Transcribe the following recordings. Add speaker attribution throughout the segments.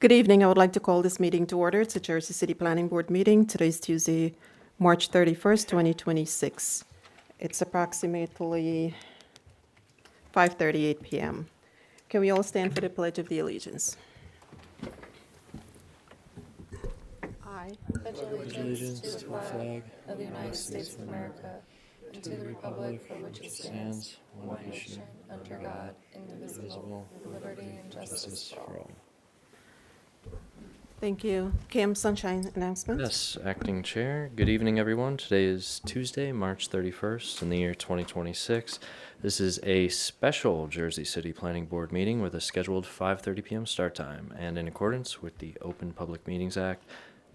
Speaker 1: Good evening. I would like to call this meeting to order. It's a Jersey City Planning Board meeting. Today's Tuesday, March 31st, 2026. It's approximately 5:38 p.m. Can we all stand for the Pledge of the Allegiance? I
Speaker 2: Pledge allegiance to the flag of the United States of America and to the republic for which it stands, one nation, under God, indivisible, with liberty and justice for all.
Speaker 1: Thank you. Cam Sunshine announcements?
Speaker 3: Yes, Acting Chair. Good evening, everyone. Today is Tuesday, March 31st in the year 2026. This is a special Jersey City Planning Board meeting with a scheduled 5:30 p.m. start time. And in accordance with the Open Public Meetings Act,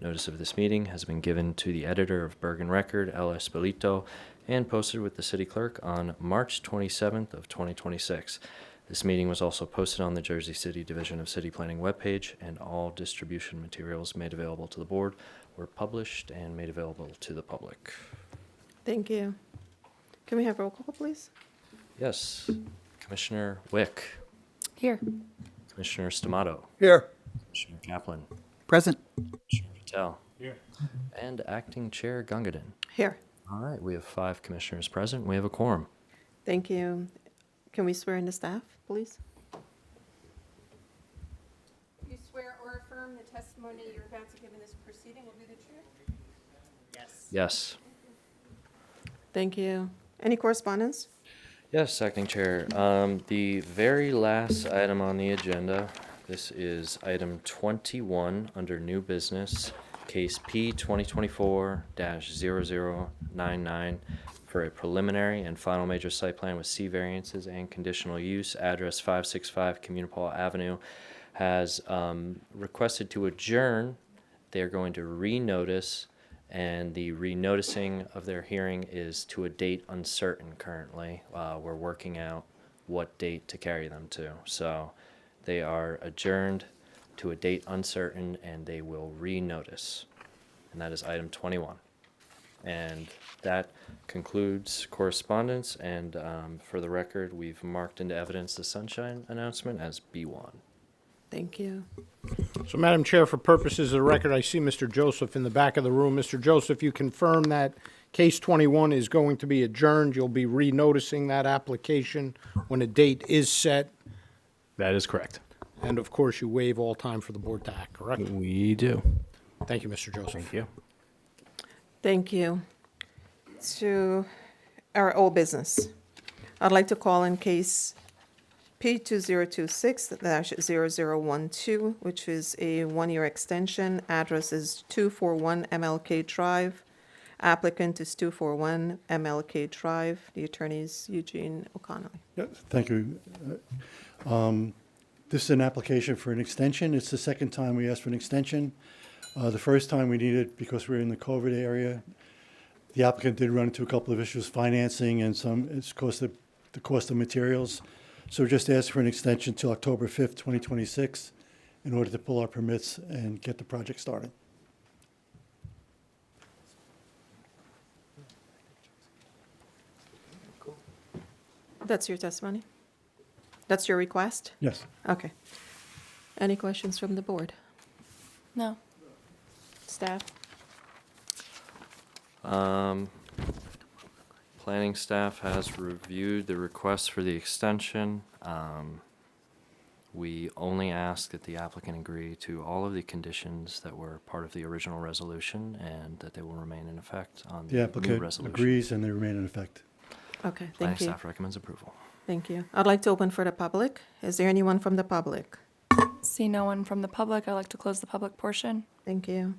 Speaker 3: notice of this meeting has been given to the editor of Bergen Record, El Espelito, and posted with the city clerk on March 27th of 2026. This meeting was also posted on the Jersey City Division of City Planning webpage, and all distribution materials made available to the board were published and made available to the public.
Speaker 1: Thank you. Can we have roll call, please?
Speaker 3: Yes, Commissioner Wick,
Speaker 2: Here.
Speaker 3: Commissioner Stamato,
Speaker 4: Here.
Speaker 3: Commissioner Kaplan,
Speaker 4: Present.
Speaker 3: Commissioner Patel, and Acting Chair Gungadin.
Speaker 1: Here.
Speaker 3: All right, we have 5 commissioners present. We have a quorum.
Speaker 1: Thank you. Can we swear in the staff, please?
Speaker 5: You swear or affirm the testimony you're about to give in this proceeding will be the truth?
Speaker 3: Yes.
Speaker 1: Thank you. Any correspondence?
Speaker 3: Yes, Acting Chair. The very last item on the agenda, this is item 21 under new business, case P 2024-0099 for a preliminary and final major site plan with C variances and conditional use, address 565 Communipal Avenue, has requested to adjourn. They're going to renotice, and the renoticing of their hearing is to a date uncertain currently. We're working out what date to carry them to. So they are adjourned to a date uncertain, and they will renotice. And that is item 21. And that concludes correspondence, and for the record, we've marked into evidence the Sunshine announcement as B1.
Speaker 1: Thank you.
Speaker 4: So, Madam Chair, for purposes of the record, I see Mr. Joseph in the back of the room. Mr. Joseph, you confirm that case 21 is going to be adjourned. You'll be renoticing that application when a date is set.
Speaker 6: That is correct.
Speaker 4: And of course, you waive all time for the board to act, correct?
Speaker 6: We do.
Speaker 4: Thank you, Mr. Joseph.
Speaker 6: Thank you.
Speaker 1: Thank you. To our old business, I'd like to call in case P2026-0012, which is a one-year extension. Address is 241 MLK Drive. Applicant is 241 MLK Drive. The attorney is Eugene O'Connell.
Speaker 7: Yeah, thank you. This is an application for an extension. It's the second time we asked for an extension. The first time we needed it because we were in the COVID area. The applicant did run into a couple of issues, financing and the cost of materials. So we're just asking for an extension till October 5th, 2026 in order to pull our permits and get the project started.
Speaker 1: That's your testimony? That's your request?
Speaker 7: Yes.
Speaker 1: Okay. Any questions from the board?
Speaker 2: No.
Speaker 1: Staff?
Speaker 3: Planning staff has reviewed the request for the extension. We only ask that the applicant agree to all of the conditions that were part of the original resolution and that they will remain in effect on
Speaker 7: The
Speaker 3: the new
Speaker 7: applicant
Speaker 3: resolution.
Speaker 7: agrees and they remain in effect.
Speaker 1: Okay,
Speaker 3: Planning
Speaker 1: thank you.
Speaker 3: staff recommends approval.
Speaker 1: Thank you. I'd like to open for the public. Is there anyone from the public?
Speaker 2: See no one from the public. I'd like to close the public portion.
Speaker 1: Thank you.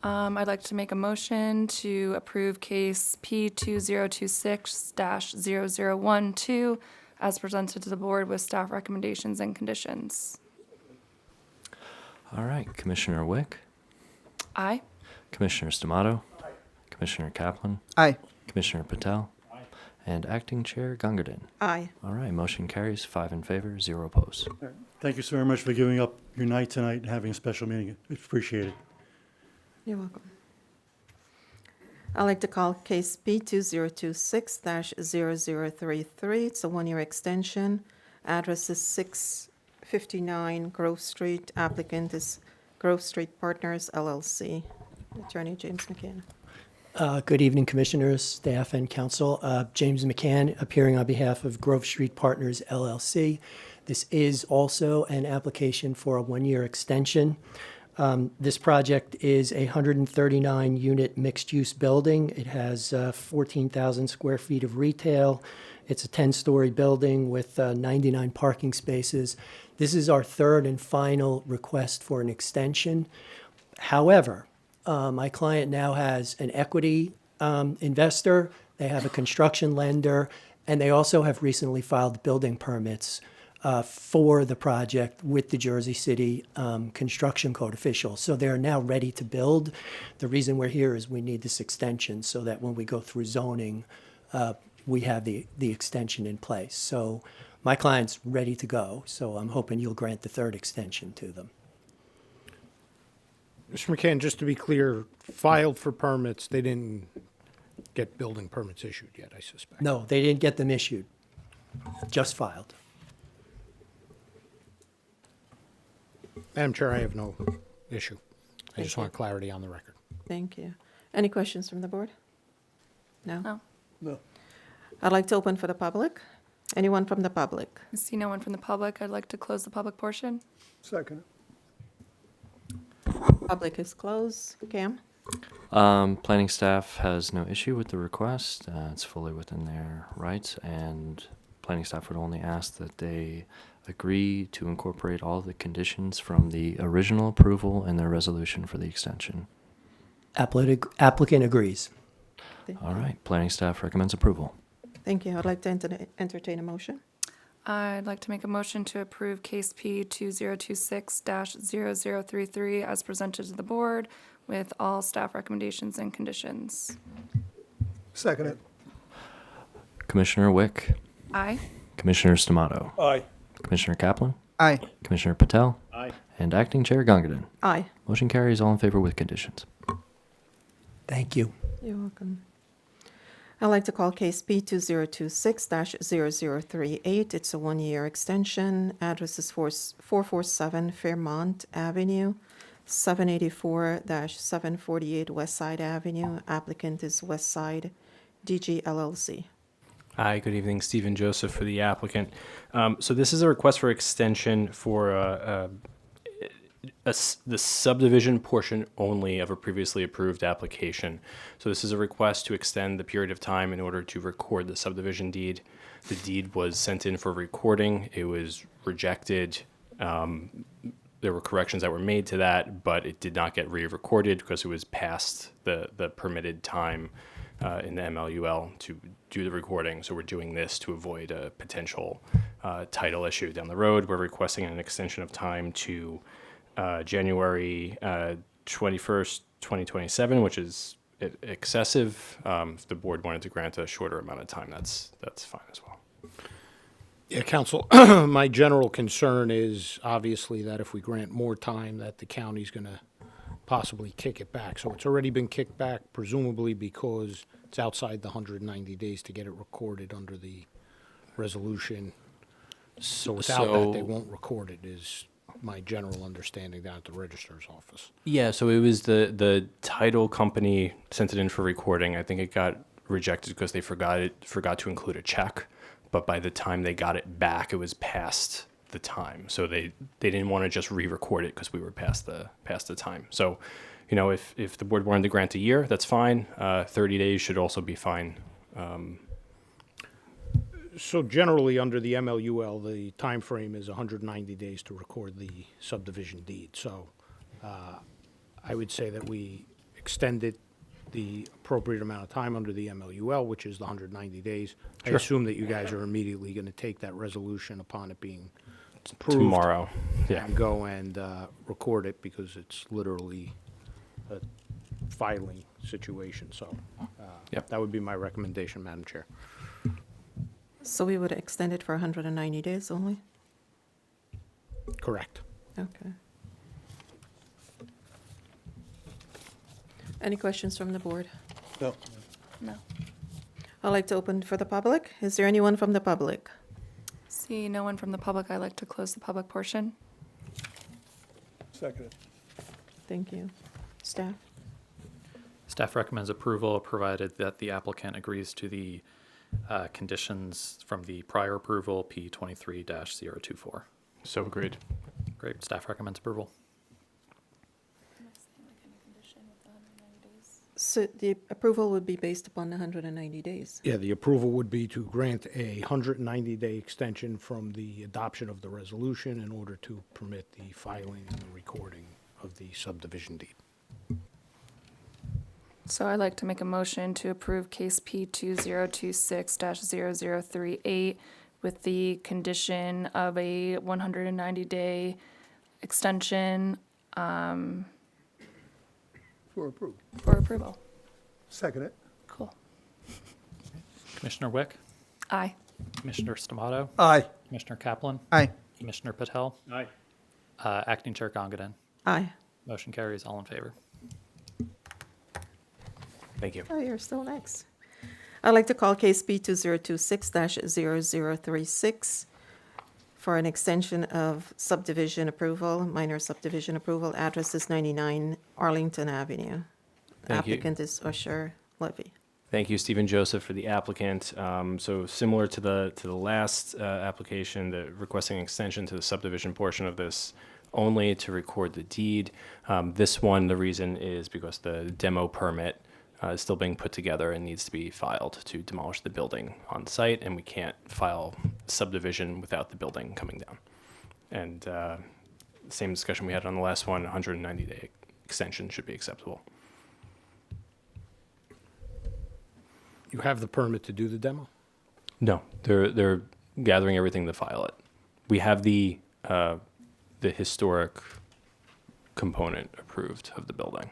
Speaker 2: I'd like to make a motion to approve case P2026-0012 as presented to the board with staff recommendations and conditions.
Speaker 3: All right, Commissioner Wick,
Speaker 2: Aye.
Speaker 3: Commissioner Stamato, Commissioner Kaplan,
Speaker 4: Aye.
Speaker 3: Commissioner Patel, and Acting Chair Gungadin.
Speaker 1: Aye.
Speaker 3: All right, motion carries 5 in favor, 0 opposed.
Speaker 7: Thank you so very much for giving up your night tonight and having a special meeting. It's appreciated.
Speaker 1: You're welcome. I'd like to call case P2026-0033. It's a one-year extension. Address is 6 59 Grove Street. Applicant is Grove Street Partners LLC. Attorney James McCann.
Speaker 8: Good evening, Commissioners, staff, and council. James McCann, appearing on behalf of Grove Street Partners LLC. This is also an application for a one-year extension. This project is a 139-unit mixed-use building. It has 14,000 square feet of retail. It's a 10-story building with 99 parking spaces. This is our third and final request for an extension. However, my client now has an equity investor, they have a construction lender, and they also have recently filed building permits for the project with the Jersey City Construction Code officials. So they're now ready to build. The reason we're here is we need this extension so that when we go through zoning, we have the extension in place. So my client's ready to go, so I'm hoping you'll grant the third extension to them.
Speaker 4: Mr. McCann, just to be clear, filed for permits, they didn't get building permits issued yet, I suspect.
Speaker 8: No, they didn't get them issued, just filed.
Speaker 4: Madam Chair, I have no issue. I
Speaker 1: Thank
Speaker 4: just
Speaker 1: you.
Speaker 4: want clarity on the record.
Speaker 1: Thank you. Any questions from the board? No?
Speaker 2: No.
Speaker 7: No.
Speaker 1: I'd like to open for the public. Anyone from the public?
Speaker 2: I see no one from the public. I'd like to close the public portion.
Speaker 7: Second.
Speaker 1: Public is closed. Cam?
Speaker 3: Planning staff has no issue with the request. It's fully within their rights, and planning staff would only ask that they agree to incorporate all the conditions from the original approval and their resolution for the extension.
Speaker 8: Applicant agrees.
Speaker 3: All right, planning staff recommends approval.
Speaker 1: Thank you. I'd like to entertain a motion.
Speaker 2: I'd like to make a motion to approve case P 2026-0033 as presented to the board with all staff recommendations and conditions.
Speaker 7: Second it.
Speaker 3: Commissioner Wick,
Speaker 2: Aye.
Speaker 3: Commissioner Stamato,
Speaker 7: Aye.
Speaker 3: Commissioner Kaplan,
Speaker 9: Aye.
Speaker 3: Commissioner Patel,
Speaker 7: Aye.
Speaker 3: and Acting Chair Gongadin.
Speaker 1: Aye.
Speaker 3: Motion carries, all in favor with conditions.
Speaker 8: Thank you.
Speaker 1: You're welcome. I'd like to call case P 2026-0038. It's a one-year extension. Address is 447 Fairmont Avenue, 784-748 West Side Avenue. Applicant is West Side DG LLC.
Speaker 6: Hi, good evening. Stephen Joseph for the applicant. So this is a request for extension for the subdivision portion only of a previously approved application. So this is a request to extend the period of time in order to record the subdivision deed. The deed was sent in for recording. It was rejected. There were corrections that were made to that, but it did not get re-recorded because it was past the permitted time in the MLUL to do the recording. So we're doing this to avoid a potential title issue down the road. We're requesting an extension of time to January 21st, 2027, which is excessive. If the board wanted to grant a shorter amount of time, that's fine as well.
Speaker 4: Yeah, counsel, my general concern is obviously that if we grant more time, that the county's going to possibly kick it back. So it's already been kicked back, presumably because it's outside the 190 days to get it recorded under the resolution. So without that, they
Speaker 6: So-
Speaker 4: won't record it, is my general understanding down at the registrar's office.
Speaker 6: Yeah, so it was the title company sent it in for recording. I think it got rejected because they forgot to include a check. But by the time they got it back, it was past the time. So they didn't want to just re-record it because we were past the time. So, you know, if the board wanted to grant a year, that's fine. 30 days should also be fine.
Speaker 4: So generally, under the MLUL, the time frame is 190 days to record the subdivision deed. So I would say that we extended the appropriate amount of time under the MLUL, which is the 190 days. I assume that you guys are immediately going to take that resolution upon it being approved.
Speaker 6: Tomorrow. Yeah.
Speaker 4: And go and record it because it's literally a filing situation. So
Speaker 6: Yep.
Speaker 4: that would be my recommendation, Madam Chair.
Speaker 1: So we would extend it for 190 days only?
Speaker 4: Correct.
Speaker 1: Okay. Any questions from the board?
Speaker 7: No.
Speaker 2: No.
Speaker 1: I'd like to open for the public. Is there anyone from the public?
Speaker 2: See no one from the public, I'd like to close the public portion.
Speaker 7: Second.
Speaker 1: Thank you. Staff?
Speaker 9: Staff recommends approval, provided that the applicant agrees to the conditions from the prior approval, P23-024.
Speaker 6: So agreed.
Speaker 9: Great, staff recommends approval.
Speaker 1: So the approval would be based upon the 190 days.
Speaker 4: Yeah, the approval would be to grant a 190-day extension from the adoption of the resolution in order to permit the filing and the recording of the subdivision deed.
Speaker 2: So I'd like to make a motion to approve case P2026-0038 with the condition of a 190-day extension
Speaker 7: For approval.
Speaker 2: for approval.
Speaker 7: Second it.
Speaker 2: Cool.
Speaker 9: Commissioner Wick?
Speaker 2: Aye.
Speaker 9: Commissioner Stamato?
Speaker 7: Aye.
Speaker 9: Commissioner Kaplan?
Speaker 7: Aye.
Speaker 9: Commissioner Patel?
Speaker 7: Aye.
Speaker 9: Acting Chair Gongadin?
Speaker 1: Aye.
Speaker 9: Motion carries, all in favor.
Speaker 6: Thank you.
Speaker 1: Oh, you're still next. I'd like to call case B2026-0036 for an extension of subdivision approval, minor subdivision approval. Address is 99 Arlington Avenue.
Speaker 6: Thank you.
Speaker 1: Applicant is Usher Levy.
Speaker 6: Thank you, Stephen Joseph, for the applicant. So similar to the last application, requesting extension to the subdivision portion of this only to record the deed. This one, the reason is because the demo permit is still being put together and needs to be filed to demolish the building on site, and we can't file subdivision without the building coming down. And same discussion we had on the last one, 190-day extension should be acceptable.
Speaker 4: You have the permit to do the demo?
Speaker 6: No, they're gathering everything to file it. We have the historic component approved of the building.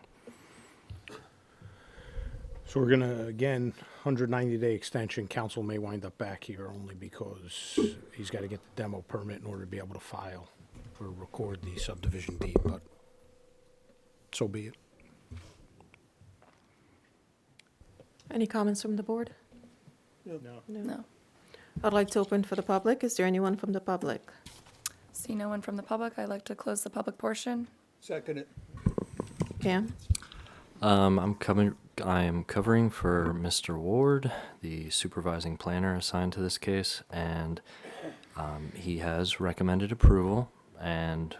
Speaker 4: So we're gonna, again, 190-day extension, council may wind up back here only because he's gotta get the demo permit in order to be able to file or record the subdivision deed, but so be it.
Speaker 1: Any comments from the board?
Speaker 2: No.
Speaker 1: I'd like to open for the public. Is there anyone from the public?
Speaker 2: See no one from the public, I'd like to close the public portion.
Speaker 7: Second it.
Speaker 1: Cam?
Speaker 3: I am covering for Mr. Ward, the supervising planner assigned to this case, and he has recommended approval, and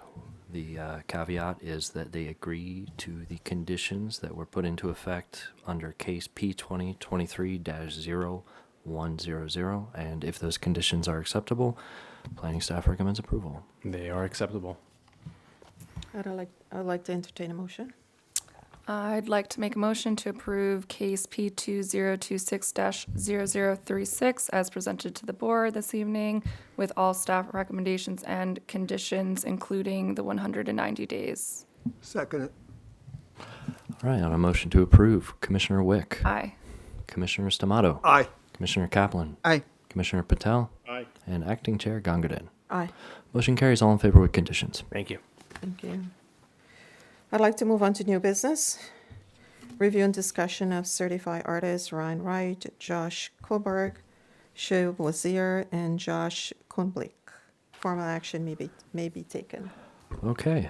Speaker 3: the caveat is that they agree to the conditions that were put into effect under case P2023-0100, and if those conditions are acceptable, planning staff recommends approval.
Speaker 6: They are acceptable.
Speaker 1: I'd like to entertain a motion.
Speaker 2: I'd like to make a motion to approve case P2026-0036 as presented to the board this evening with all staff recommendations and conditions, including the 190 days.
Speaker 7: Second it.
Speaker 3: All right, on a motion to approve, Commissioner Wick,
Speaker 2: Aye.
Speaker 3: Commissioner Stamato,
Speaker 7: Aye.
Speaker 3: Commissioner Kaplan,
Speaker 7: Aye.
Speaker 3: Commissioner Patel,
Speaker 7: Aye.
Speaker 3: and Acting Chair Gongadin.
Speaker 1: Aye.
Speaker 3: Motion carries, all in favor with conditions.
Speaker 6: Thank you.
Speaker 1: Thank you. I'd like to move on to new business. Review and discussion of certified artists Ryan Wright, Josh Koberg, Shiv Wazir, and Josh Kunblik. Formal action may be taken.
Speaker 3: Okay,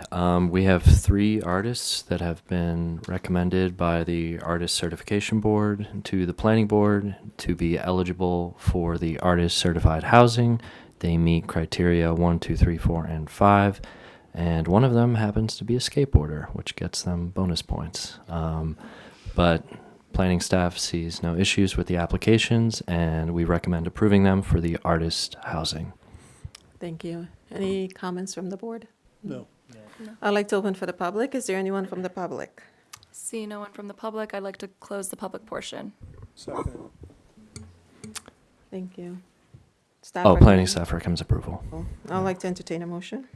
Speaker 3: we have 3 artists that have been recommended by the Artist Certification Board to the Planning Board to be eligible for the Artist Certified Housing. They meet criteria 1, 2, 3, 4, and 5. And one of them happens to be a skateboarder, which gets them bonus points. But planning staff sees no issues with the applications, and we recommend approving them for the artist housing.
Speaker 1: Thank you. Any comments from the board?
Speaker 7: No.
Speaker 1: I'd like to open for the public. Is there anyone from the public?
Speaker 2: See no one from the public, I'd like to close the public portion.
Speaker 7: Second.
Speaker 1: Thank you. Staff
Speaker 3: Oh, planning
Speaker 1: recommend-
Speaker 3: staff recommends approval.
Speaker 1: I'd like to entertain a motion.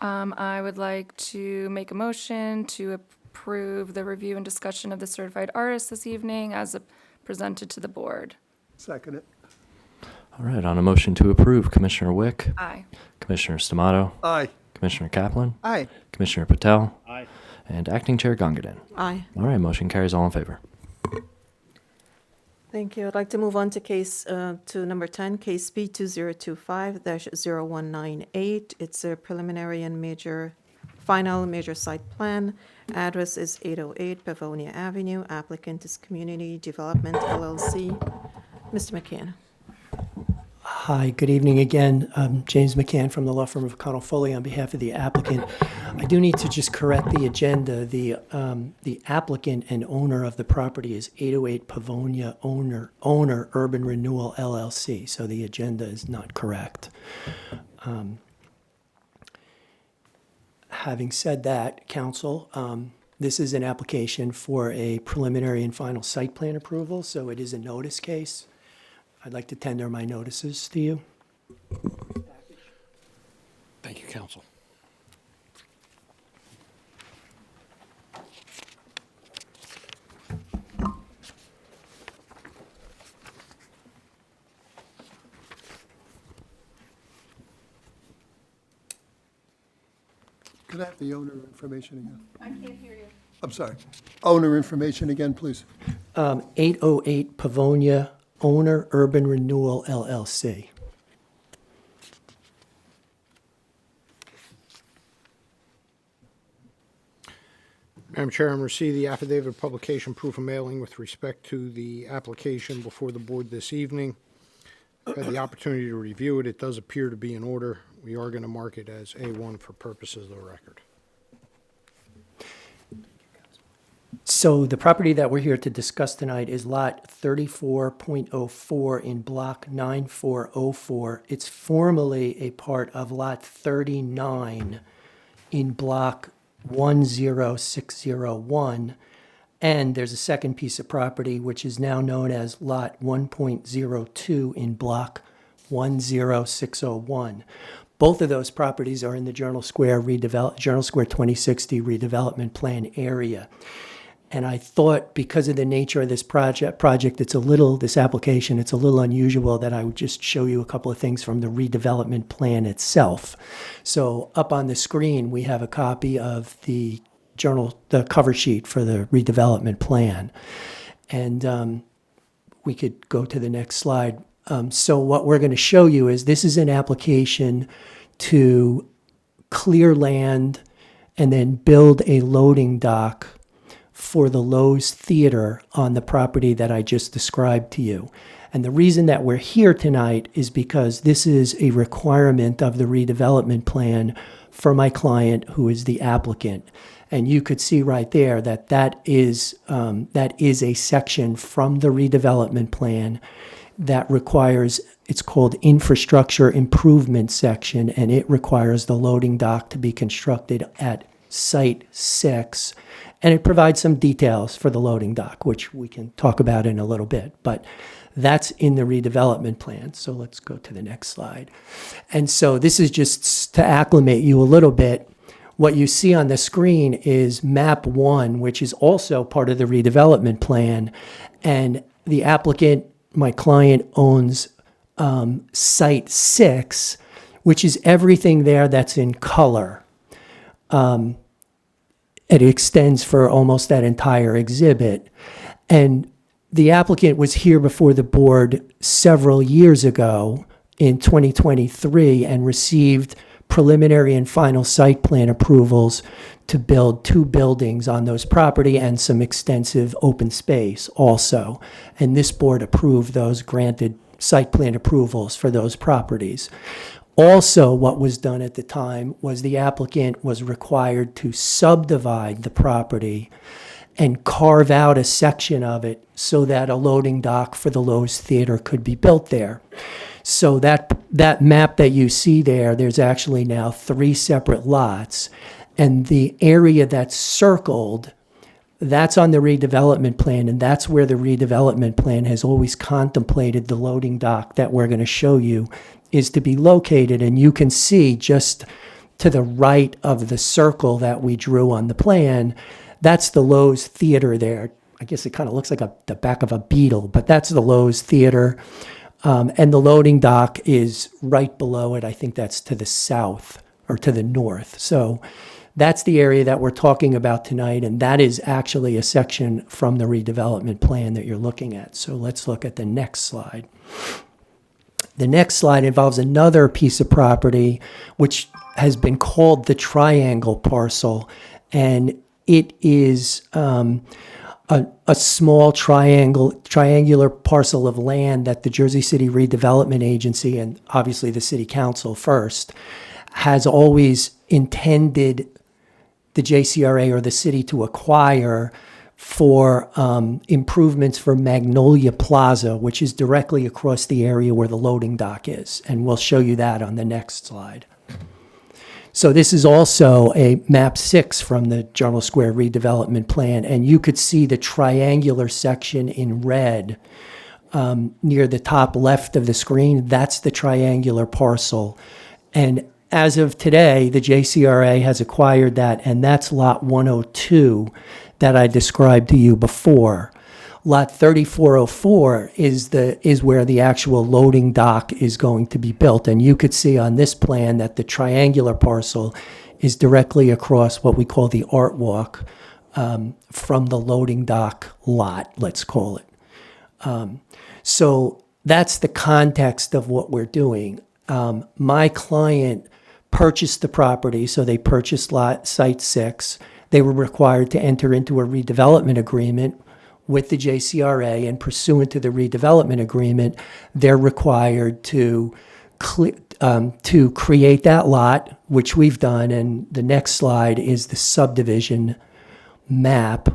Speaker 2: I would like to make a motion to approve the review and discussion of the certified artist this evening as presented to the board.
Speaker 7: Second it.
Speaker 3: All right, on a motion to approve, Commissioner Wick,
Speaker 2: Aye.
Speaker 3: Commissioner Stamato,
Speaker 7: Aye.
Speaker 3: Commissioner Kaplan,
Speaker 7: Aye.
Speaker 3: Commissioner Patel,
Speaker 7: Aye.
Speaker 3: and Acting Chair Gongadin.
Speaker 1: Aye.
Speaker 3: All right, motion carries, all in favor.
Speaker 1: Thank you. I'd like to move on to number 10, case B 2025-0198. It's a preliminary and final major site plan. Address is 808 Pavonia Avenue. Applicant is Community Development LLC. Mr. McCann.
Speaker 8: Hi, good evening again. James McCann from the law firm of O'Connell Foley on behalf of the applicant. I do need to just correct the agenda. The applicant and owner of the property is 808 Pavonia owner Urban Renewal LLC, so the agenda is not correct. Having said that, council, this is an application for a preliminary and final site plan approval, so it is a notice case. I'd like to tender my notices to you.
Speaker 4: Thank you, counsel.
Speaker 10: Could I have the owner information again?
Speaker 5: I can't hear you.
Speaker 10: I'm sorry. Owner information again, please.
Speaker 8: 808 Pavonia, owner Urban Renewal LLC.
Speaker 4: Madam Chair, I'm receiving the affidavit of publication proof of mailing with respect to the application before the board this evening. I've had the opportunity to review it. It does appear to be in order. We are going to mark it as A1 for purposes of the record.
Speaker 8: So the property that we're here to discuss tonight is lot 34.04 in block 9404. It's formally a part of lot 39 in block 10601. And there's a second piece of property which is now known as lot 1.02 in block 10601. Both of those properties are in the Journal Square 2060 redevelopment plan area. And I thought because of the nature of this this application, it's a little unusual that I would just show you a couple of things from the redevelopment plan itself. So up on the screen, we have a copy of the cover sheet for the redevelopment plan. And we could go to the next slide. So what we're going to show you is this is an application to clear land and then build a loading dock for the Lowe's Theater on the property that I just described to you. And the reason that we're here tonight is because this is a requirement of the redevelopment plan for my client, who is the applicant. And you could see right there that that is a section from the redevelopment plan that requires, it's called infrastructure improvement section, and it requires the loading dock to be constructed at Site 6. And it provides some details for the loading dock, which we can talk about in a little bit. But that's in the redevelopment plan. So let's go to the next slide. And so this is just to acclimate you a little bit. What you see on the screen is map 1, which is also part of the redevelopment plan. And the applicant, my client, owns Site 6, which is everything there that's in color. It extends for almost that entire exhibit. And the applicant was here before the board several years ago in 2023 and received preliminary and final site plan approvals to build 2 buildings on those property and some extensive open space also. And this board approved those, granted site plan approvals for those properties. Also, what was done at the time was the applicant was required to subdivide the property and carve out a section of it so that a loading dock for the Lowe's Theater could be built there. So that map that you see there, there's actually now 3 separate lots. And the area that's circled, that's on the redevelopment plan, and that's where the redevelopment plan has always contemplated the loading dock that we're going to show you is to be located. And you can see just to the right of the circle that we drew on the plan, that's the Lowe's Theater there. I guess it kind of looks like the back of a beetle, but that's the Lowe's Theater. And the loading dock is right below it. I think that's to the south or to the north. So That's the area that we're talking about tonight, and that is actually a section from the redevelopment plan that you're looking at. So let's look at the next slide. The next slide involves another piece of property which has been called the triangle parcel, and it is a small triangular parcel of land that the Jersey City Redevelopment Agency, and obviously the City Council first, has always intended the JCRA or the city to acquire for improvements for Magnolia Plaza, which is directly across the area where the loading dock is. And we'll show you that on the next slide. So this is also a map 6 from the Journal Square redevelopment plan, and you could see the triangular section in red near the top left of the screen. That's the triangular parcel. And as of today, the JCRA has acquired that, and that's lot 102 that I described to you before. Lot 3404 is where the actual loading dock is going to be built. And you could see on this plan that the triangular parcel is directly across what we call the art walk from the loading dock lot, let's call it. So that's the context of what we're doing. My client purchased the property, so they purchased site 6. They were required to enter into a redevelopment agreement with the JCRA, and pursuant to the redevelopment agreement, they're required to create that lot, which we've done. And the next slide is the subdivision map,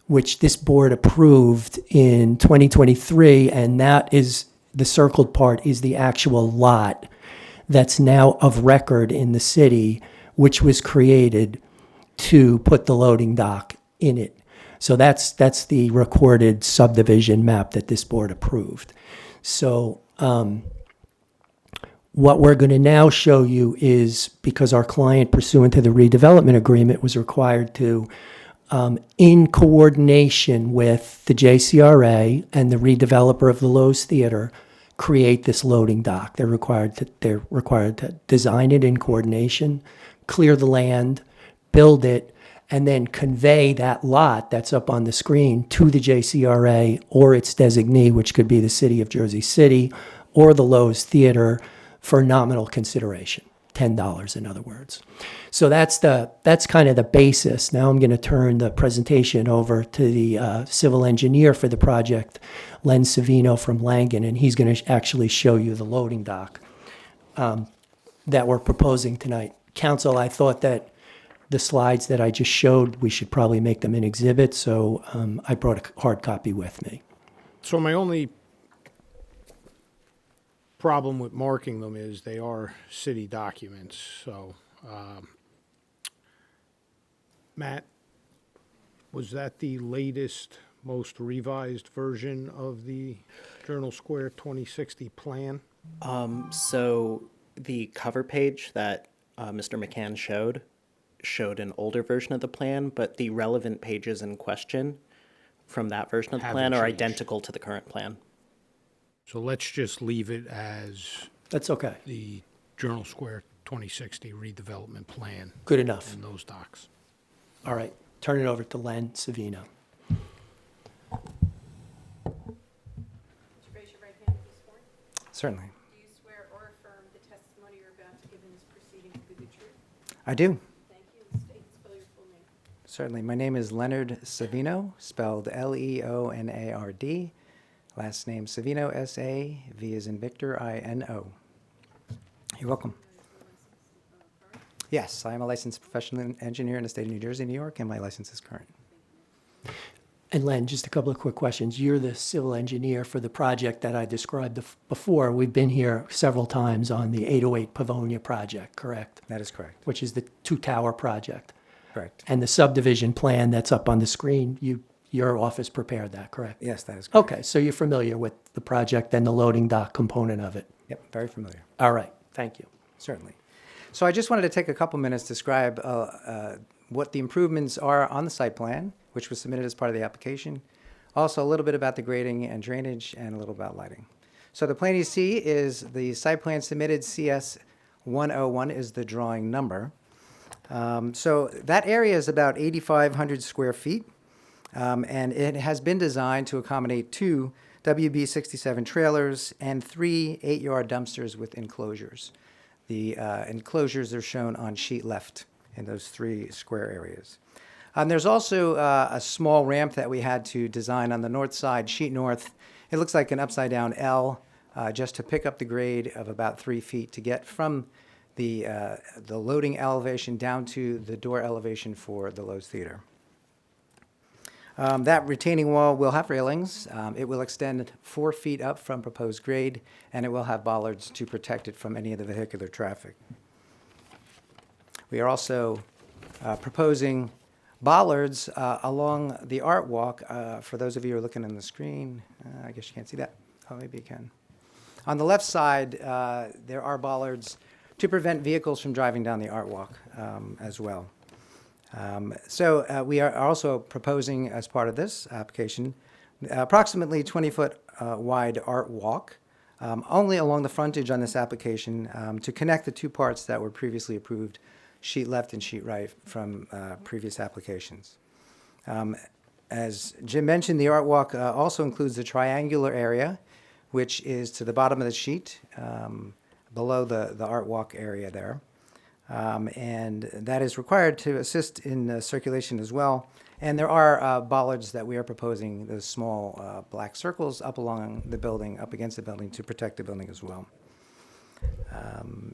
Speaker 8: which this board approved in 2023, and that is the circled part is the actual lot that's now of record in the city, which was created to put the loading dock in it. So that's the recorded subdivision map that this board approved. So what we're going to now show you is, because our client pursuant to the redevelopment agreement was required to, in coordination with the JCRA and the redeveloper of the Lowe's Theater, create this loading dock. They're required to design it in coordination, clear the land, build it, and then convey that lot that's up on the screen to the JCRA or its designee, which could be the City of Jersey City or the Lowe's Theater, for nominal consideration, $10 in other words. So that's kind of the basis. Now I'm going to turn the presentation over to the civil engineer for the project, Len Savino from Langen, and he's going to actually show you the loading dock that we're proposing tonight. Council, I thought that the slides that I just showed, we should probably make them an exhibit, so I brought a hard copy with me.
Speaker 4: So my only problem with marking them is they are city documents. So, Matt, was that the latest, most revised version of the Journal Square 2060 plan?
Speaker 11: So the cover page that Mr. McCann showed an older version of the plan, but the relevant pages in question from that version of the plan are identical to the current plan.
Speaker 4: So let's just leave it as
Speaker 8: That's okay.
Speaker 4: the Journal Square 2060 redevelopment plan
Speaker 8: Good enough.
Speaker 4: in those docs.
Speaker 8: All right, turn it over to Len Savino.
Speaker 5: Would you raise your right hand, please, sworn?
Speaker 12: Certainly.
Speaker 5: Do you swear or affirm the testimony you're about to give in this proceeding to be the truth?
Speaker 12: I do.
Speaker 5: Thank you. And state and spell your full name.
Speaker 12: Certainly. My name is Leonard Savino, spelled Leonard. Last name Savino, S-A-V as in Victor, I-N-O. You're welcome. Yes, I am a licensed professional engineer in the state of New Jersey, New York, and my license is current.
Speaker 8: And Len, just a couple of quick questions. You're the civil engineer for the project that I described before. We've been here several times on the 808 Pavonia project, correct?
Speaker 12: That is correct.
Speaker 8: Which is the two-tower project.
Speaker 12: Correct.
Speaker 8: And the subdivision plan that's up on the screen, your office prepared that, correct?
Speaker 12: Yes, that is correct.
Speaker 8: Okay, so you're familiar with the project and the loading dock component of it.
Speaker 12: Yep, very familiar.
Speaker 8: All right, thank you.
Speaker 12: Certainly. So I just wanted to take a couple minutes to describe what the improvements are on the site plan, which was submitted as part of the application. Also, a little bit about the grading and drainage, and a little about lighting. So the plan you see is the site plan submitted, CS 101 is the drawing number. So that area is about 8,500 square feet, and it has been designed to accommodate 2 WB67 trailers and 3 8-yard dumpsters with enclosures. The enclosures are shown on sheet left in those 3 square areas. There's also a small ramp that we had to design on the north side, sheet north. It looks like an upside-down L, just to pick up the grade of about 3 feet to get from the loading elevation down to the door elevation for the Lowe's Theater. That retaining wall will have railings. It will extend 4 feet up from proposed grade, and it will have bollards to protect it from any of the vehicular traffic. We are also proposing bollards along the art walk. For those of you who are looking on the screen, I guess you can't see that. Oh, maybe you can. On the left side, there are bollards to prevent vehicles from driving down the art walk as well. So we are also proposing, as part of this application, approximately 20-foot wide art walk, only along the frontage on this application, to connect the 2 parts that were previously approved, sheet left and sheet right, from previous applications. As Jim mentioned, the art walk also includes the triangular area, which is to the bottom of the sheet, below the art walk area there. And that is required to assist in circulation as well. And there are bollards that we are proposing, those small black circles up along the building, up against the building, to protect the building as well.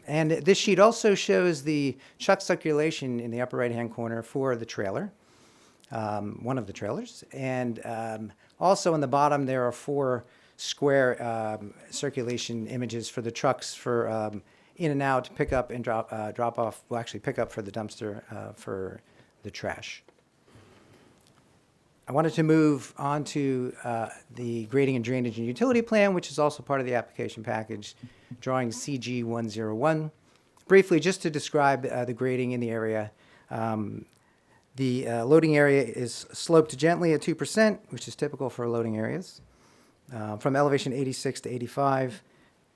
Speaker 12: And this sheet also shows the truck circulation in the upper right-hand corner for the trailer, one of the trailers. And also on the bottom, there are 4 square circulation images for the trucks for in and out, pick up and drop off, well, actually pick up for the dumpster for the trash. I wanted to move on to the grading and drainage and utility plan, which is also part of the application package, drawing CG 101. Briefly, just to describe the grading in the area, the loading area is sloped gently at 2%, which is typical for loading areas, from elevation 86 to 85,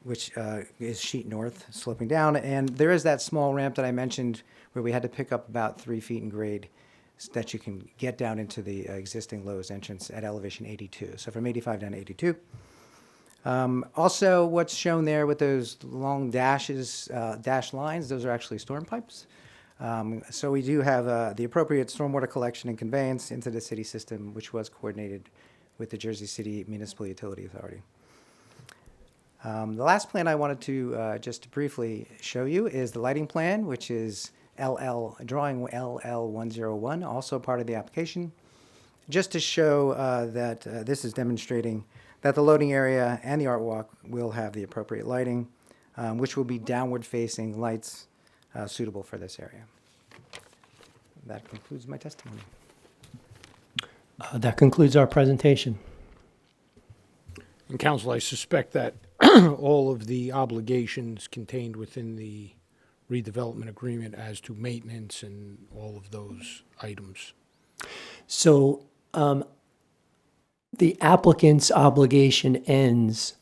Speaker 12: which is sheet north, sloping down. And there is that small ramp that I mentioned where we had to pick up about 3 feet in grade so that you can get down into the existing Lowe's entrance at elevation 82. So from 85 down to 82. Also, what's shown there with those long dashes, dashed lines, those are actually storm pipes. So we do have the appropriate stormwater collection and conveyance into the city system, which was coordinated with the Jersey City Municipal Utility Authority. The last plan I wanted to just briefly show you is the lighting plan, which is drawing LL101, also part of the application, just to show that this is demonstrating that the loading area and the art walk will have the appropriate lighting, which will be downward-facing lights suitable for this area. That concludes my testimony.
Speaker 8: That concludes our presentation.
Speaker 4: And counsel, I suspect that all of the obligations contained within the redevelopment agreement as to maintenance and all of those items.
Speaker 8: So the applicant's obligation ends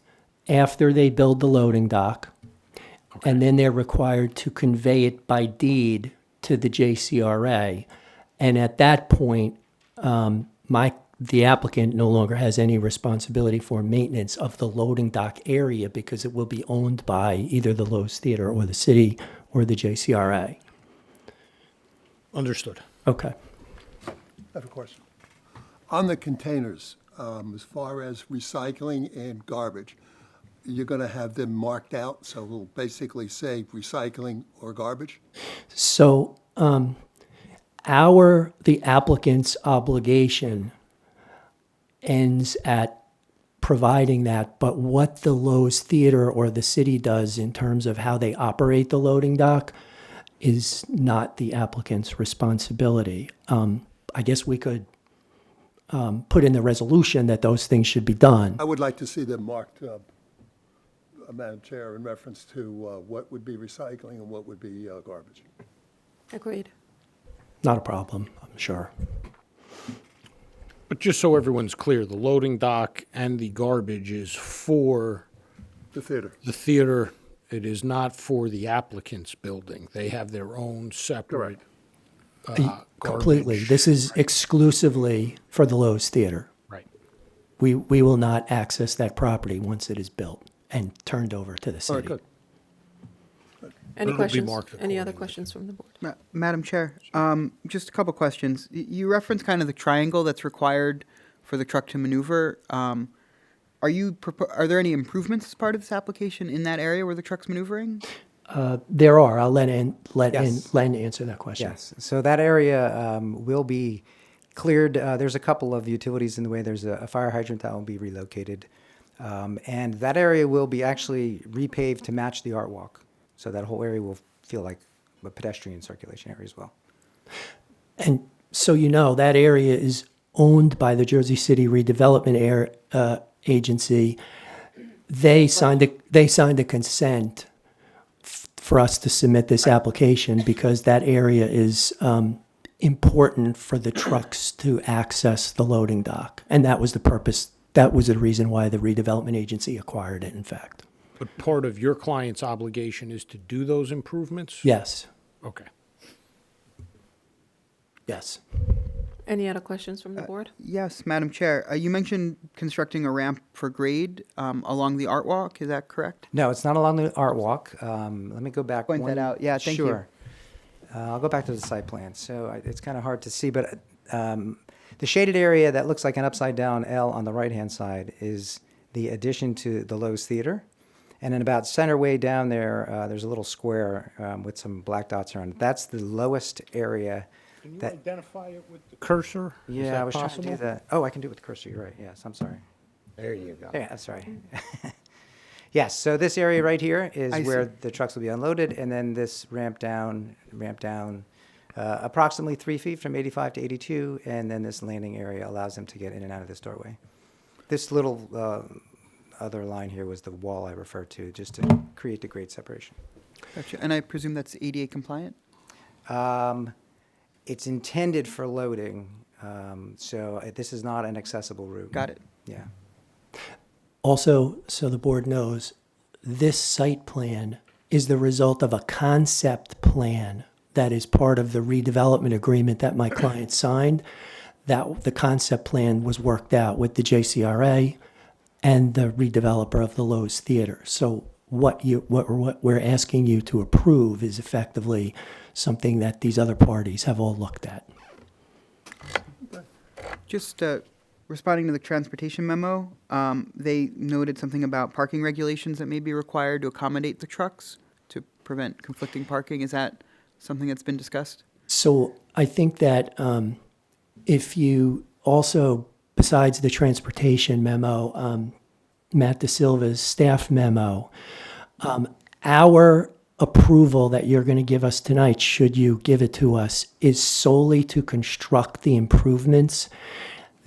Speaker 8: after they build the loading dock, and then they're required to convey it by deed to the JCRA. And at that point, the applicant no longer has any responsibility for maintenance of the loading dock area because it will be owned by either the Lowe's Theater or the city or the JCRA.
Speaker 4: Understood.
Speaker 8: Okay.
Speaker 10: I have a question. On the containers, as far as recycling and garbage, you're going to have them marked out, so we'll basically say recycling or garbage?
Speaker 8: So the applicant's obligation ends at providing that, but what the Lowe's Theater or the city does in terms of how they operate the loading dock is not the applicant's responsibility. I guess we could put in the resolution that those things should be done.
Speaker 10: I would like to see them marked, Madam Chair, in reference to what would be recycling and what would be garbage.
Speaker 1: Agreed.
Speaker 8: Not a problem, I'm sure.
Speaker 4: But just so everyone's clear, the loading dock and the garbage is for
Speaker 10: The theater.
Speaker 4: the theater. It is not for the applicant's building. They have their own separate.
Speaker 10: Correct.
Speaker 8: Completely.
Speaker 4: garbage.
Speaker 8: This is exclusively for the Lowe's Theater.
Speaker 4: Right.
Speaker 8: We will not access that property once it is built and turned over to the
Speaker 4: All right,
Speaker 8: city.
Speaker 4: good.
Speaker 1: Any
Speaker 4: It'll be
Speaker 1: questions?
Speaker 4: marked
Speaker 1: Any other
Speaker 4: accordingly.
Speaker 1: questions from the board?
Speaker 13: Madam Chair, just a couple questions. You referenced kind of the triangle that's required for the truck to maneuver. Are there any improvements as part of this application in that area where the truck's maneuvering?
Speaker 8: There are. I'll let
Speaker 12: Yes.
Speaker 8: Len answer that question.
Speaker 12: Yes, so that area will be cleared. There's a couple of utilities in the way. There's a fire hydrant that will be relocated. And that area will be actually repaved to match the art walk. So that whole area will feel like a pedestrian circulation area as well.
Speaker 8: And so you know, that area is owned by the Jersey City Redevelopment Agency. They signed a consent for us to submit this application because that area is important for the trucks to access the loading dock. And that was the purpose, that was the reason why the redevelopment agency acquired it, in fact.
Speaker 4: But part of your client's obligation is to do those improvements?
Speaker 8: Yes,
Speaker 4: Okay.
Speaker 8: yes.
Speaker 1: Any other questions from the board?
Speaker 13: Yes, Madam Chair. You mentioned constructing a ramp for grade along the art walk. Is that correct?
Speaker 12: No, it's not along the art walk. Let me go back.
Speaker 13: Point that out. Yeah, thank you.
Speaker 12: Sure. I'll go back to the site plan. So it's kind of hard to see, but the shaded area that looks like an upside down L on the right-hand side is the addition to the Lowe's Theater. And then about center way down there, there's a little square with some black dots around it. That's the lowest area.
Speaker 4: Can you
Speaker 12: That-
Speaker 4: identify it with the cursor? Is
Speaker 12: Yeah,
Speaker 4: that
Speaker 12: I was
Speaker 4: possible?
Speaker 12: trying to do that. Oh, I can do it with the cursor. You're right. Yes, I'm sorry.
Speaker 4: There you go.
Speaker 12: Yeah, that's right. Yes, so this area right here is
Speaker 13: I
Speaker 12: where
Speaker 13: see.
Speaker 12: the trucks will be unloaded, and then this ramp down, approximately 3 feet from 85 to 82, and then this landing area allows them to get in and out of this doorway. This little other line here was the wall I referred to, just to create the grade separation.
Speaker 13: Gotcha. And I presume that's ADA compliant?
Speaker 12: It's intended for loading, so this is not an accessible route.
Speaker 13: Got it.
Speaker 12: Yeah.
Speaker 8: Also, so the board knows, this site plan is the result of a concept plan that is part of the redevelopment agreement that my client signed. That the concept plan was worked out with the JCRA and the redeveloper of the Lowe's Theater. So what we're asking you to approve is effectively something that these other parties have all looked at.
Speaker 13: Just responding to the transportation memo, they noted something about parking regulations that may be required to accommodate the trucks to prevent conflicting parking. Is that something that's been discussed?
Speaker 8: So I think that if you also, besides the transportation memo, Matt De Silva's staff memo, our approval that you're going to give us tonight, should you give it to us, is solely to construct the improvements.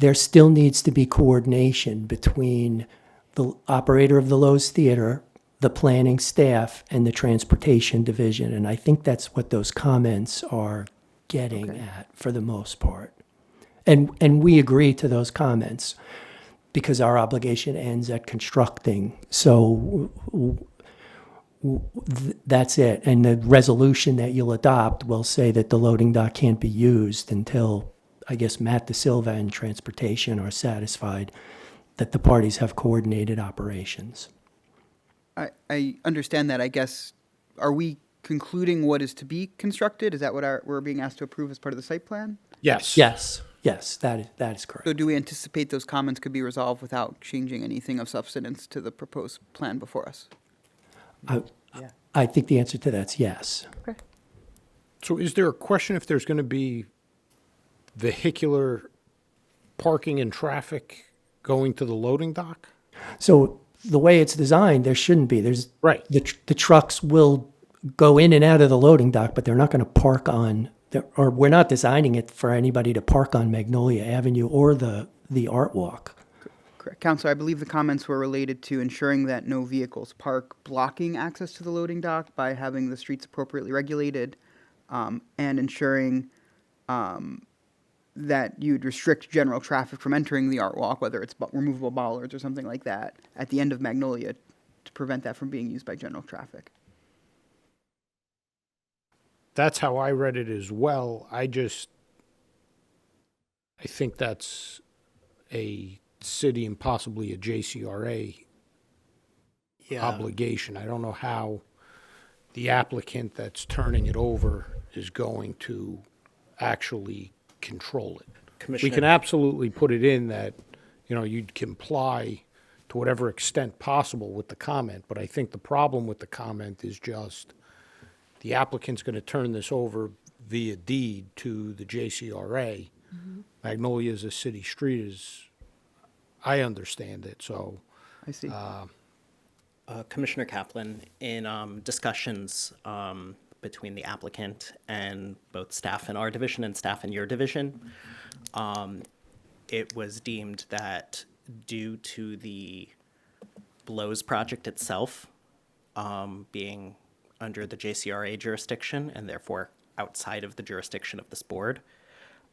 Speaker 8: There still needs to be coordination between the operator of the Lowe's Theater, the planning staff, and the transportation division. And I think that's what those comments are getting at for the most part. And we agree to those comments because our obligation ends at constructing. So that's it. And the resolution that you'll adopt will say that the loading dock can't be used until, I guess, Matt De Silva and transportation are satisfied that the parties have coordinated operations.
Speaker 13: I understand that. I guess, are we concluding what is to be constructed? Is that what we're being asked to approve as part of the site plan?
Speaker 4: Yes.
Speaker 8: Yes, that is correct.
Speaker 13: So do we anticipate those comments could be resolved without changing anything of substance to the proposed plan before us?
Speaker 8: I think the answer to that's yes.
Speaker 4: So is there a question if there's going to be vehicular parking and traffic going to the loading dock?
Speaker 8: So the way it's designed, there shouldn't be. There's
Speaker 4: Right.
Speaker 8: the trucks will go in and out of the loading dock, but they're not going to park on, or we're not designing it for anybody to park on Magnolia Avenue or the Art Walk.
Speaker 13: Correct. Counselor, I believe the comments were related to ensuring that no vehicles park blocking access to the loading dock by having the streets appropriately regulated, and ensuring that you'd restrict general traffic from entering the art walk, whether it's removable bollards or something like that, at the end of Magnolia to prevent that from being used by general traffic.
Speaker 4: that's how I read it as well. I think that's a city and possibly a JCRA
Speaker 11: Yeah.
Speaker 4: obligation. I don't know how the applicant that's turning it over is going to actually control it. We
Speaker 11: Commissioner-
Speaker 4: can absolutely put it in that, you'd comply to whatever extent possible with the comment, but I think the problem with the comment is just the applicant's going to turn this over via deed to the JCRA. Magnolia is a city street, as I understand it, so
Speaker 13: I see.
Speaker 11: Commissioner Kaplan, in discussions between the applicant and both staff in our division and staff in your division, it was deemed that due to the Blows project itself being under the JCRA jurisdiction and therefore outside of the jurisdiction of this board,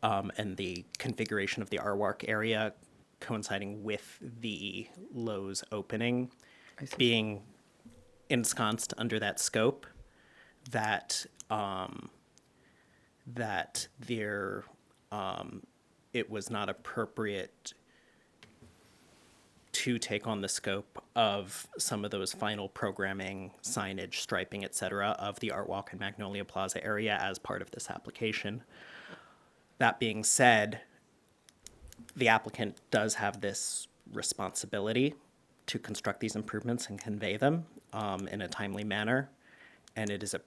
Speaker 11: and the configuration of the RWARC area coinciding with the Lowe's opening being ensconced under that scope, that it was not appropriate to take on the scope of some of those final programming, signage, striping, et cetera, of the Art Walk and Magnolia Plaza area as part of this application. That being said, the applicant does have this responsibility to construct these improvements and convey them in a timely manner, and it is a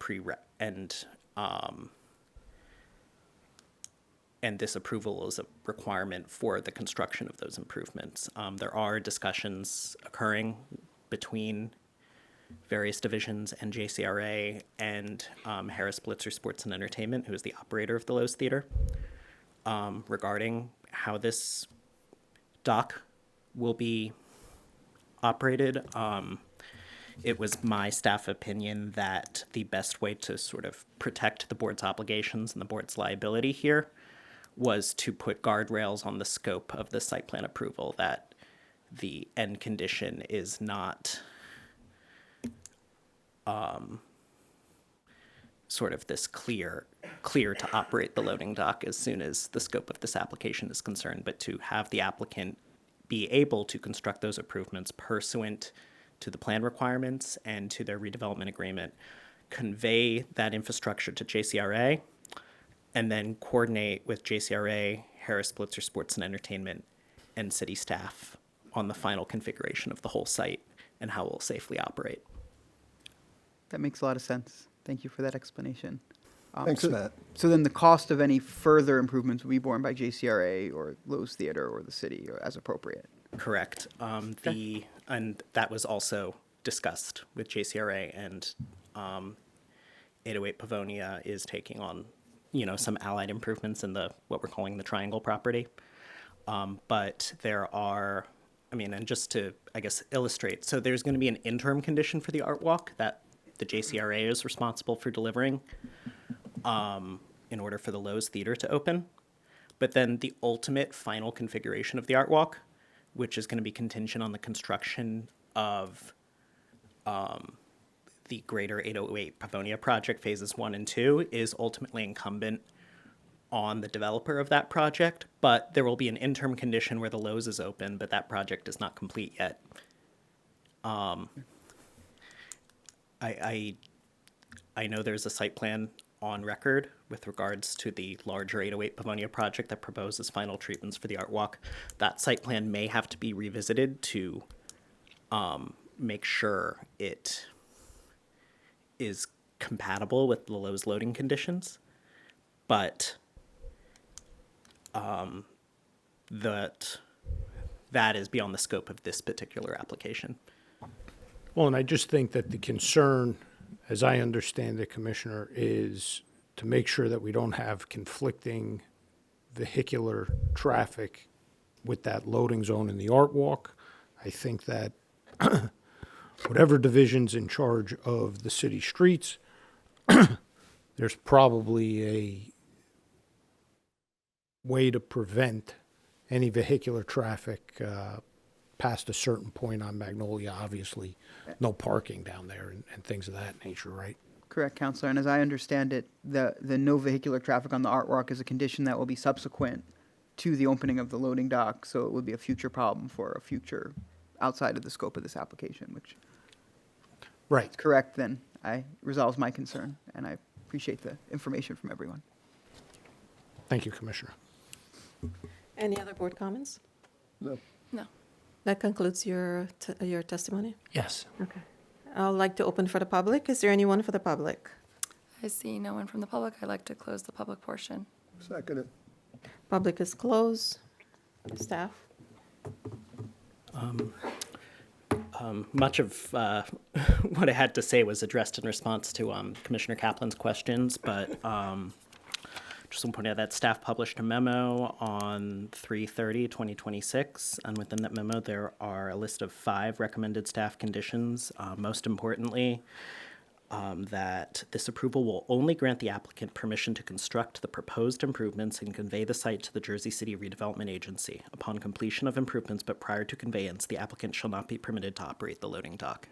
Speaker 11: and this approval is a requirement for the construction of those improvements. There are discussions occurring between various divisions and JCRA and Harris Blitzer Sports and Entertainment, who is the operator of the Lowe's Theater, regarding how this dock will be operated. It was my staff opinion that the best way to sort of protect the board's obligations and the board's liability here was to put guardrails on the scope of the site plan approval, that the end condition is not sort of this clear to operate the loading dock as soon as the scope of this application is concerned, but to have the applicant be able to construct those improvements pursuant to the plan requirements and to their redevelopment agreement, convey that infrastructure to JCRA, and then coordinate with JCRA, Harris Blitzer Sports and Entertainment, and city staff on the final configuration of the whole site and how it will safely operate.
Speaker 13: That makes a lot of sense. Thank you for that explanation.
Speaker 10: Thanks,
Speaker 13: so,
Speaker 10: Matt.
Speaker 13: So then the cost of any further improvements will be borne by JCRA or Lowe's Theater or the city or as appropriate.
Speaker 11: Correct. And that was also discussed with JCRA, and 808 Pavonia is taking on, some allied improvements in what we're calling the Triangle property. But there are, and just to, illustrate, so there's going to be an interim condition for the Art Walk that the JCRA is responsible for delivering in order for the Lowe's Theater to open. But then the ultimate final configuration of the Art Walk, which is going to be contingent on the construction of the greater 808 Pavonia project phases 1 and 2, is ultimately incumbent on the developer of that project. But there will be an interim condition where the Lowe's is open, but that project is not complete yet. I know there's a site plan on record with regards to the larger 808 Pavonia project that proposes final treatments for the Art Walk. That site plan may have to be revisited to make sure it is compatible with the Lowe's loading conditions, but that is beyond the scope of this particular application.
Speaker 4: Well, and I just think that the concern, as I understand it, Commissioner, is to make sure that we don't have conflicting vehicular traffic with that loading zone in the Art Walk. I think that whatever division's in charge of the city streets, there's probably a way to prevent any vehicular traffic past a certain point on Magnolia. Obviously, no parking down there and things of that nature, right?
Speaker 13: Correct, Counselor. And as I understand it, the no vehicular traffic on the art walk is a condition that will be subsequent to the opening of the loading dock, so it would be a future problem for a future outside of the scope of this application, which
Speaker 4: Right.
Speaker 13: is correct, then I resolves my concern, and I appreciate the information from everyone.
Speaker 4: Thank you, Commissioner.
Speaker 1: Any other board comments?
Speaker 10: No.
Speaker 2: No.
Speaker 1: That concludes your testimony?
Speaker 8: Yes.
Speaker 1: Okay. I'd like to open for the public. Is there anyone for the public?
Speaker 2: I see no one from the public. I'd like to close the public portion.
Speaker 10: Second it.
Speaker 1: Public is closed. Staff?
Speaker 11: Much of what I had to say was addressed in response to Commissioner Kaplan's questions, but just want to point out that staff published a memo on 3/30/2026, and within that memo there are a list of 5 recommended staff conditions. Most importantly, that this approval will only grant the applicant permission to construct the proposed improvements and convey the site to the Jersey City Redevelopment Agency. Upon completion of improvements, but prior to conveyance, the applicant shall not be permitted to operate the loading dock.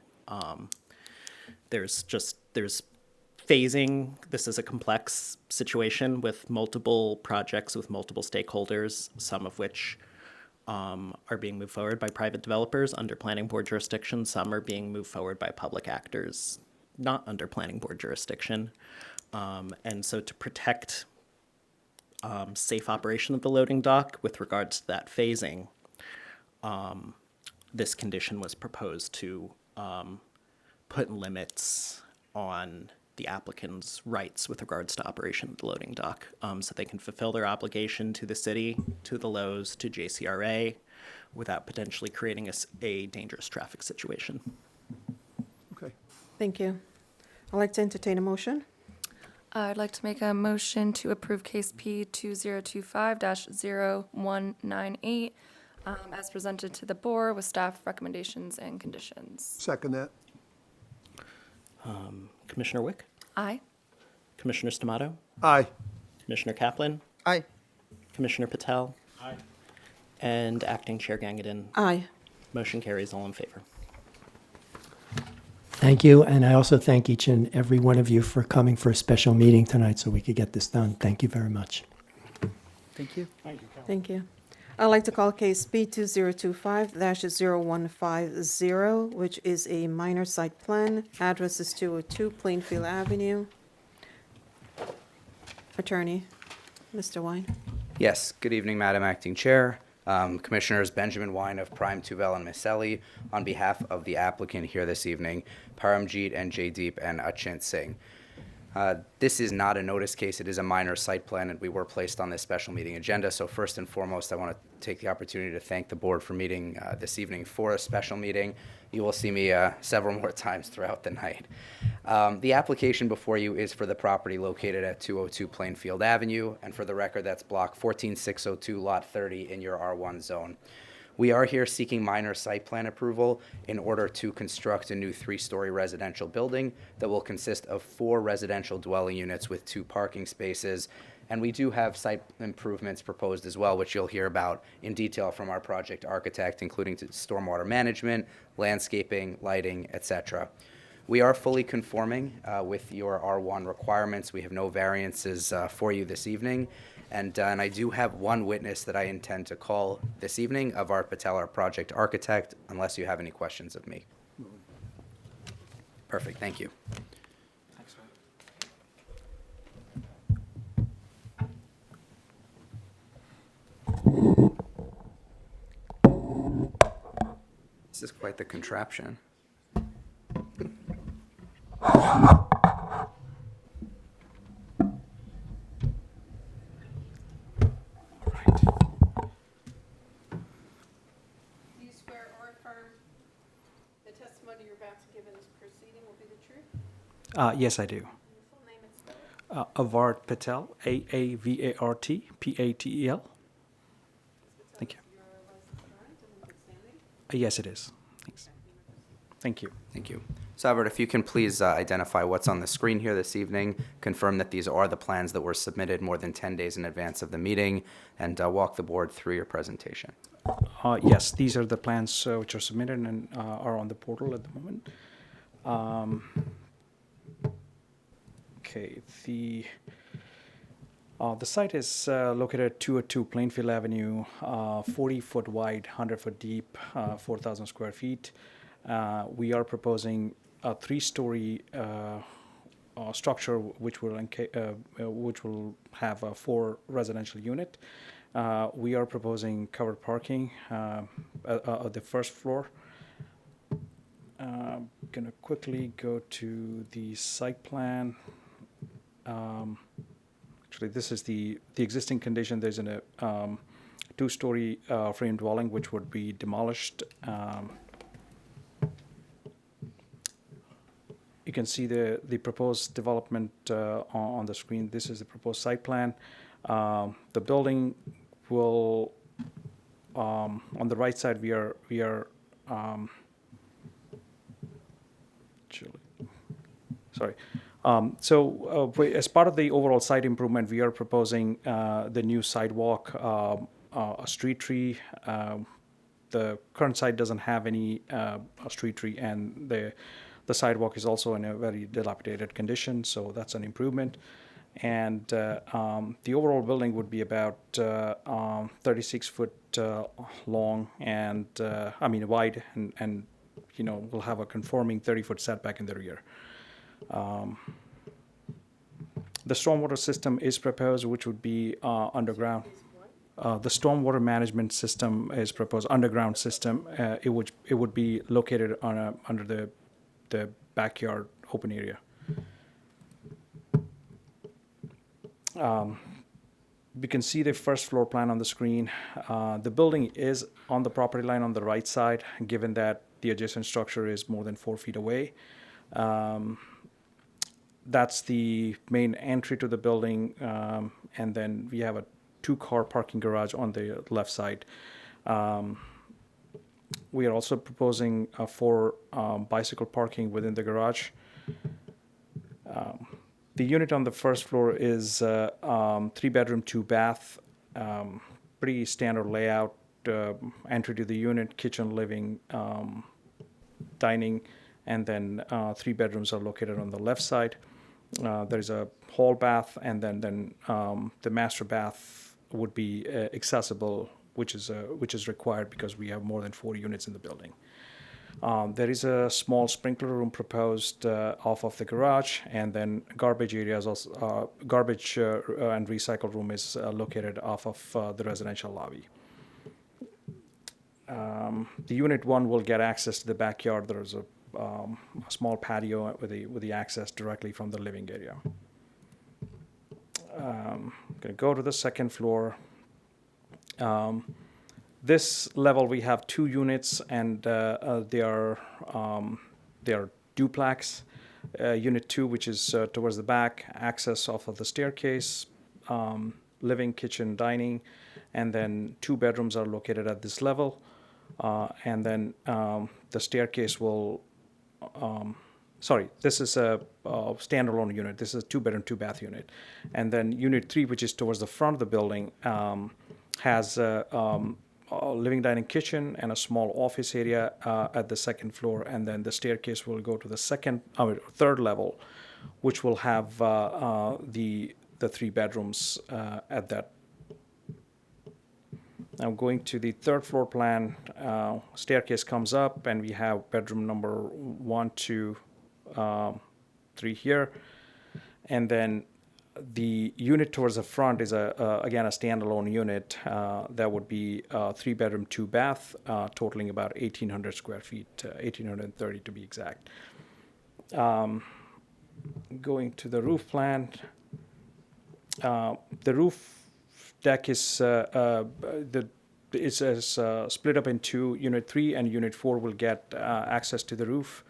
Speaker 11: There's phasing. This is a complex situation with multiple projects with multiple stakeholders, some of which are being moved forward by private developers under planning board jurisdiction. Some are being moved forward by public actors not under planning board jurisdiction. And so to protect safe operation of the loading dock with regards to that phasing, this condition was proposed to put limits on the applicant's rights with regards to operation of the loading dock, so they can fulfill their obligation to the city, to the Lowe's, to JCRA, without potentially creating a dangerous traffic situation.
Speaker 10: Okay.
Speaker 1: Thank you. I'd like to entertain a motion.
Speaker 2: I'd like to make a motion to approve case P 2025-0198 as presented to the board with staff recommendations and conditions.
Speaker 10: Second that.
Speaker 11: Commissioner Wick?
Speaker 2: Aye.
Speaker 11: Commissioner Stamato?
Speaker 10: Aye.
Speaker 11: Commissioner Kaplan?
Speaker 13: Aye.
Speaker 11: Commissioner Patel?
Speaker 6: Aye.
Speaker 11: And Acting Chair Gangadin?
Speaker 1: Aye.
Speaker 11: Motion carries, all in favor.
Speaker 8: Thank you, and I also thank each and every one of you for coming for a special meeting tonight so we could get this done. Thank you very much.
Speaker 13: Thank you.
Speaker 1: Thank you. I'd like to call case B 2025-0150, which is a minor site plan. Address is 202 Plainfield Avenue. Attorney, Mr. Wine.
Speaker 14: Yes, good evening, Madam Acting Chair. Commissioners Benjamin Wine of Prime, Tuvel, and Maselli, on behalf of the applicant here this evening, Paramjeet and Jaydeep and Achint Singh. This is not a notice case, it is a minor site plan, and we were placed on this special meeting agenda. So first and foremost, I want to take the opportunity to thank the board for meeting this evening for a special meeting. You will see me several more times throughout the night. The application before you is for the property located at 202 Plainfield Avenue, and for the record, that's block 14602, lot 30 in your R1 zone. We are here seeking minor site plan approval in order to construct a new 3-story residential building that will consist of 4 residential dwelling units with 2 parking spaces. And we do have site improvements proposed as well, which you'll hear about in detail from our project architect, including to stormwater management, landscaping, lighting, etc. We are fully conforming with your R1 requirements. We have no variances for you this evening. And I do have one witness that I intend to call this evening, of Art Patel, our project architect, unless you have any questions of me. Perfect, thank you. This is quite the contraption.
Speaker 5: Do you swear or affirm the testimony you're about to give in this proceeding will be the truth?
Speaker 15: Yes, I do.
Speaker 5: Your full name and spelling?
Speaker 15: Avart Patel, Aavart Patel. Thank you.
Speaker 5: Your license current and in good standing?
Speaker 15: Yes, it is. Thanks. Thank you.
Speaker 14: Thank you. So, Albert, if you can please identify what's on the screen here this evening, confirm that these are the plans that were submitted more than 10 days in advance of the meeting, and walk the board through your presentation.
Speaker 15: Yes, these are the plans which are submitted and are on the portal at the moment. Okay, the site is located at 202 Plainfield Avenue, 40-foot wide, 100-foot deep, 4,000 square feet. We are proposing a 3-story structure which will have a 4 residential unit. We are proposing covered parking at the first floor. Gonna quickly go to the site plan. Actually, this is the existing condition. There's a 2-story frame dwelling which would be demolished. You can see the proposed development on the screen. This is the proposed site plan. The building will, on the right side, we are sorry. As part of the overall site improvement, we are proposing the new sidewalk, a street tree. The current site doesn't have any street tree, and the sidewalk is also in a very dilapidated condition, so that's an improvement. And the overall building would be about 36 foot long and wide, and will have a conforming 30-foot setback in the rear. The stormwater system is proposed, which would be underground. The stormwater management system is proposed underground system. It would be located under the backyard open area. We can see the first floor plan on the screen. The building is on the property line on the right side, given that the adjacent structure is more than 4 feet away. That's the main entry to the building, and then we have a 2-car parking garage on the left side. We are also proposing for bicycle parking within the garage. The unit on the first floor is 3-bedroom, 2-bath, pretty standard layout. Entry to the unit, kitchen, living, dining, and then 3 bedrooms are located on the left side. There's a hall bath, and then the master bath would be accessible, which is required because we have more than 4 units in the building. There is a small sprinkler room proposed off of the garage, and then garbage areas also, garbage and recycle room is located off of the residential lobby. The unit 1 will get access to the backyard. There's a small patio with the access directly from the living area. I'm going to go to the second floor. This level we have 2 units, and they are duplex. Unit 2, which is towards the back, access off of the staircase, living, kitchen, dining, and then 2 bedrooms are located at this level. And then the staircase will, this is a standalone unit. This is a 2-bedroom, 2-bath unit. And then unit 3, which is towards the front of the building, has a living, dining, kitchen, and a small office area at the second floor. And then the staircase will go to the third level, which will have the 3 bedrooms at that. Now going to the third floor plan, staircase comes up, and we have bedroom number 1, 2, 3 here. And then the unit towards the front is again a standalone unit that would be 3-bedroom, 2-bath, totaling about 1,800 square feet, 1,830 to be exact. Going to the roof plan, the roof deck is split up into unit 3 and unit 4 will get access to the roof.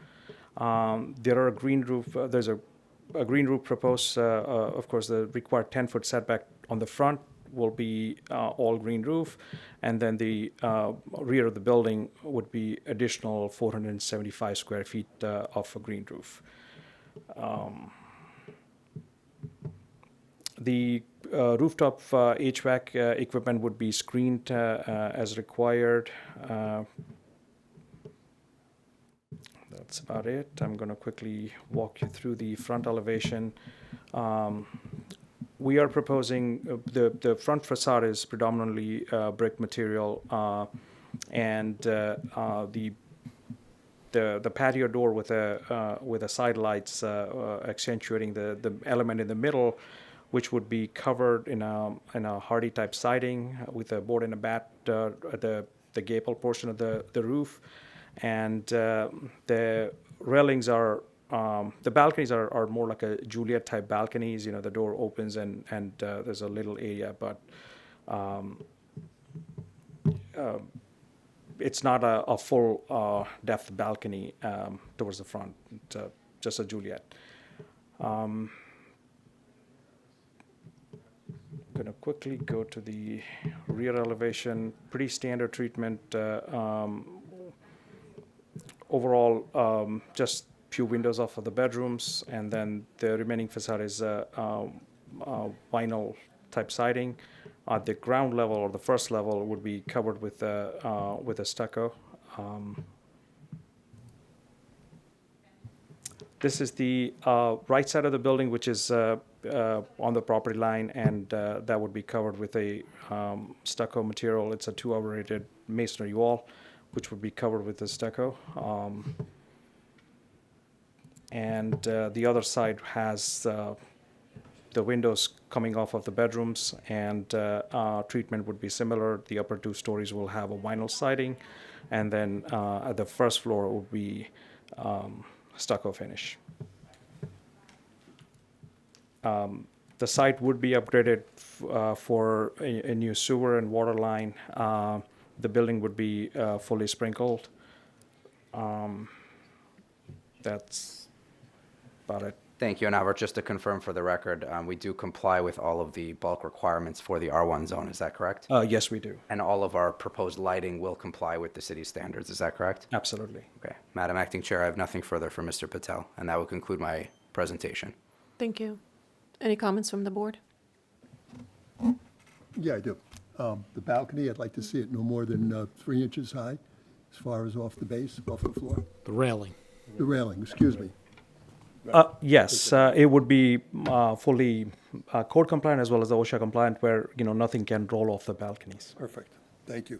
Speaker 15: There are a green roof. There's a green roof proposed. Of course, the required 10-foot setback on the front will be all green roof, and then the rear of the building would be additional 475 square feet of a green roof. The rooftop HVAC equipment would be screened as required. That's about it. I'm going to quickly walk you through the front elevation. We are proposing, the front facade is predominantly brick material, and the patio door with a side lights accentuating the element in the middle, which would be covered in a hardy type siding with a board and a bat at the gable portion of the roof, and the railings are. The balconies are more like a Juliet type balconies. The door opens and there's a little area, but it's not a full depth balcony towards the front. It's just a Juliet. I'm gonna quickly go to the rear elevation. Pretty standard treatment. Overall, just few windows off of the bedrooms, and then the remaining facade is vinyl type siding. At the ground level or the first level would be covered with a stucco. This is the right side of the building, which is on the property line, and that would be covered with a stucco material. It's a 2-hour rated masonry wall, which would be covered with the stucco. And the other side has the windows coming off of the bedrooms, and treatment would be similar. The upper 2 stories will have a vinyl siding, and then at the first floor would be stucco finish. The site would be upgraded for a new sewer and water line. The building would be fully sprinkled. That's about it.
Speaker 14: Thank you. And Albert, just to confirm for the record, we do comply with all of the bulk requirements for the R1 zone. Is that correct?
Speaker 15: Yes, we do.
Speaker 14: And all of our proposed lighting will comply with the city standards. Is that correct?
Speaker 15: Absolutely.
Speaker 14: Okay. Madam Acting Chair, I have nothing further for Mr. Patel, and that will conclude my presentation.
Speaker 1: Thank you. Any comments from the board?
Speaker 10: Yeah, I do. The balcony, I'd like to see it no more than 3 inches high, as far as off the base, off the floor.
Speaker 4: The railing.
Speaker 10: The railing, excuse me.
Speaker 15: Yes, it would be fully code compliant as well as the OSHA compliant, where nothing can roll off the balconies.
Speaker 10: Perfect. Thank you.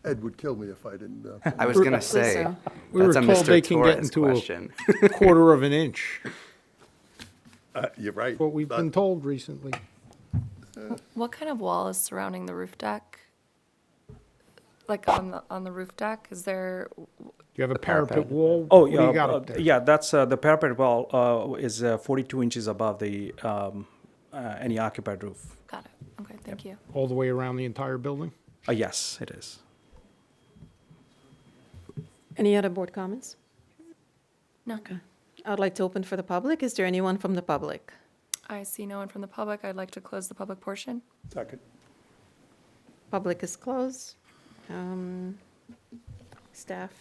Speaker 10: Ed would kill me if I didn't.
Speaker 14: I was going to say,
Speaker 4: We were
Speaker 14: that's a
Speaker 4: told they
Speaker 14: Mr.
Speaker 4: can get
Speaker 14: Torres
Speaker 4: into
Speaker 14: question.
Speaker 4: a quarter of an inch.
Speaker 10: You're right.
Speaker 4: What we've been told recently.
Speaker 2: What kind of wall is surrounding the roof deck? Like on the roof deck, is there?
Speaker 4: Do you have a parapet wall?
Speaker 15: Oh,
Speaker 4: What do you got up there?
Speaker 15: yeah, that's the parapet wall is 42 inches above the any occupied roof.
Speaker 2: Got it. Okay, thank you.
Speaker 4: All the way around the entire building?
Speaker 15: Yes, it is.
Speaker 1: Any other board comments?
Speaker 2: No.
Speaker 1: Okay. I'd like to open for the public. Is there anyone from the public?
Speaker 2: I see no one from the public. I'd like to close the public portion.
Speaker 10: Second.
Speaker 1: Public is closed. Staff?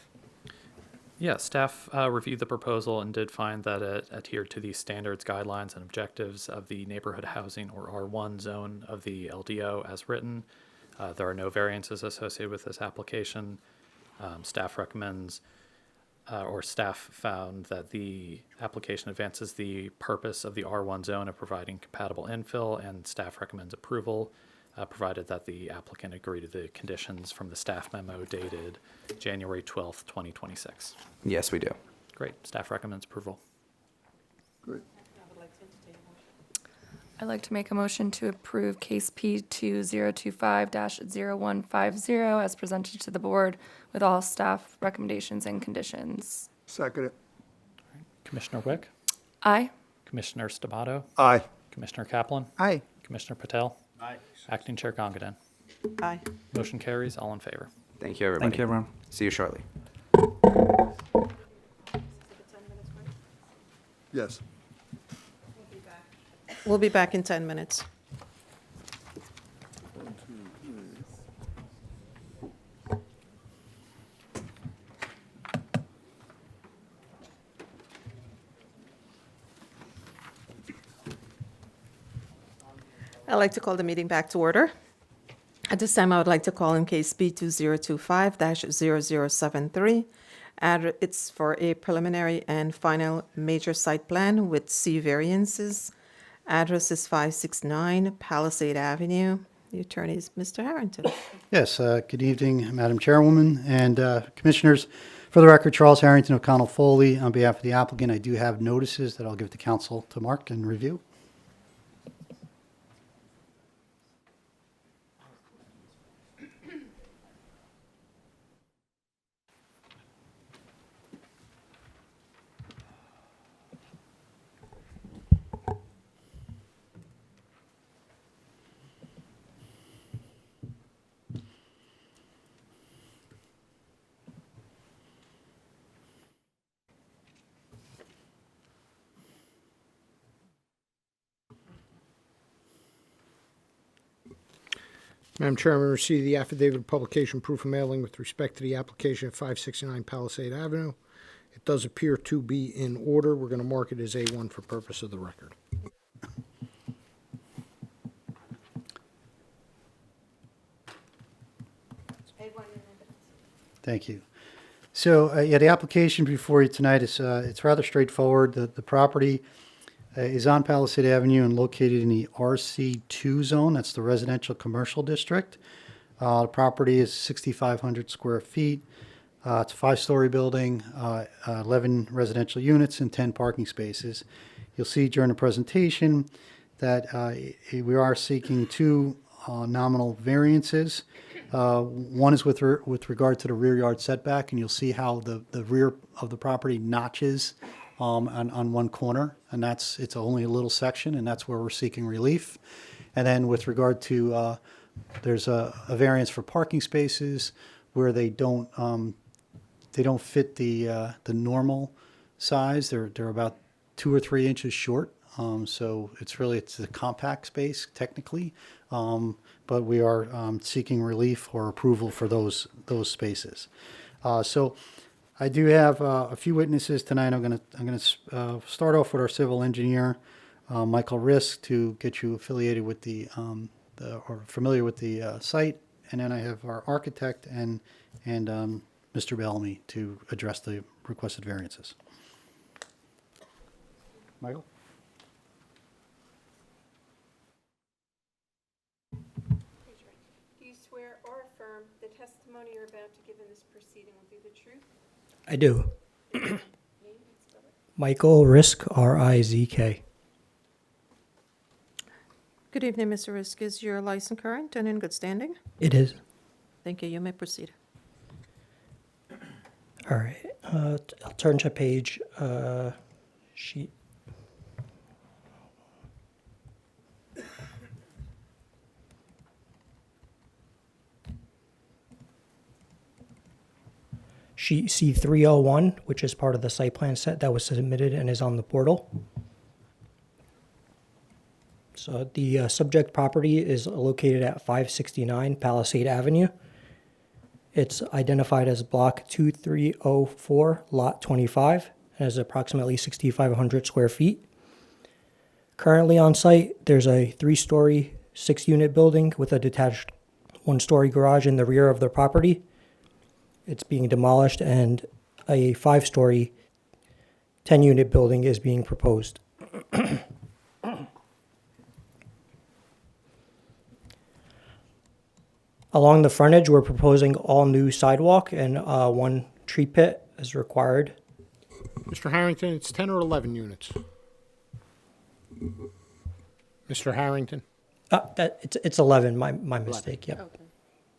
Speaker 9: Yeah, staff reviewed the proposal and did find that it adhered to the standards, guidelines, and objectives of the neighborhood housing or R1 zone of the LDO as written. There are no variances associated with this application. Staff recommends, or staff found that the application advances the purpose of the R1 zone of providing compatible infill, and staff recommends approval, provided that the applicant agree to the conditions from the staff memo dated January 12th, 2026.
Speaker 14: Yes, we do.
Speaker 9: Great. Staff recommends approval.
Speaker 10: Great.
Speaker 2: I'd like to make a motion to approve case P2025-0150 as presented to the board with all staff recommendations and conditions.
Speaker 10: Second it.
Speaker 9: Commissioner Wick,
Speaker 2: Aye.
Speaker 9: Commissioner Stabato,
Speaker 10: Aye.
Speaker 9: Commissioner Kaplan,
Speaker 13: Aye.
Speaker 9: Commissioner Patel,
Speaker 15: Aye.
Speaker 9: Acting Chair Gongadin.
Speaker 1: Aye.
Speaker 9: Motion carries. All in favor.
Speaker 14: Thank you, everybody.
Speaker 15: Thank you, everyone.
Speaker 14: See you shortly.
Speaker 10: Yes.
Speaker 1: We'll be back in 10 minutes. I'd like to call the meeting back to order. At this time, I would like to call in case B2025-0073. It's for a preliminary and final major site plan with C variances Address is 569 Palisade Avenue. The attorney is Mr. Harrington.
Speaker 16: Yes, good evening, Madam Chairwoman and Commissioners. For the record, Charles Harrington O'Connell Foley, on behalf of the applicant, I do have notices that I'll give to council to mark and review.
Speaker 4: Madam Chairman, I received the affidavit of publication proof of mailing with respect to the application at 569 Palisade Avenue. It does appear to be in order. We're going to mark it as A1 for purpose of the record.
Speaker 16: Thank you. So, yeah, the application before you tonight is, it's rather straightforward. The property is on Palisade Avenue and located in the RC2 zone. That's the residential commercial district. The property is 6,500 square feet. It's a 5-story building, 11 residential units and 10 parking spaces. You'll see during the presentation that we are seeking two nominal variances. One is with regard to the rear yard setback, and you'll see how the rear of the property notches on one corner, and it's only a little section, and that's where we're seeking relief. And then with regard to, there's a variance for parking spaces where they don't fit the normal size. They're about 2 or 3 inches short. So it's a compact space technically, but we are seeking relief or approval for those spaces. So I do have a few witnesses tonight. I'm gonna start off with our civil engineer, Michael Risk, to get you affiliated with or familiar with the site, and then I have our architect and Mr. Bellamy to address the requested variances. Michael?
Speaker 5: Do you swear or affirm the testimony you're about to give in this proceeding will be the truth?
Speaker 8: I do. Michael Risk, R-I-Z-K.
Speaker 1: Good evening, Mr. Risk. Is your license current and in good standing?
Speaker 8: It is.
Speaker 1: Thank you. You may proceed.
Speaker 8: All right. I'll turn to page sheet. Sheet C301, which is part of the site plan set that was submitted and is on the portal. So the subject property is located at 569 Palisade Avenue. It's identified as block 2304, lot 25, and is approximately 6,500 square feet. Currently on site, there's a 3-story, 6-unit building with a detached 1-story garage in the rear of the property. It's being demolished, and a 5-story, 10-unit building is being proposed. Along the frontage, we're proposing all new sidewalk and 1 tree pit is required.
Speaker 4: Mr. Harrington, it's 10 or 11 units. Mr. Harrington?
Speaker 8: It's 11, my mistake, yep. Okay.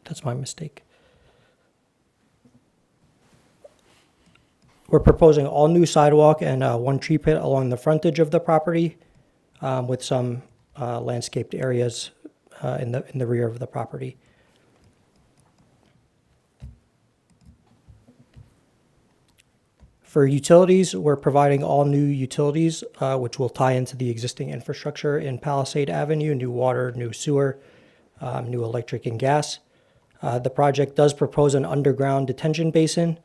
Speaker 8: That's my mistake. We're proposing all new sidewalk and 1 tree pit along the frontage of the property with some landscaped areas in the rear of the property. For utilities, we're providing all new utilities, which will tie into the existing infrastructure in Palisade Avenue, new water, new sewer, new electric and gas. The project does propose an underground detention basin,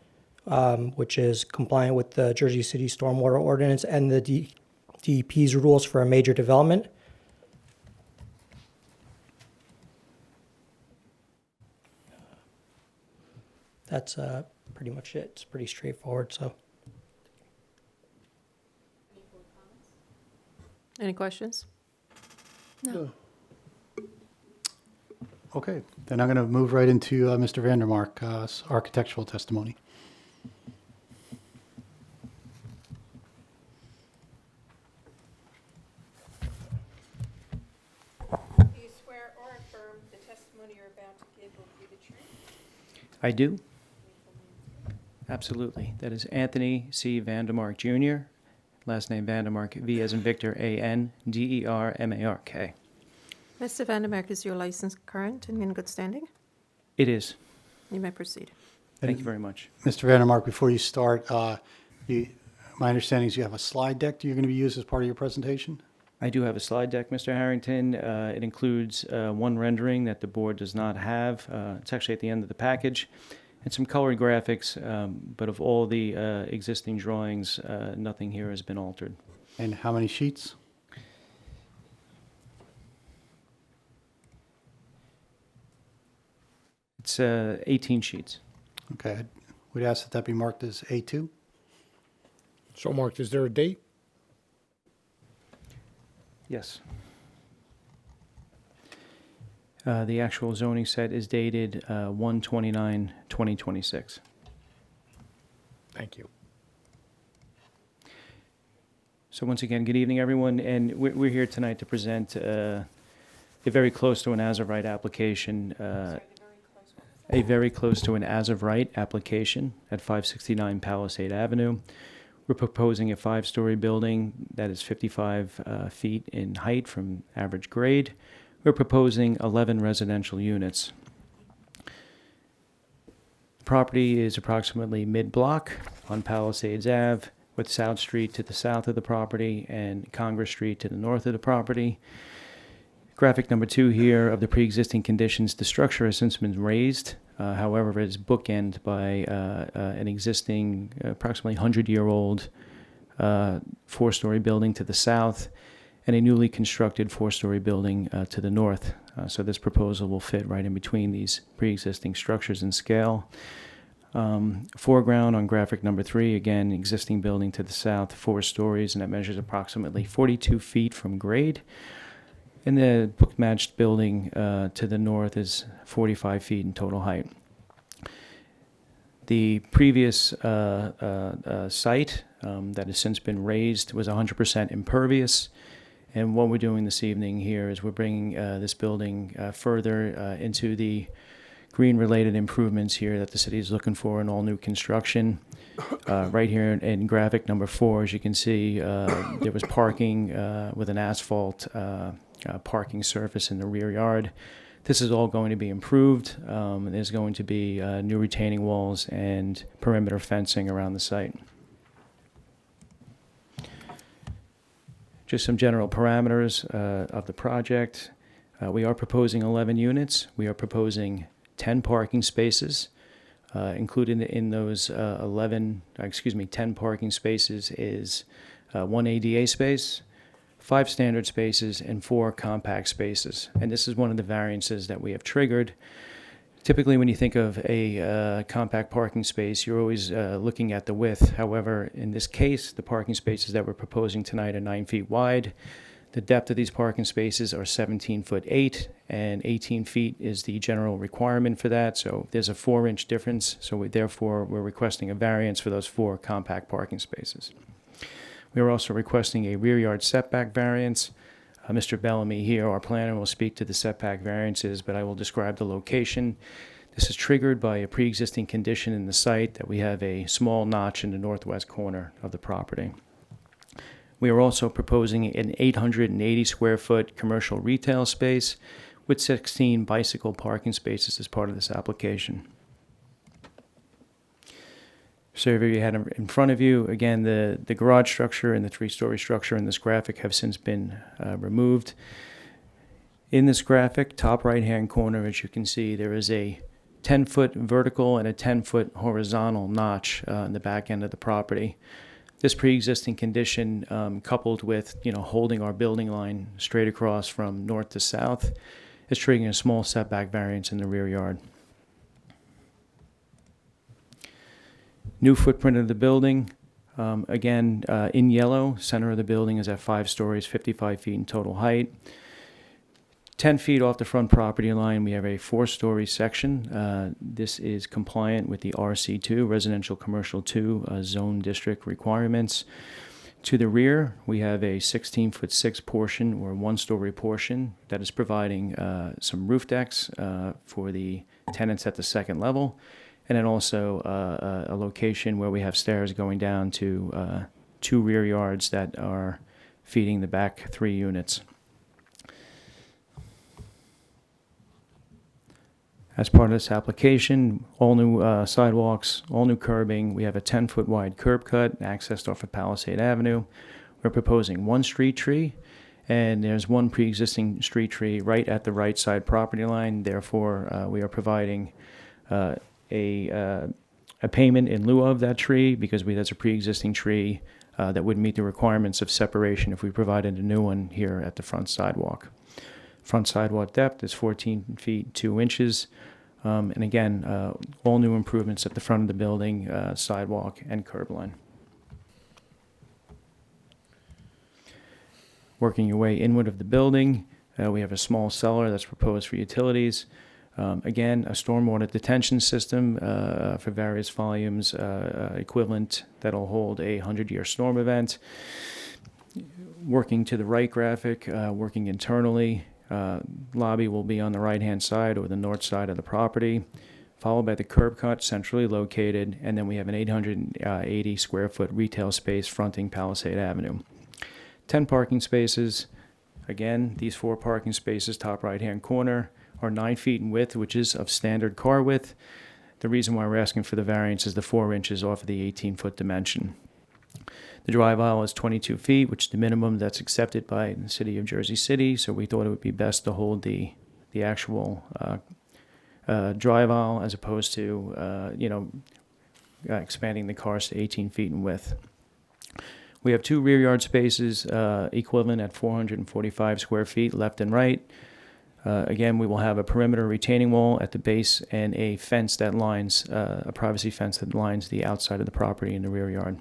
Speaker 8: which is compliant with the Jersey City Stormwater Ordinance and the DEP's rules for a major development. That's pretty much it. It's pretty straightforward, so.
Speaker 1: Any questions?
Speaker 5: No.
Speaker 16: Okay, then I'm going to move right into Mr. Vandermark's architectural testimony.
Speaker 5: Do you swear or affirm the testimony you're about to give will be the truth?
Speaker 17: I do. Absolutely. That is Anthony C. Vandermark Jr., last name Vandermark, V as in Victor, A-N-D-E-R-M-A-R-K.
Speaker 1: Mr. Vandermark, is your license current and in good standing?
Speaker 17: It is.
Speaker 1: You may proceed.
Speaker 17: Thank you very much.
Speaker 16: Mr. Vandermark, before you start, my understanding is you have a slide deck that you're going to be used as part of your presentation?
Speaker 17: I do have a slide deck, Mr. Harrington. It includes one rendering that the board does not have. It's actually at the end of the package. And some colored graphics, but of all the existing drawings, nothing here has been altered.
Speaker 16: And how many sheets?
Speaker 17: It's 18 sheets.
Speaker 16: Okay, we'd ask that be marked as A2.
Speaker 4: So marked, is there a date?
Speaker 17: Yes. The actual zoning set is dated 1/29/2026.
Speaker 4: Thank you.
Speaker 17: So once again, good evening, everyone, and we're here tonight to present a very close to an as-of-right application, a very close to an as-of-right application at 569 Palisade Avenue. We're proposing a 5-story building that is 55 feet in height from average grade. We're proposing 11 residential units. The property is approximately mid-block on Palisades Ave, with South Street to the south of the property and Congress Street to the north of the property. Graphic number 2 here of the pre-existing conditions. The structure has since been raised. However, it is bookended by an existing approximately 100-year-old 4-story building to the south and a newly constructed 4-story building to the north. So this proposal will fit right in between these pre-existing structures in scale. Foreground on graphic number 3, again, existing building to the south, 4 stories, and that measures approximately 42 feet from grade. And the book-matched building to the north is 45 feet in total height. The previous site that has since been raised was 100% impervious. And what we're doing this evening here is we're bringing this building further into the green-related improvements here that the city is looking for in all new construction. Right here in graphic number 4, as you can see, there was parking with an asphalt parking surface in the rear yard. This is all going to be improved. There's going to be new retaining walls and perimeter fencing around the site. Just some general parameters of the project. We are proposing 11 units. We are proposing 10 parking spaces. Included in those 10 parking spaces is 1 ADA space, 5 standard spaces, and 4 compact spaces. And this is one of the variances that we have triggered. Typically, when you think of a compact parking space, you're always looking at the width. However, in this case, the parking spaces that we're proposing tonight are 9 feet wide. The depth of these parking spaces are 17'8", and 18 feet is the general requirement for that. So there's a 4-inch difference. So we're requesting a variance for those 4 compact parking spaces. We are also requesting a rear yard setback variance. Mr. Bellamy here, our planner, will speak to the setback variances, but I will describe the location. This is triggered by a pre-existing condition in the site that we have a small notch in the northwest corner of the property. We are also proposing an 880 square foot commercial retail space with 16 bicycle parking spaces as part of this application. Survey you had in front of you, again, the garage structure and the 3-story structure in this graphic have since been removed. In this graphic, top right-hand corner, as you can see, there is a 10-foot vertical and a 10-foot horizontal notch in the back end of the property. This pre-existing condition, coupled with holding our building line straight across from north to south, is triggering a small setback variance in the rear yard. New footprint of the building, again, in yellow, center of the building is at 5 stories, 55 feet in total height. 10 feet off the front property line, we have a 4-story section. This is compliant with the RC2, Residential Commercial 2 zone district requirements. To the rear, we have a 16'6" portion or 1-story portion that is providing some roof decks for the tenants at the second level, and then also a location where we have stairs going down to 2 rear yards that are feeding the back 3 units. As part of this application, all new sidewalks, all new curbing. We have a 10-foot wide curb cut accessed off of Palisade Avenue. We're proposing 1 street tree, and there's 1 pre-existing street tree right at the right side property line. Therefore, we are providing a payment in lieu of that tree because that's a pre-existing tree that would meet the requirements of separation if we provided a new one here at the front sidewalk. Front sidewalk depth is 14 feet 2 inches. And again, all new improvements at the front of the building, sidewalk and curb line. Working your way inward of the building, we have a small cellar that's proposed for utilities. Again, a stormwater detention system for various volumes, equivalent that'll hold a 100-year storm event. Working to the right graphic, working internally. Lobby will be on the right-hand side or the north side of the property, followed by the curb cut centrally located, and then we have an 880 square foot retail space fronting Palisade Avenue. 10 parking spaces. Again, these 4 parking spaces, top right-hand corner, are 9 feet in width, which is of standard car width. The reason why we're asking for the variance is the 4 inches off of the 18-foot dimension. The drive aisle is 22 feet, which is the minimum that's accepted by the city of Jersey City, so we thought it would be best to hold the actual drive aisle as opposed to, expanding the cars to 18 feet in width. We have 2 rear yard spaces equivalent at 445 square feet left and right. Again, we will have a perimeter retaining wall at the base and a fence that lines, a privacy fence that lines the outside of the property in the rear yard.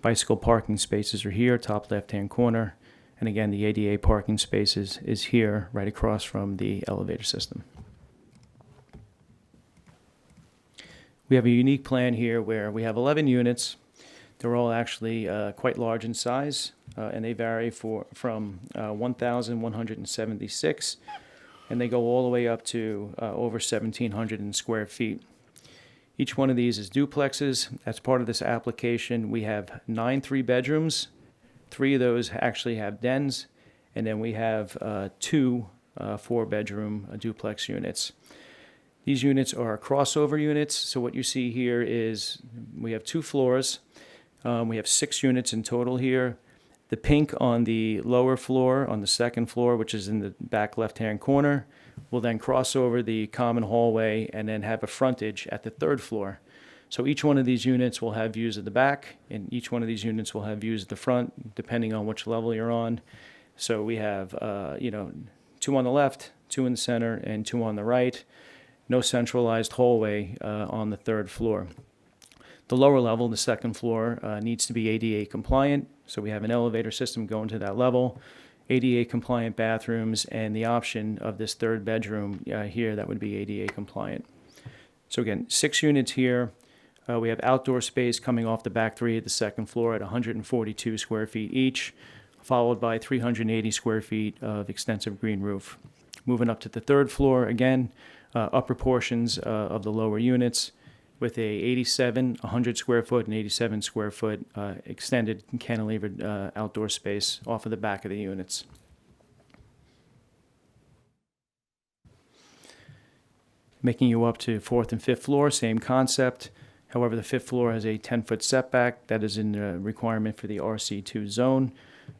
Speaker 17: Bicycle parking spaces are here, top left-hand corner. And again, the ADA parking spaces is here, right across from the elevator system. We have a unique plan here where we have 11 units. They're all actually quite large in size, and they vary from 1,176, and they go all the way up to over 1,700 square feet. Each one of these is duplexes. As part of this application, we have 9 3-bedrooms. 3 of those actually have dens, and then we have 2 4-bedroom duplex units. These units are crossover units, so what you see here is we have 2 floors. We have 6 units in total here. The pink on the lower floor, on the second floor, which is in the back left-hand corner, will then cross over the common hallway and then have a frontage at the 3rd floor. So each one of these units will have views of the back, and each one of these units will have views of the front, depending on which level you're on. So we have, 2 on the left, 2 in the center, and 2 on the right. No centralized hallway on the 3rd floor. The lower level, the 2nd floor, needs to be ADA compliant. So we have an elevator system going to that level, ADA compliant bathrooms, and the option of this 3rd bedroom here that would be ADA compliant. So again, 6 units here. We have outdoor space coming off the back 3 of the 2nd floor at 142 square feet each, followed by 380 square feet of extensive green roof. Moving up to the 3rd floor, again, upper portions of the lower units, with a 87, 100 square foot and 87 square foot extended cantilevered outdoor space off of the back of the units. Making you up to 4th and 5th floor, same concept. However, the 5th floor has a 10-foot setback that is in the requirement for the RC2 zone.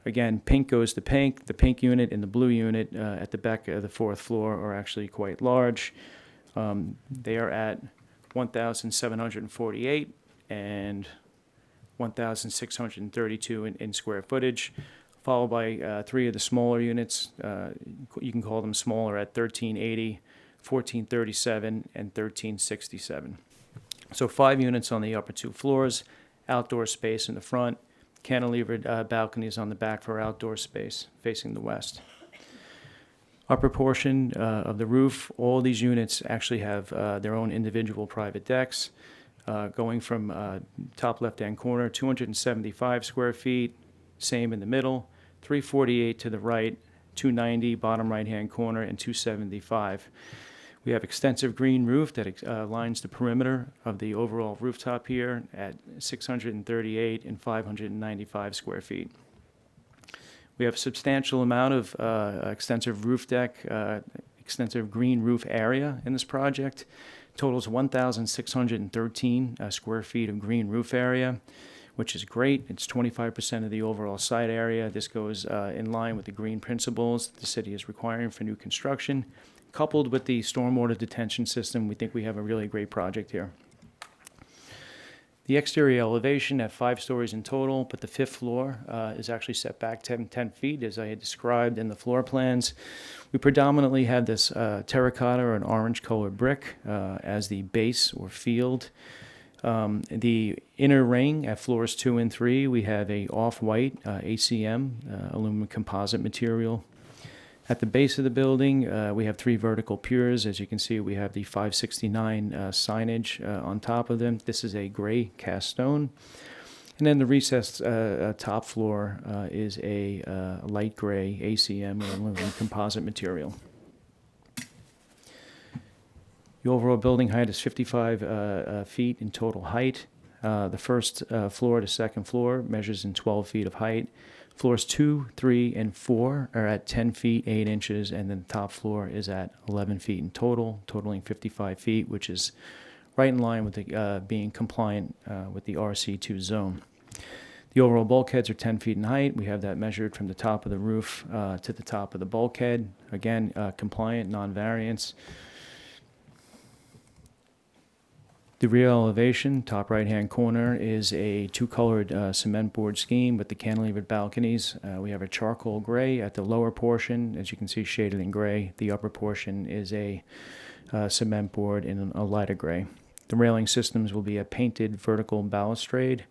Speaker 17: Again, pink goes to pink. The pink unit and the blue unit at the back of the 4th floor are actually quite large. They are at 1,748 and 1,632 in square footage, followed by 3 of the smaller units. You can call them smaller at 1,380, 1,437, and 1,367. So 5 units on the upper 2 floors, outdoor space in the front, cantilevered balconies on the back for outdoor space facing the west. upper portion of the roof. All these units actually have their own individual private decks, going from top left-hand corner, 275 square feet, same in the middle, 348 to the right, 290 bottom right-hand corner, and 275. We have extensive green roof that lines the perimeter of the overall rooftop here at 638 and 595 square feet. We have a substantial amount of extensive roof deck, extensive green roof area in this project. Totals 1,613 square feet of green roof area, which is great. It's 25% of the overall site area. This goes in line with the green principles that the city is requiring for new construction. Coupled with the stormwater detention system, we think we have a really great project here. The exterior elevation at 5 stories in total, but the 5th floor is actually set back 10 feet, as I had described in the floor plans. We predominantly have this terracotta or an orange colored brick as the base or field. The inner ring at floors 2 and 3, we have a off-white ACM, aluminum composite material. At the base of the building, we have 3 vertical piers. As you can see, we have the 569 signage on top of them. This is a gray cast stone. And then the recessed top floor is a light gray ACM or aluminum composite material. The overall building height is 55 feet in total height. The first floor to second floor measures in 12 feet of height. Floors 2, 3, and 4 are at 10 feet, 8 inches, and then the top floor is at 11 feet in total, totaling 55 feet, which is right in line with the, being compliant with the RC2 zone. The overall bulkheads are 10 feet in height. We have that measured from the top of the roof to the top of the bulkhead. Again, compliant, non-variance. The rear elevation, top right-hand corner, is a 2-colored cement board scheme with the cantilevered balconies. We have a charcoal gray at the lower portion, as you can see, shaded in gray. The upper portion is a cement board in a lighter gray. The railing systems will be a painted vertical balustrade.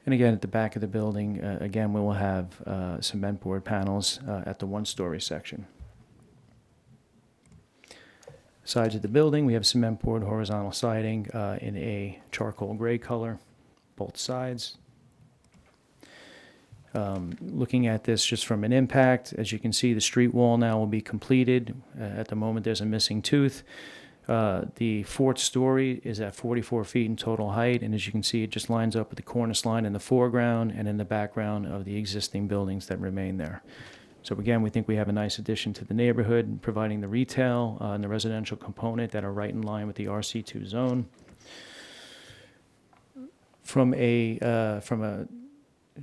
Speaker 17: And again, at the back of the building, again, we will have cement board panels at the 1-story section. Sides of the building, we have cement board horizontal siding in a charcoal gray color, both sides. Looking at this just from an impact, as you can see, the street wall now will be completed. At the moment, there's a missing tooth. The 4th story is at 44 feet in total height, and as you can see, it just lines up with the cornice line in the foreground and in the background of the existing buildings that remain there. So again, we think we have a nice addition to the neighborhood, providing the retail and the residential component that are right in line with the RC2 zone. From a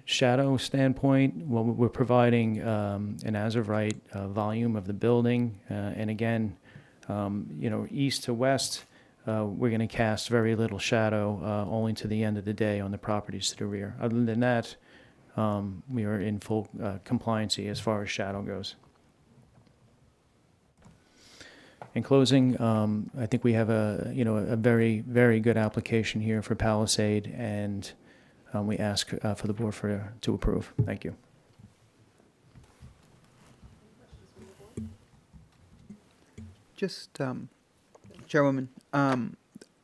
Speaker 17: shadow standpoint, well, we're providing an as-of-right volume of the building, and again, east to west, we're going to cast very little shadow, only to the end of the day on the properties to the rear. Other than that, we are in full compliancy as far as shadow goes. In closing, I think we have a very, very good application here for Palisade, and we ask for the board to approve. Thank you.
Speaker 13: Just, Chairwoman,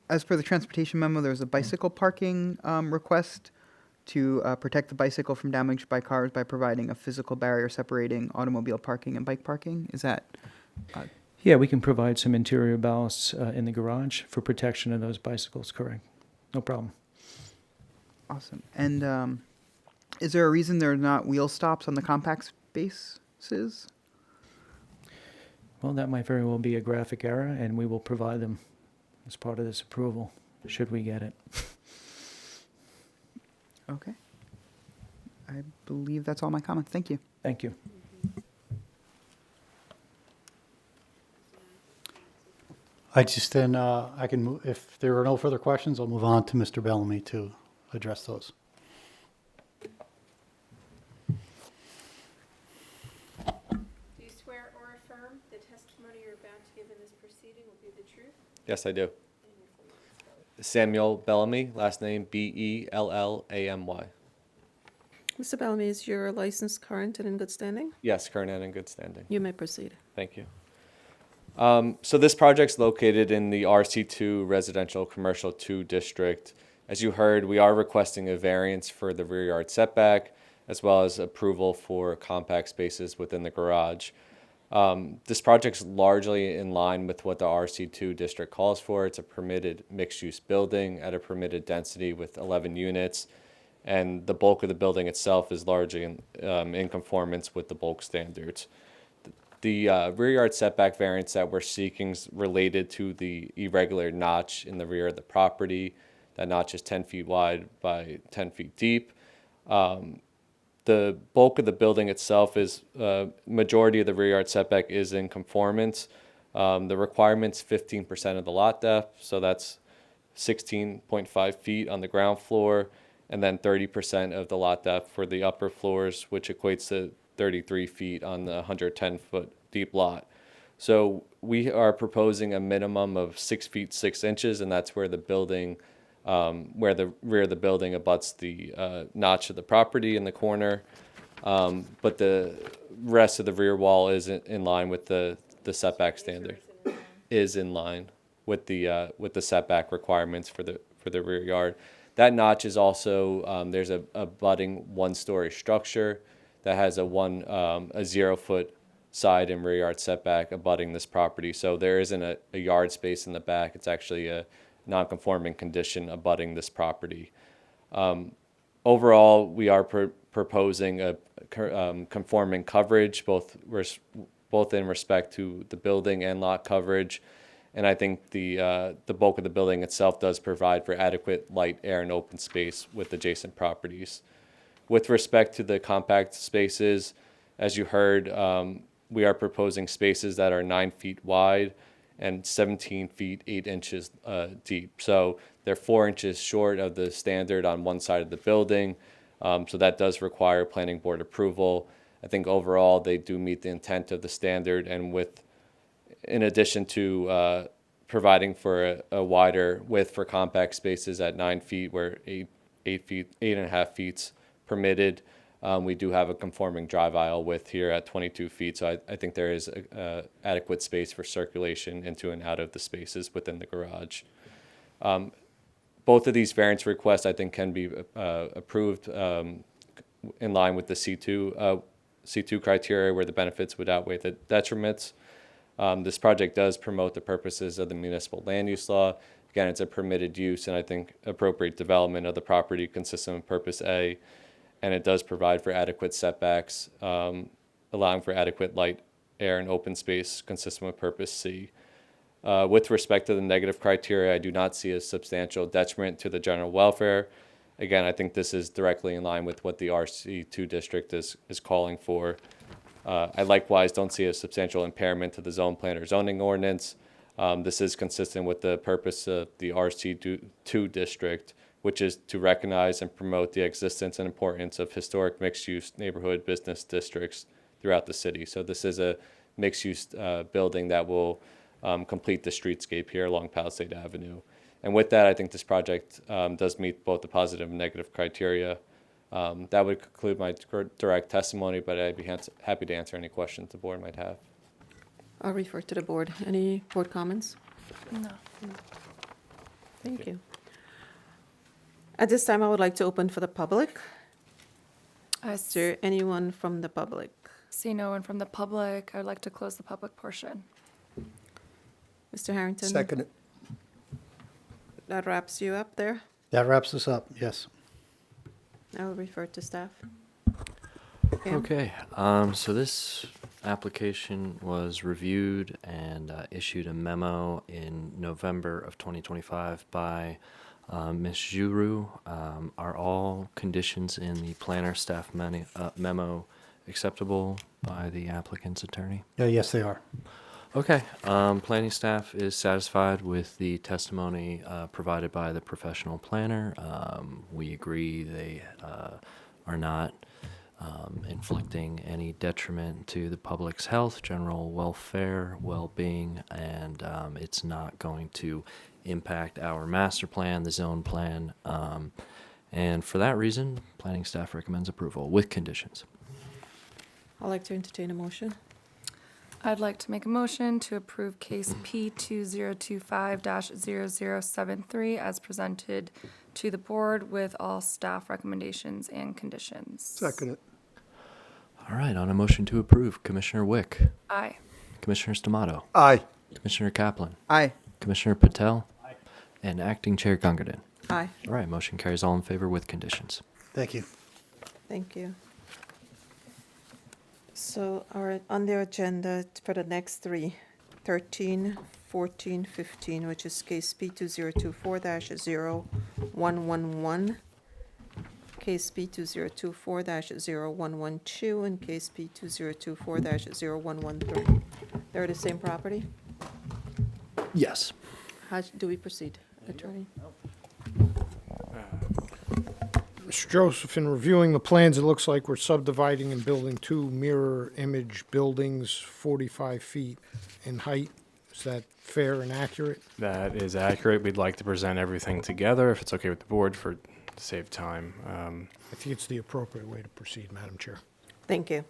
Speaker 13: as per the transportation memo, there was a bicycle parking request to protect the bicycle from damage by cars by providing a physical barrier separating automobile parking and bike parking. Is that?
Speaker 17: Yeah, we can provide some interior ballasts in the garage for protection of those bicycles, correct. No problem.
Speaker 13: Awesome. And is there a reason there are not wheel stops on the compact spaces?
Speaker 17: Well, that might very well be a graphic error, and we will provide them as part of this approval, should we get it.
Speaker 13: Okay. I believe that's all my comments. Thank you.
Speaker 17: Thank you.
Speaker 16: I just then, I can move, if there are no further questions, I'll move on to Mr. Bellamy to address those.
Speaker 5: Do you swear or affirm the testimony you're about to give in this proceeding will be the truth?
Speaker 2: Yes, I do. Samuel Bellamy, last name Bellamy.
Speaker 1: Mr. Bellamy, is your license current and in good standing?
Speaker 18: Yes, current and in good standing.
Speaker 1: You may proceed.
Speaker 18: Thank you. So this project's located in the RC2 Residential Commercial 2 District. As you heard, we are requesting a variance for the rear yard setback, as well as approval for compact spaces within the garage. This project's largely in line with what the RC2 district calls for. It's a permitted mixed-use building at a permitted density with 11 units, and the bulk of the building itself is largely in conformance with the bulk standards. The rear yard setback variance that we're seeking is related to the irregular notch in the rear of the property. That notch is 10 feet wide by 10 feet deep. The bulk of the building itself is, majority of the rear yard setback is in conformance. The requirement's 15% of the lot depth, so that's 16.5 feet on the ground floor, and then 30% of the lot depth for the upper floors, which equates to 33 feet on the 110-foot deep lot. So we are proposing a minimum of 6 feet 6 inches, and that's where the building, where the rear of the building abuts the notch of the property in the corner. But the rest of the rear wall is in line with the setback standard. Is in line with the setback requirements for the rear yard. That notch is also there's a abutting one-story structure that has a 0-foot side and rear yard setback abutting this property. So there isn't a yard space in the back. It's actually a non-conforming condition abutting this property. Overall, we are proposing a conforming coverage, both in respect to the building and lot coverage. And I think the bulk of the building itself does provide for adequate light, air, and open space with adjacent properties. With respect to the compact spaces, as you heard, we are proposing spaces that are 9 feet wide and 17 feet 8 inches deep. So they're 4 inches short of the standard on one side of the building. So that does require planning board approval. I think overall they do meet the intent of the standard, and in addition to providing for a wider width for compact spaces at 9 feet, where 8.5 feet's permitted. We do have a conforming drive aisle width here at 22 feet, so I think there is adequate space for circulation into and out of the spaces within the garage. Both of these variance requests, I think, can be approved in line with the C2 criteria, where the benefits would outweigh the detriments. This project does promote the purposes of the municipal land use law. Again, it's a permitted use, and I think appropriate development of the property consistent with Purpose A. And it does provide for adequate setbacks, allowing for adequate light, air, and open space consistent with Purpose C. With respect to the negative criteria, I do not see a substantial detriment to the general welfare. Again, I think this is directly in line with what the RC2 district is calling for. I likewise don't see a substantial impairment to the zone plan or zoning ordinance. This is consistent with the purpose of the RC2 district, which is to recognize and promote the existence and importance of historic mixed-use neighborhood business districts throughout the city. So this is a mixed-use building that will complete the streetscape here along Palisade Avenue. And with that, I think this project does meet both the positive and negative criteria. That would conclude my direct testimony, but I'd be happy to answer any questions the board might have.
Speaker 1: I'll refer to the board. Any board comments?
Speaker 2: No.
Speaker 1: Thank you. At this time, I would like to open for the public. Is there anyone from the public?
Speaker 2: See no one from the public. I would like to close the public portion.
Speaker 1: Mr. Harrington?
Speaker 10: Second it.
Speaker 1: That wraps you up there.
Speaker 16: That wraps us up, yes.
Speaker 1: I will refer to staff. Pam?
Speaker 3: Okay, so this application was reviewed and issued a memo in November of 2025 by Ms. Juru. Are all conditions in the planner staff memo acceptable by the applicant's attorney?
Speaker 16: Yes, they are.
Speaker 3: Okay, planning staff is satisfied with the testimony provided by the professional planner. We agree they are not inflicting any detriment to the public's health, general welfare, well-being, and it's not going to impact our master plan, the zone plan, And for that reason, planning staff recommends approval with conditions.
Speaker 1: I'd like to entertain a motion.
Speaker 2: I'd like to make a motion to approve case P2025-0073 as presented to the board with all staff recommendations and conditions.
Speaker 10: Second it.
Speaker 3: All right, on a motion to approve, Commissioner Wick,
Speaker 2: Aye.
Speaker 3: Commissioner Stamato,
Speaker 10: Aye.
Speaker 3: Commissioner Kaplan,
Speaker 13: Aye.
Speaker 3: Commissioner Patel, and Acting Chair Gungadin.
Speaker 1: Aye.
Speaker 3: All right, motion carries all in favor with conditions.
Speaker 7: Thank you.
Speaker 1: Thank you. So, on their agenda for the next three, 13, 14, 15, which is case P2024-0111, case P2024-0112, and case P2024-0113. They're the same property?
Speaker 3: Yes.
Speaker 1: How do we proceed, Attorney?
Speaker 4: Mr. Joseph, in reviewing the plans, it looks like we're subdividing and building two mirror image buildings, 45 feet in height. Is that fair and accurate?
Speaker 6: That is accurate. We'd like to present everything together, if it's okay with the board, to save time.
Speaker 4: I think it's the appropriate way to proceed, Madam Chair.
Speaker 1: Thank you.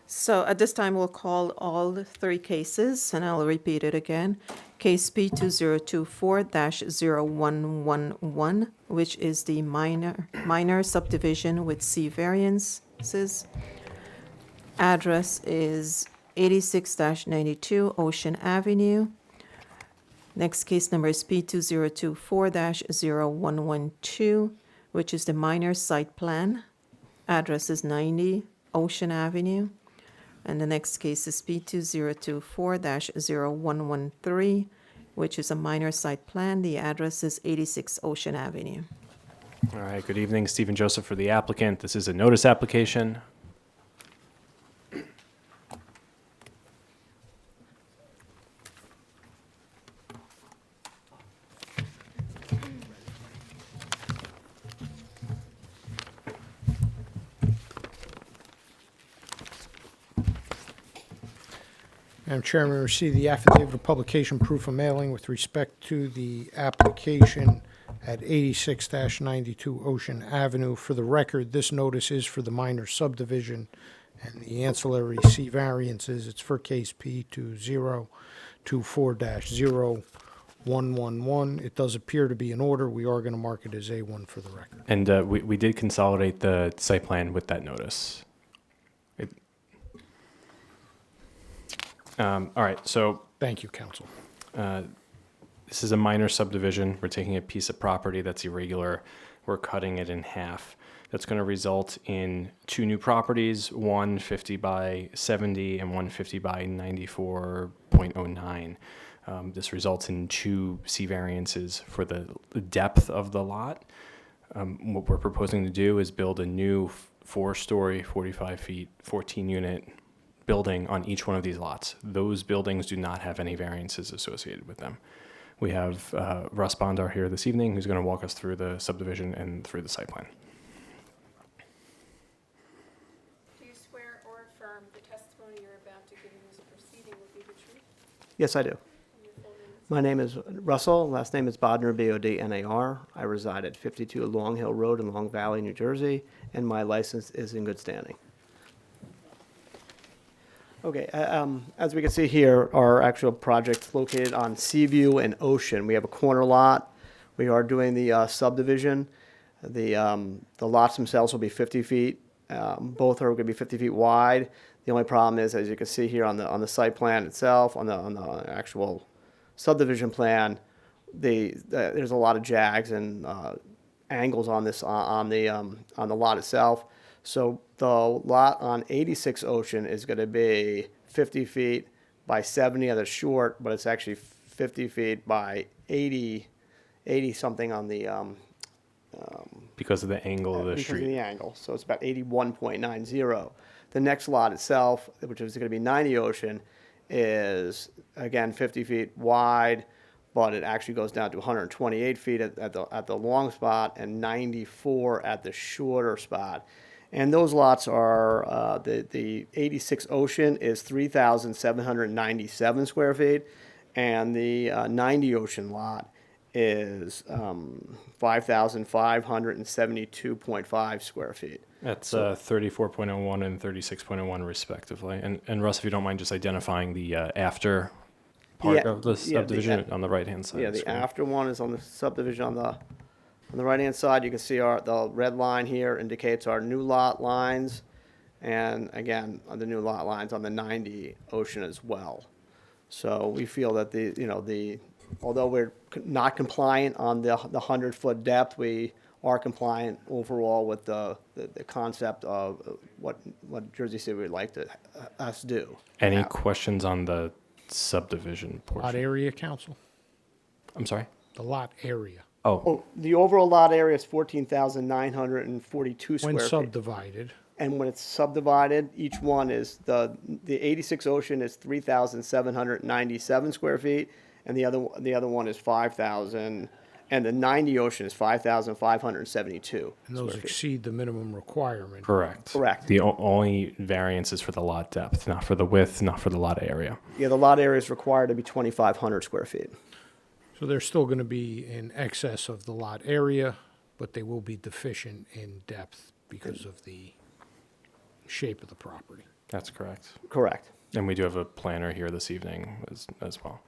Speaker 1: So at this time, we'll call all the three cases, and I'll repeat it again. Case P2024-0111, which is the minor subdivision with C variances. Address is 86-92 Ocean Avenue. Next case number is P2024-0112, which is the minor site plan. Address is 90 Ocean Avenue. And the next case is P2024-0113, which is a minor site plan. The address is 86 Ocean Avenue.
Speaker 6: All right, good evening. Stephen Joseph for the applicant. This is a notice application.
Speaker 4: Madam Chairman, we received the affidavit of publication proof of mailing with respect to the application at 86-92 Ocean Avenue. For the record, this notice is for the minor subdivision and the ancillary C variances. It's for case P2024-0111. It does appear to be in order. We are going to mark it as A1 for the record.
Speaker 6: And we did consolidate the site plan with that notice. All right, so
Speaker 4: Thank you, counsel.
Speaker 6: this is a minor subdivision. We're taking a piece of property that's irregular. We're cutting it in half. That's going to result in two new properties, one 50 by 70 and one 50 by 94.09. This results in two C variances for the depth of the lot. What we're proposing to do is build a new 4-story, 45 feet, 14-unit building on each one of these lots. Those buildings do not have any variances associated with them. We have Russ Bondar here this evening, who's going to walk us through the subdivision and through the site plan.
Speaker 5: Do you swear or affirm the testimony you're about to give in this proceeding will be the truth?
Speaker 19: Yes, I do.
Speaker 5: And your full name is-
Speaker 19: My name is Russell, last name is Bodnar, B-O-D-N-A-R. I reside at 52 Long Hill Road in Long Valley, New Jersey, and my license is in good standing. Okay, as we can see here, our actual project's located on Seaview and Ocean. We have a corner lot. We are doing the subdivision. The lots themselves will be 50 feet. Both are going to be 50 feet wide. The only problem is, as you can see here on the site plan itself, on the actual subdivision plan, there's a lot of jags and angles on this on the lot itself. So the lot on 86 Ocean is going to be 50 feet by 70 on the short, but it's actually 50 feet by 80 something on the
Speaker 6: Because of the angle of the
Speaker 19: because
Speaker 6: street.
Speaker 19: of the angle. So it's about 81.90. The next lot itself, which is going to be 90 Ocean, is again 50 feet wide, but it actually goes down to 128 feet at the long spot and 94 at the shorter spot. And those lots are, the 86 Ocean is 3,797 square feet, and the 90 Ocean lot is 5,572.5 square feet.
Speaker 6: That's 34.01 and 36.01 respectively. And Russ, if you don't mind just identifying the after part of the subdivision on the right-hand side.
Speaker 19: Yeah,
Speaker 6: of the
Speaker 19: the
Speaker 6: screen.
Speaker 19: after one is on the subdivision on the right-hand side. You can see the red line here indicates our new lot lines. And again, the new lot lines on the 90 Ocean as well. So we feel that although we're not compliant on the 100-foot depth, we are compliant overall with the concept of what Jersey City would like to us do.
Speaker 6: Any questions on the subdivision portion?
Speaker 4: Lot area, council?
Speaker 6: I'm sorry?
Speaker 4: The lot area.
Speaker 19: Oh, the overall lot area is 14,942 square
Speaker 4: When
Speaker 19: feet.
Speaker 4: subdivided.
Speaker 19: And when it's subdivided, each one is the 86 Ocean is 3,797 square feet, and the other one is 5,000, and the 90 Ocean is 5,572.
Speaker 4: And those exceed the minimum requirement.
Speaker 6: Correct.
Speaker 19: Correct.
Speaker 6: The only variance is for the lot depth, not for the width, not for the lot area.
Speaker 19: Yeah, the lot area is required to be 2,500 square feet.
Speaker 4: So they're still going to be in excess of the lot area, but they will be deficient in depth because of the shape of the property.
Speaker 6: That's correct.
Speaker 19: Correct.
Speaker 6: And we do have a planner here this evening as well.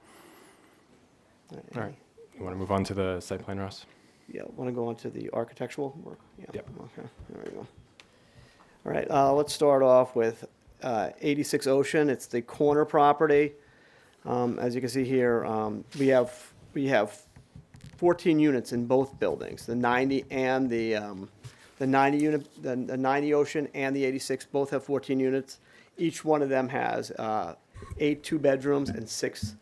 Speaker 6: All right. You want to move on to the site plan, Russ?
Speaker 19: Yeah, want to go on to the architectural work? Yeah.
Speaker 6: Yep.
Speaker 19: Okay, there we go. All right, let's start off with 86 Ocean. It's the corner property. As you can see here, we have 14 units in both buildings, the 90 and the 90 Ocean and the 86 both have 14 units. Each one of them has 8 two-bedrooms and 6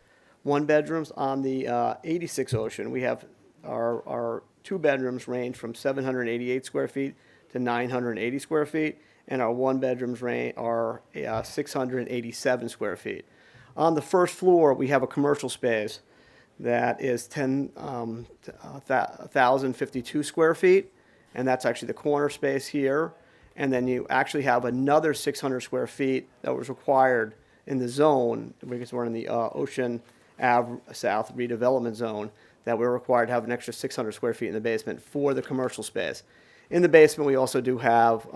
Speaker 19: one-bedrooms. On the 86 Ocean, we have our two-bedrooms range from 788 square feet to 980 square feet, and our one-bedrooms are 687 square feet. On the first floor, we have a commercial space that is 1,052 square feet, and that's actually the corner space here. And then you actually have another 600 square feet that was required in the zone, because we're in the Ocean Ave South redevelopment zone, that we're required to have an extra 600 square feet in the basement for the commercial space. In the basement, we also do have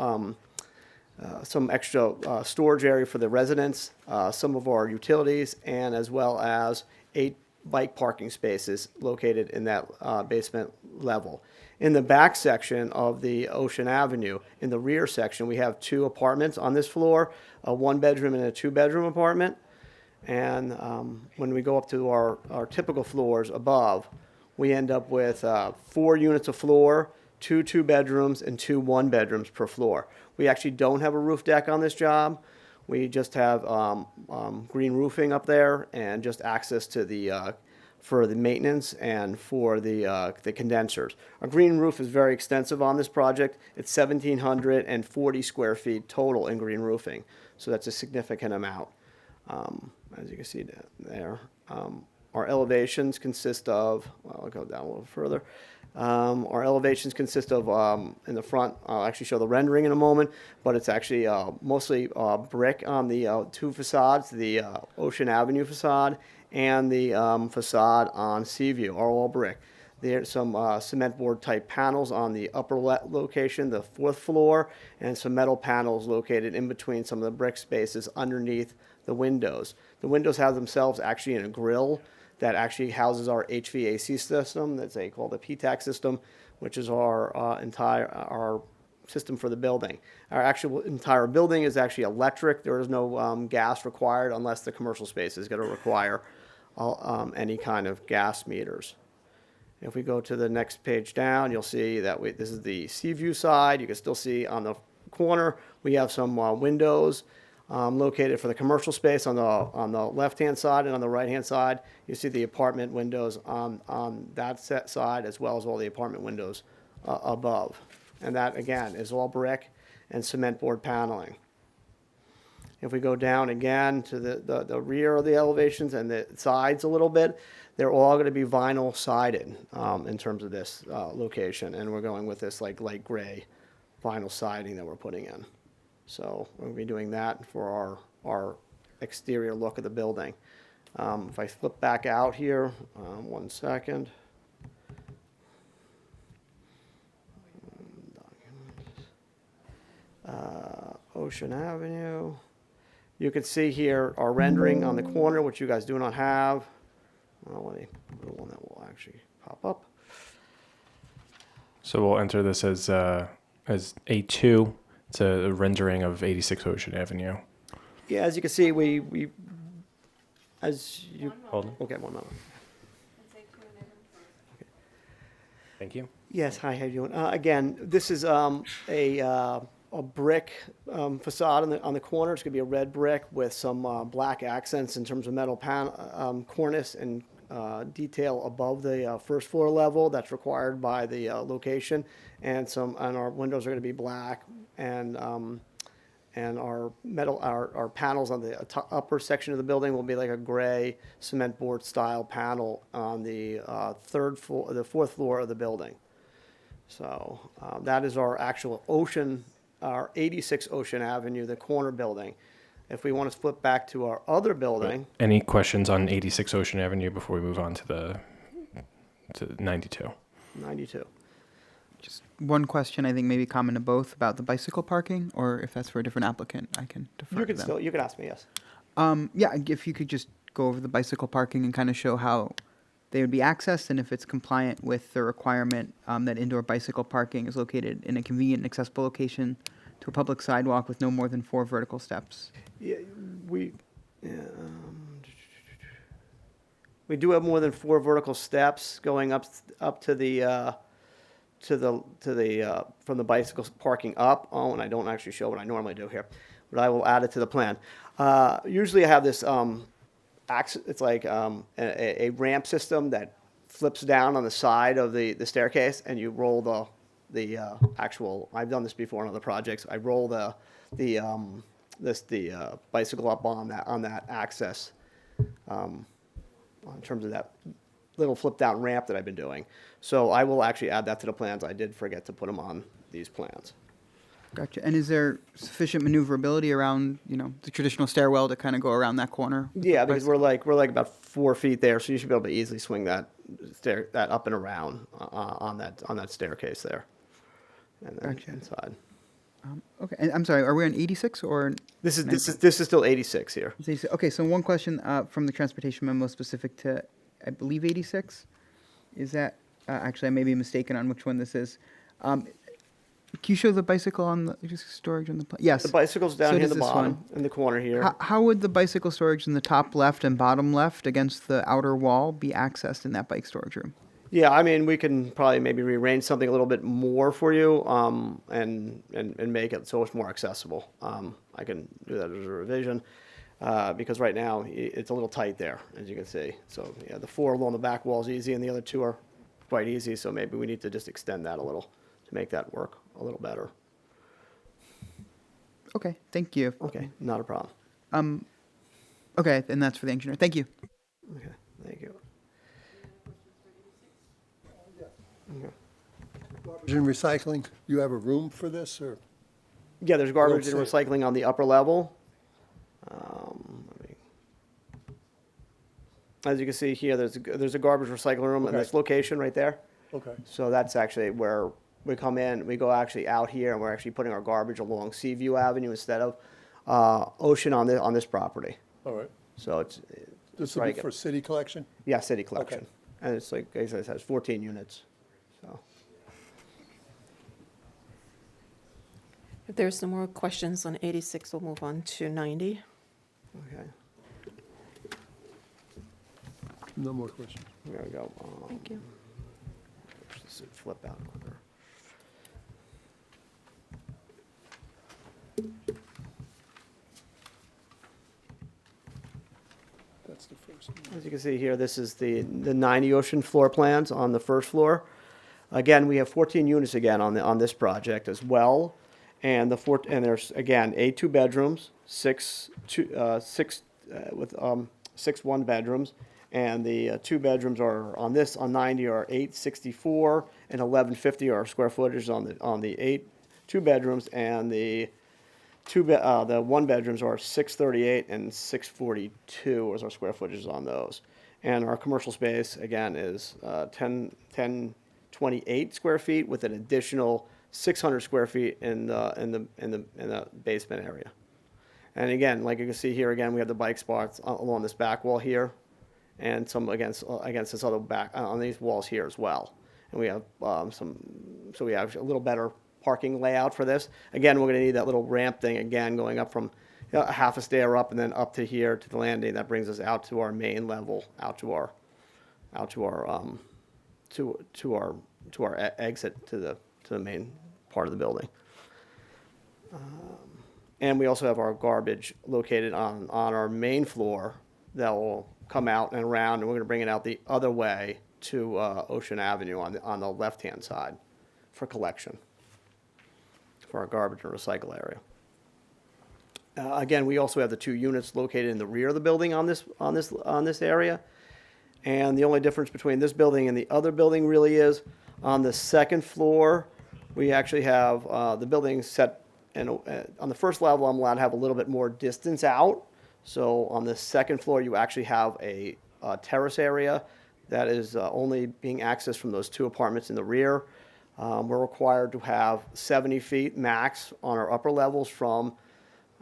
Speaker 19: some extra storage area for the residents, some of our utilities, and as well as 8 bike parking spaces located in that basement level. In the back section of the Ocean Avenue, in the rear section, we have 2 apartments on this floor, a 1-bedroom and a 2-bedroom apartment. And when we go up to our typical floors above, we end up with 4 units a floor, 2 2-bedrooms, and 2 1-bedrooms per floor. We actually don't have a roof deck on this job. We just have green roofing up there and just access to the for the maintenance and for the condensers. Our green roof is very extensive on this project. It's 1,740 square feet total in green roofing, so that's a significant amount. As you can see there, our elevations consist of, well, I'll go down a little further. Our elevations consist of, in the front, I'll actually show the rendering in a moment, but it's actually mostly brick on the 2 facades, the Ocean Avenue facade and the facade on Seaview are all brick. There's some cement board type panels on the upper location, the 4th floor, and some metal panels located in between some of the brick spaces underneath the windows. The windows have themselves actually in a grill that actually houses our HVAC system. That's called the PTAC system, which is our entire system for the building. Our actual entire building is actually electric. There is no gas required unless the commercial space is going to require any kind of gas meters. If we go to the next page down, you'll see that this is the Seaview side. You can still see on the corner we have some windows located for the commercial space on the left-hand side, and on the right-hand side you see the apartment windows on that side, as well as all the apartment windows above. And that again is all brick and cement board paneling. If we go down again to the rear of the elevations and the sides a little bit, they're all going to be vinyl sided in terms of this location, and we're going with this like light gray vinyl siding that we're putting in. So we're going to be doing that for our exterior look of the building. If I flip back out here, one second. Ocean Avenue. You can see here our rendering on the corner, which you guys do not have. Well, let me put one that will actually pop up.
Speaker 6: So we'll enter this as A2. It's a rendering of 86 Ocean Avenue.
Speaker 19: Yeah, as you can see, we as you
Speaker 6: Hold on.
Speaker 19: okay, one moment.
Speaker 6: Thank you.
Speaker 19: Yes, hi, how you doing? Again, this is a brick facade on the corner. It's gonna be a red brick with some black accents in terms of metal cornice and detail above the first floor level that's required by the location, and our windows are gonna be black, and our our panels on the upper section of the building will be like a gray cement board style panel on the fourth floor of the building. So that is our actual our 86 Ocean Avenue, the corner building. If we want to flip back to our other building,
Speaker 6: Any questions on 86 Ocean Avenue before we move on to 92?
Speaker 19: 92.
Speaker 13: Just one question, I think maybe common to both, about the bicycle parking, or if that's for a different applicant, I can defer to them.
Speaker 19: You can ask me, yes.
Speaker 13: Yeah, if you could just go over the bicycle parking and kind of show how they would be accessed, and if it's compliant with the requirement that indoor bicycle parking is located in a convenient and accessible location to a public sidewalk with no more than 4 vertical steps.
Speaker 19: Yeah, we do have more than 4 vertical steps going up to the from the bicycle parking up. Oh, and I don't actually show what I normally do here, but I will add it to the plan. Usually I have this it's like a ramp system that flips down on the side of the staircase, and you roll the actual. I've done this before on other projects. I roll the bicycle up on that access, in terms of that little flip down ramp that I've been doing. So I will actually add that to the plans. I did forget to put them on these plans.
Speaker 13: Gotcha. And is there sufficient maneuverability around, the traditional stairwell to kind of go around that corner?
Speaker 19: Yeah, because we're like about 4 feet there, so you should be able to easily swing that up and around on that staircase there, and then
Speaker 13: Gotcha.
Speaker 19: inside.
Speaker 13: Okay, and I'm sorry, are we on 86 or?
Speaker 19: This is still 86 here.
Speaker 13: It's 86. Okay, so one question from the transportation memo specific to, I believe, 86. Is that, actually, I may be mistaken on which one this is. Can you show the bicycle on the storage on the plan? Yes.
Speaker 19: The bicycle's down
Speaker 13: So
Speaker 19: here at
Speaker 13: does
Speaker 19: the
Speaker 13: this
Speaker 19: bottom,
Speaker 13: one.
Speaker 19: in the corner here.
Speaker 13: How would the bicycle storage in the top left and bottom left against the outer wall be accessed in that bike storage room?
Speaker 19: Yeah, I mean, we can probably maybe rearrange something a little bit more for you, and make it so it's more accessible. I can do that as a revision, because right now it's a little tight there, as you can see. So yeah, the 4 along the back wall is easy, and the other 2 are quite easy. So maybe we need to just extend that a little to make that work a little better.
Speaker 13: Okay, thank you.
Speaker 19: Okay, not a problem.
Speaker 13: Okay, and that's for the engineer. Thank you.
Speaker 19: Okay, thank you. Okay.
Speaker 10: Garbage and recycling, you have a room for this, or?
Speaker 19: Yeah, there's garbage and
Speaker 10: Don't say-
Speaker 19: recycling on the upper level. As you can see here, there's a garbage recycling room in
Speaker 10: Okay.
Speaker 19: this location right there.
Speaker 10: Okay.
Speaker 19: So that's actually where we come in. We go actually out here, and we're actually putting our garbage along Seaview Avenue instead of Ocean on this property.
Speaker 10: All right.
Speaker 19: So it's
Speaker 10: This will be for city collection?
Speaker 19: yeah, city collection, and it's like I said, it has 14 units. So
Speaker 1: If there's no more questions on 86, we'll move on to 90.
Speaker 19: okay,
Speaker 10: No more questions.
Speaker 19: there we go.
Speaker 1: Thank you.
Speaker 19: Just flip out quicker.
Speaker 10: That's the first one.
Speaker 19: As you can see here, this is the 90 Ocean floor plans on the first floor. Again, we have 14 units again on this project as well, and there's again 8 2-bedrooms, 6 1 bedrooms, and the 2 bedrooms are on 90 are 864 and 1150 are square footage on the 8 2 bedrooms, and the 1 bedrooms are 638 and 642 is our square footage on those. And our commercial space, again, is 1028 square feet with an additional 600 square feet in the basement area. And again, like you can see here, again, we have the bike spots along this back wall here, and some against this other back on these walls here as well. And we have so we have a little better parking layout for this. Again, we're going to need that little ramp thing again, going up from a half a stair up and then up to here to the landing. That brings us out to our main level, out to our exit to the main part of the building. And we also have our garbage located on our main floor that will come out and around, and we're going to bring it out the other way to Ocean Avenue on the left-hand side for collection for our garbage and recycle area. Again, we also have the 2 units located in the rear of the building on this area. And the only difference between this building and the other building really is on the second floor, we actually have the building set, and on the first level, I'm allowed to have a little bit more distance out. So on the second floor, you actually have a terrace area that is only being accessed from those 2 apartments in the rear. We're required to have 70 feet max on our upper levels from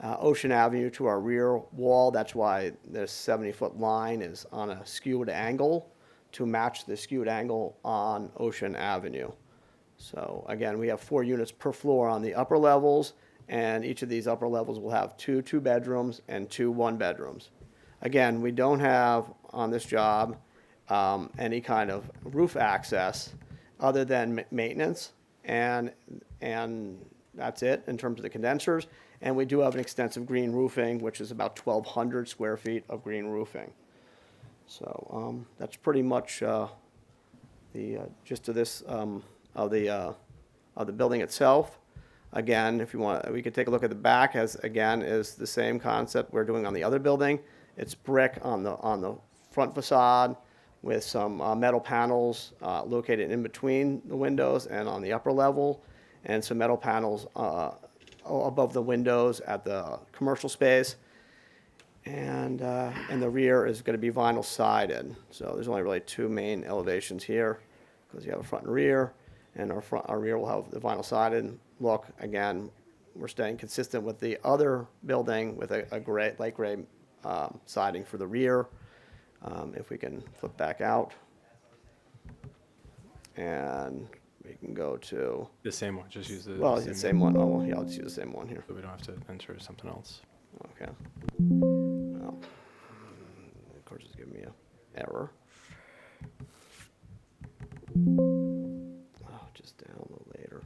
Speaker 19: Ocean Avenue to our rear wall. That's why this 70-foot line is on a skewed angle to match the skewed angle on Ocean Avenue. So again, we have 4 units per floor on the upper levels, and each of these upper levels will have 2 2-bedrooms and 2 1-bedrooms. Again, we don't have on this job any kind of roof access other than maintenance, and that's it in terms of the condensers. And we do have an extensive green roofing, which is about 1,200 square feet of green roofing. So that's pretty much the gist of this of the building itself. Again, if you want, we could take a look at the back. As again, is the same concept we're doing on the other building. It's brick on the front facade with some metal panels located in between the windows and on the upper level, and some metal panels above the windows at the commercial space. And the rear is going to be vinyl sided. So there's only really 2 main elevations here, because you have a front and rear, and our rear will have the vinyl sided look. Again, we're staying consistent with the other building with a light gray siding for the rear. If we can flip back out, and we can go to
Speaker 6: The same one, just use the
Speaker 19: the same one. Oh, well, yeah, I'll just use the same one here.
Speaker 6: So we don't have to enter something else.
Speaker 19: Okay. Well, of course, it's giving me an error. Oh, just download later.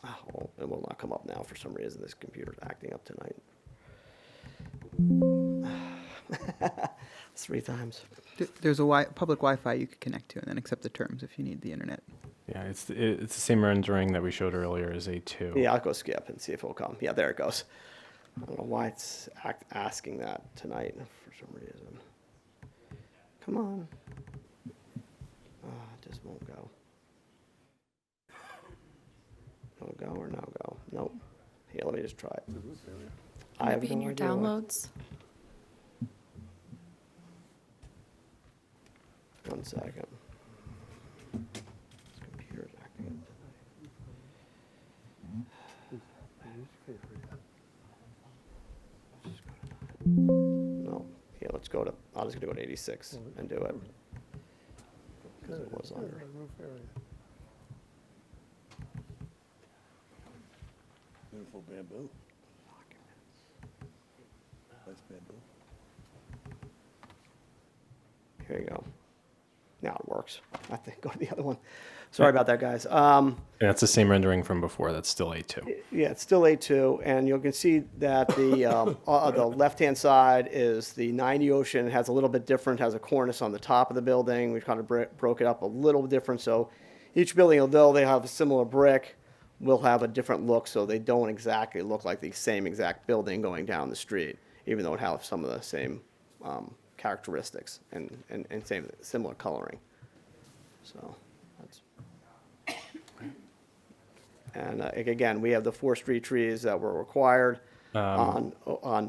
Speaker 19: Oh, it will not come up now for some reason. This computer's acting up tonight. 3 times.
Speaker 13: There's a public Wi-Fi you could connect to and then accept the terms if you need the internet.
Speaker 6: Yeah, it's the same rendering that we showed earlier as A2.
Speaker 19: Yeah, I'll go skip and see if it'll come. Yeah, there it goes. I don't know why it's asking that tonight for some reason. Come on. Oh, it just won't go. No go or no go? Nope. Here, let me just try it. I have
Speaker 2: Maybe in
Speaker 19: no
Speaker 2: your
Speaker 19: idea why.
Speaker 2: downloads.
Speaker 19: 1 second. This computer's acting up tonight. No. Here, let's go to, I'm just gonna go to 86 and do it. Because it was under.
Speaker 10: Beautiful bamboo. Nice bamboo.
Speaker 19: Here you go. Now it works. I think go to the other one. Sorry about that, guys.
Speaker 6: And that's the same rendering from before. That's still A2.
Speaker 19: Yeah, it's still A2, and you can see that the left-hand side is the 90 Ocean. It has a little bit different, has a cornice on the top of the building. We've kind of broke it up a little different, so each building, although they have a similar brick, will have a different look, so they don't exactly look like the same exact building going down the street, even though it has some of the same characteristics and similar coloring. So that's. And again, we have the 4 street trees that were required on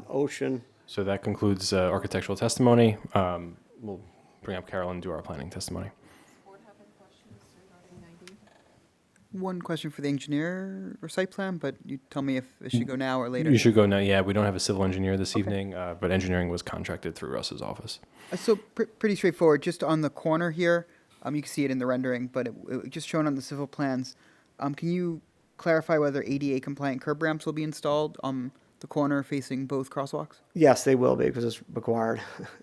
Speaker 19: Ocean.
Speaker 6: So that concludes architectural testimony. We'll bring up Carolyn and do our planning testimony.
Speaker 13: One question for the engineer or site plan, but you tell me if it should go now or later.
Speaker 6: You should go now. Yeah, we don't have a civil engineer this evening, but engineering was contracted through Russ's office.
Speaker 13: So pretty straightforward, just on the corner here, you can see it in the rendering, but it just shown on the civil plans. Can you clarify whether ADA compliant curb ramps will be installed on the corner facing both crosswalks?
Speaker 19: Yes, they will be because it's required.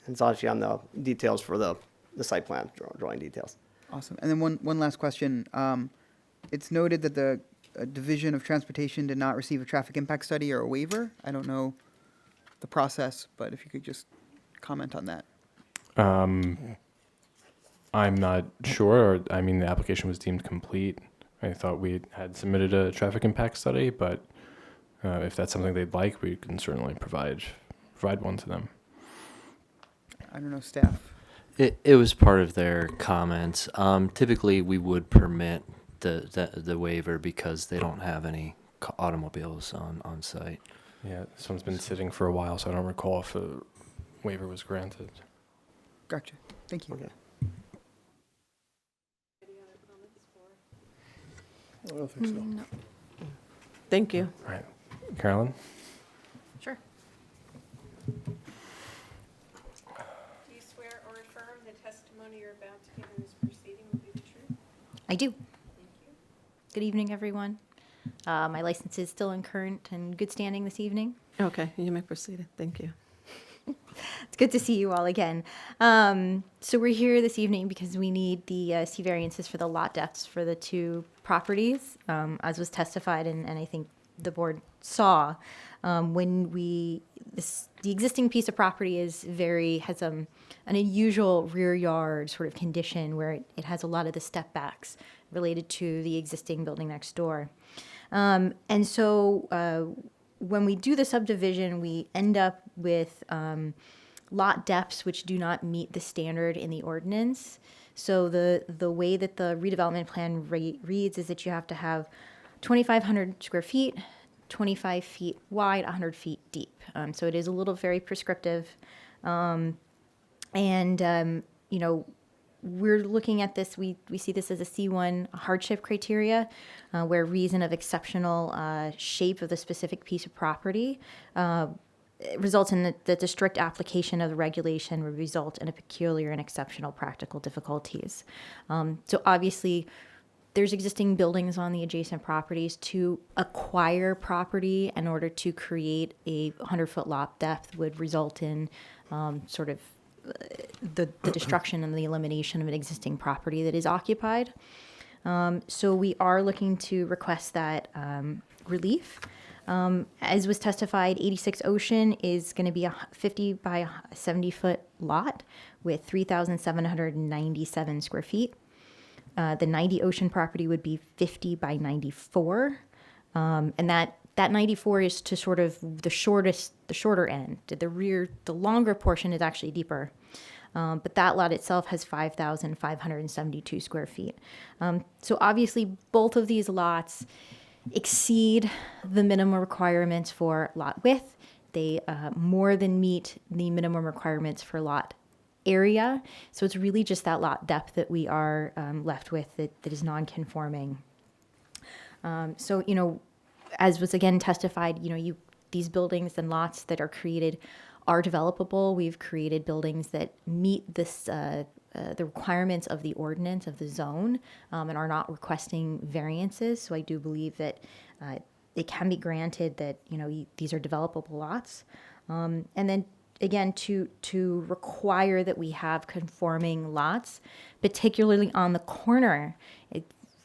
Speaker 19: It's actually on the details for the site plan, drawing details.
Speaker 13: Awesome. And then one last question. It's noted that the Division of Transportation did not receive a traffic impact study or a waiver. I don't know the process, but if you could just comment on that.
Speaker 6: I'm not sure. I mean, the application was deemed complete. I thought we had submitted a traffic impact study, but if that's something they'd like, we can certainly provide one to them.
Speaker 13: I don't know, staff.
Speaker 3: It was part of their comments. Typically, we would permit the waiver because they don't have any automobiles on site.
Speaker 6: Yeah, this one's been sitting for a while, so I don't recall if a waiver was granted.
Speaker 13: Gotcha. Thank you.
Speaker 19: Okay.
Speaker 7: I don't think so.
Speaker 1: No. Thank you.
Speaker 6: All right, Carolyn?
Speaker 5: Sure. Do you swear or affirm the testimony you're about to give in this proceeding will be the truth?
Speaker 20: I do.
Speaker 5: Thank you.
Speaker 20: Good evening, everyone. My license is still in current and good standing this evening.
Speaker 1: Okay, you may proceed. Thank you.
Speaker 20: It's good to see you all again. So we're here this evening because we need the C variances for the lot depths for the two properties, as was testified, and I think the board saw when the existing piece of property has an unusual rear yard sort of condition where it has a lot of the step backs related to the existing building next door. And so when we do the subdivision, we end up with lot depths which do not meet the standard in the ordinance. So the way that the redevelopment plan reads is that you have to have 2,500 square feet, 25 feet wide, 100 feet deep. So it is a little very prescriptive. We're looking at this, we see this as a C1 hardship criteria, where reason of exceptional shape of the specific piece of property results in the strict application of the regulation would result in a peculiar and exceptional practical difficulties. So obviously, there's existing buildings on the adjacent properties. To acquire property in order to create a 100-foot lot depth would result in the destruction and the elimination of an existing property that is occupied. So we are looking to request that relief. As was testified, 86 Ocean is going to be a 50 by 70 foot lot with 3,797 square feet. The 90 Ocean property would be 50 by 94. And that 94 is to sort of the shorter end. The longer portion is actually deeper. But that lot itself has 5,572 square feet. So obviously both of these lots exceed the minimum requirements for lot width. They more than meet the minimum requirements for lot area. So it's really just that lot depth that we are left with that is non-conforming. As was again testified, these buildings and lots that are created are developable. We've created buildings that meet the requirements of the ordinance of the zone and are not requesting variances. So I do believe that it can be granted that these are developable lots. And then again, to require that we have conforming lots, particularly on the corner.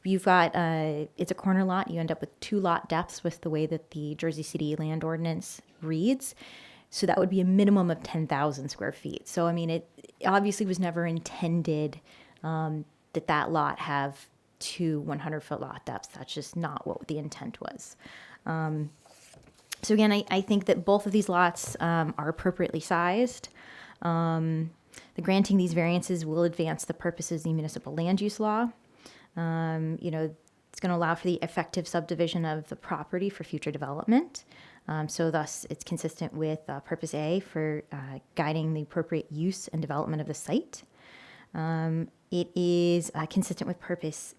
Speaker 20: You've got it's a corner lot. You end up with two lot depths with the way that the Jersey City land ordinance reads. So that would be a minimum of 10,000 square feet. So, I mean, it obviously was never intended that lot have two 100-foot lot depths. That's just not what the intent was. So again, I think that both of these lots are appropriately sized. The granting these variances will advance the purposes of the municipal land use law. It's going to allow for the effective subdivision of the property for future development. So thus, it's consistent with Purpose A for guiding the appropriate use and development of the site. It is consistent with purpose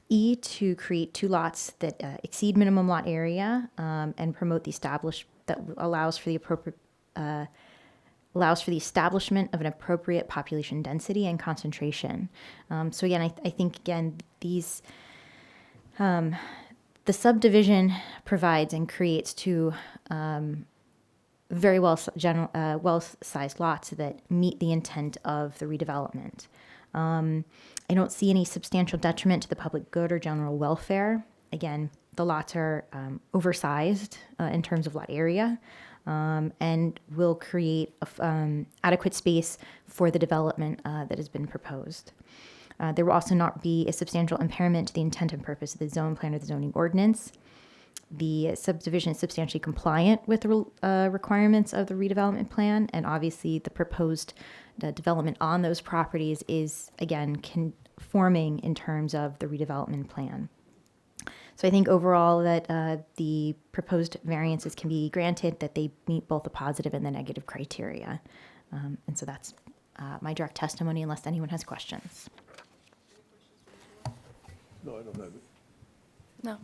Speaker 20: E to create two lots that exceed minimum lot area and promote the that allows for the establishment of an appropriate population density and concentration. So again, I think again these the subdivision provides and creates two very well-sized lots that meet the intent of the redevelopment. I don't see any substantial detriment to the public good or general welfare. Again, the lots are oversized in terms of lot area and will create adequate space for the development that has been proposed. There will also not be a substantial impairment to the intent and purpose of the zone plan or the zoning ordinance. The subdivision is substantially compliant with the requirements of the redevelopment plan, and obviously the proposed development on those properties is, again, conforming in terms of the redevelopment plan. So I think overall that the proposed variances can be granted, that they meet both the positive and the negative criteria. And so that's my direct testimony, unless anyone has questions.
Speaker 10: No, I don't have it.
Speaker 20: No.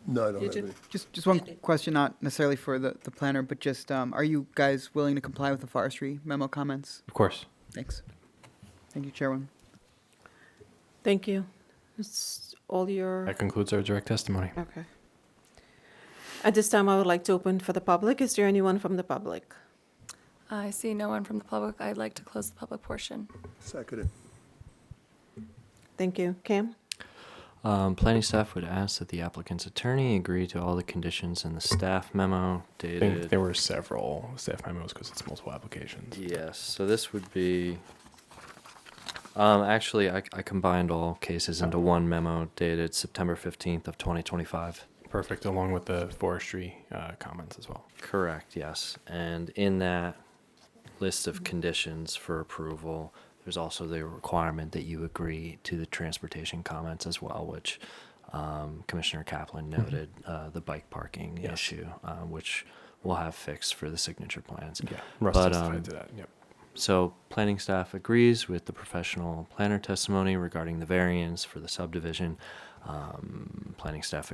Speaker 10: No, I don't have it.
Speaker 13: Just one question, not necessarily for the planner, but just, are you guys willing to comply with the forestry memo comments?
Speaker 6: Of course.
Speaker 13: Thanks. Thank you, Chairwoman.
Speaker 1: Thank you. It's all your...
Speaker 6: That concludes our direct testimony.
Speaker 1: Okay. At this time, I would like to open for the public. Is there anyone from the public?
Speaker 2: I see no one from the public. I'd like to close the public portion.
Speaker 10: Seconded.
Speaker 1: Thank you. Cam?
Speaker 3: Planning staff would ask that the applicant's attorney agree to all the conditions in the staff memo
Speaker 6: I
Speaker 3: dated.
Speaker 6: think there were several staff memos because it's multiple applications.
Speaker 3: Yes, so this would be, actually, I combined all cases into one memo dated September 15th of 2025.
Speaker 6: Perfect, along with the forestry comments as well.
Speaker 3: Correct, yes. And in that list of conditions for approval, there's also the requirement that you agree to the transportation comments as well, which Commissioner Kaplan noted, the bike parking issue, which we'll have fixed for the signature plans.
Speaker 6: Yeah, Russ testified to that, yep.
Speaker 3: So planning staff agrees with the professional planner testimony regarding the variance for the subdivision. Planning staff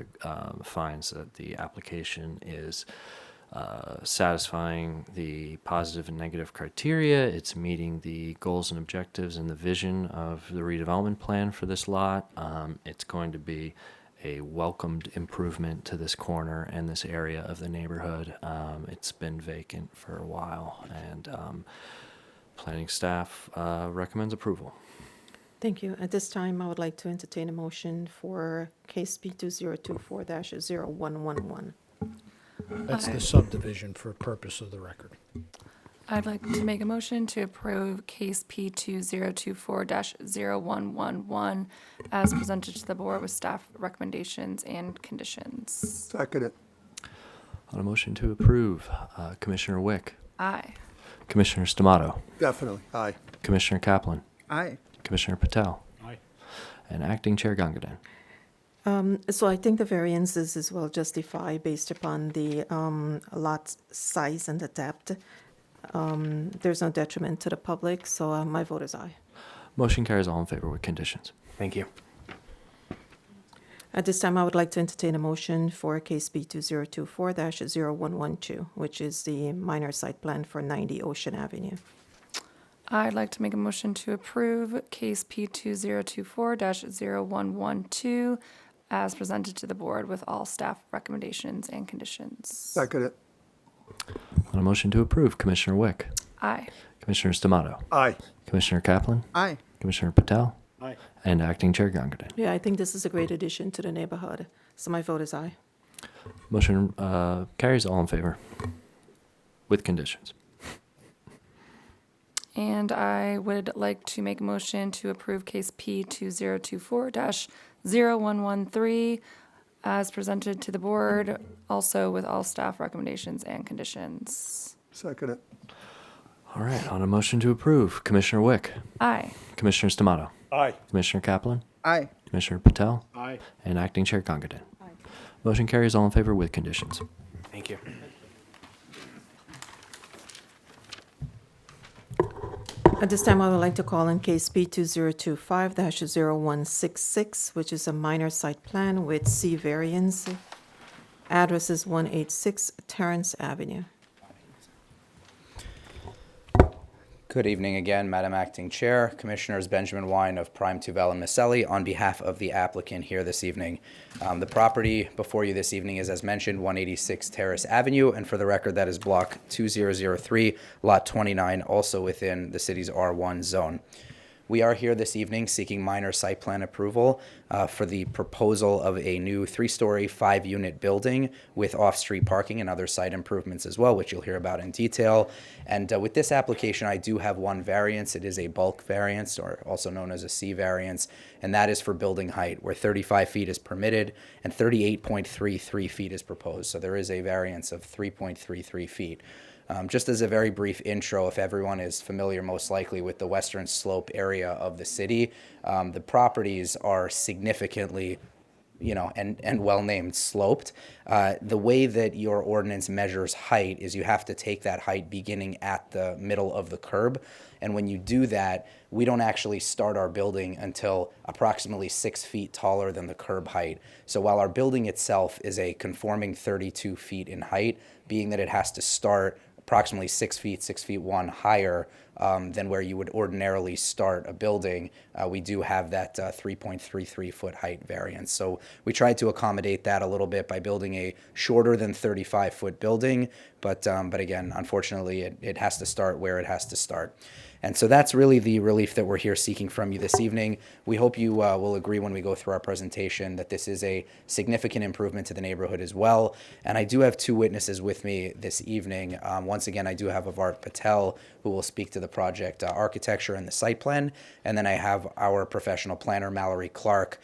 Speaker 3: finds that the application is satisfying the positive and negative criteria. It's meeting the goals and objectives and the vision of the redevelopment plan for this lot. It's going to be a welcomed improvement to this corner and this area of the neighborhood. It's been vacant for a while, and planning staff recommends approval.
Speaker 1: Thank you. At this time, I would like to entertain a motion for case P2024-0111.
Speaker 4: That's the subdivision for purpose of the record.
Speaker 2: I'd like to make a motion to approve case P2024-0111 as presented to the board with staff recommendations and conditions.
Speaker 10: Seconded.
Speaker 3: On a motion to approve, Commissioner Wick,
Speaker 2: Aye.
Speaker 3: Commissioner Stamato,
Speaker 10: Definitely. Aye.
Speaker 3: Commissioner Kaplan,
Speaker 13: Aye.
Speaker 3: Commissioner Patel,
Speaker 4: Aye.
Speaker 3: and Acting Chair Gangadan.
Speaker 1: So I think the variances is well justified based upon the lot size and the depth. There's no detriment to the public, so my vote is aye.
Speaker 3: Motion carries all in favor with conditions.
Speaker 6: Thank you.
Speaker 1: At this time, I would like to entertain a motion for case B2024-0112, which is the minor site plan for 90 Ocean Avenue.
Speaker 2: I'd like to make a motion to approve case P2024-0112 as presented to the board with all staff recommendations and conditions.
Speaker 10: Seconded.
Speaker 3: On a motion to approve, Commissioner Wick,
Speaker 2: Aye.
Speaker 3: Commissioner Stamato,
Speaker 10: Aye.
Speaker 3: Commissioner Kaplan,
Speaker 13: Aye.
Speaker 3: Commissioner Patel,
Speaker 4: Aye.
Speaker 3: and Acting Chair Gangadan.
Speaker 1: Yeah, I think this is a great addition to the neighborhood, so my vote is aye.
Speaker 3: Motion carries all in favor with conditions.
Speaker 2: And I would like to make a motion to approve case P2024-0113 as presented to the board, also with all staff recommendations and conditions.
Speaker 10: Seconded.
Speaker 3: All right, on a motion to approve, Commissioner Wick,
Speaker 2: Aye.
Speaker 3: Commissioner Stamato,
Speaker 10: Aye.
Speaker 3: Commissioner Kaplan,
Speaker 13: Aye.
Speaker 3: Commissioner Patel,
Speaker 4: Aye.
Speaker 3: and Acting Chair Gangadan. Motion carries all in favor with conditions.
Speaker 6: Thank you.
Speaker 1: At this time, I would like to call in case B2025-0166, which is a minor site plan with C variance. Address is 186 Terrence Avenue.
Speaker 14: Good evening again, Madam Acting Chair, Commissioners Benjamin Wine of Prime Tuvel and Maselli on behalf of the applicant here this evening. The property before you this evening is, as mentioned, 186 Terrace Avenue, and for the record, that is block 2003, lot 29, also within the city's R1 zone. We are here this evening seeking minor site plan approval for the proposal of a new 3-story, 5-unit building with off-street parking and other site improvements as well, which you'll hear about in detail. And with this application, I do have one variance. It is a bulk variance, or also known as a C variance, and that is for building height, where 35 feet is permitted and 38.33 feet is proposed. So there is a variance of 3.33 feet. Just as a very brief intro, if everyone is familiar most likely with the western slope area of the city, the properties are significantly, and well-named sloped. The way that your ordinance measures height is you have to take that height beginning at the middle of the curb. And when you do that, we don't actually start our building until approximately 6 feet taller than the curb height. So while our building itself is a conforming 32 feet in height, being that it has to start approximately 6 feet 1 higher than where you would ordinarily start a building, we do have that 3.33 foot height variance. So we tried to accommodate that a little bit by building a shorter than 35 foot building, but again, unfortunately, it has to start where it has to start. And so that's really the relief that we're here seeking from you this evening. We hope you will agree when we go through our presentation that this is a significant improvement to the neighborhood as well. And I do have 2 witnesses with me this evening. Once again, I do have Avart Patel, who will speak to the project architecture and the site plan. And then I have our professional planner, Mallory Clark,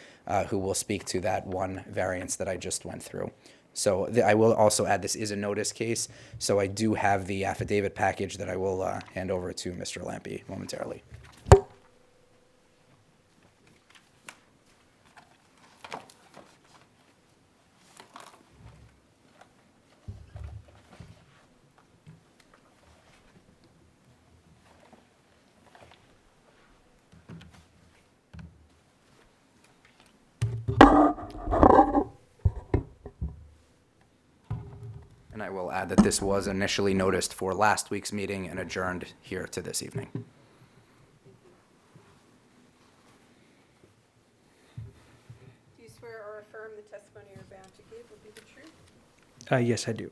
Speaker 14: who will speak to that one variance that I just went through. So I will also add, this is a notice case, so I do have the affidavit package that I will hand over to Mr. Lampe momentarily. And I will add that this was initially noticed for last week's meeting and adjourned here to this evening.
Speaker 5: Do you swear or affirm the testimony you're about to give will be the truth?
Speaker 15: Yes, I do.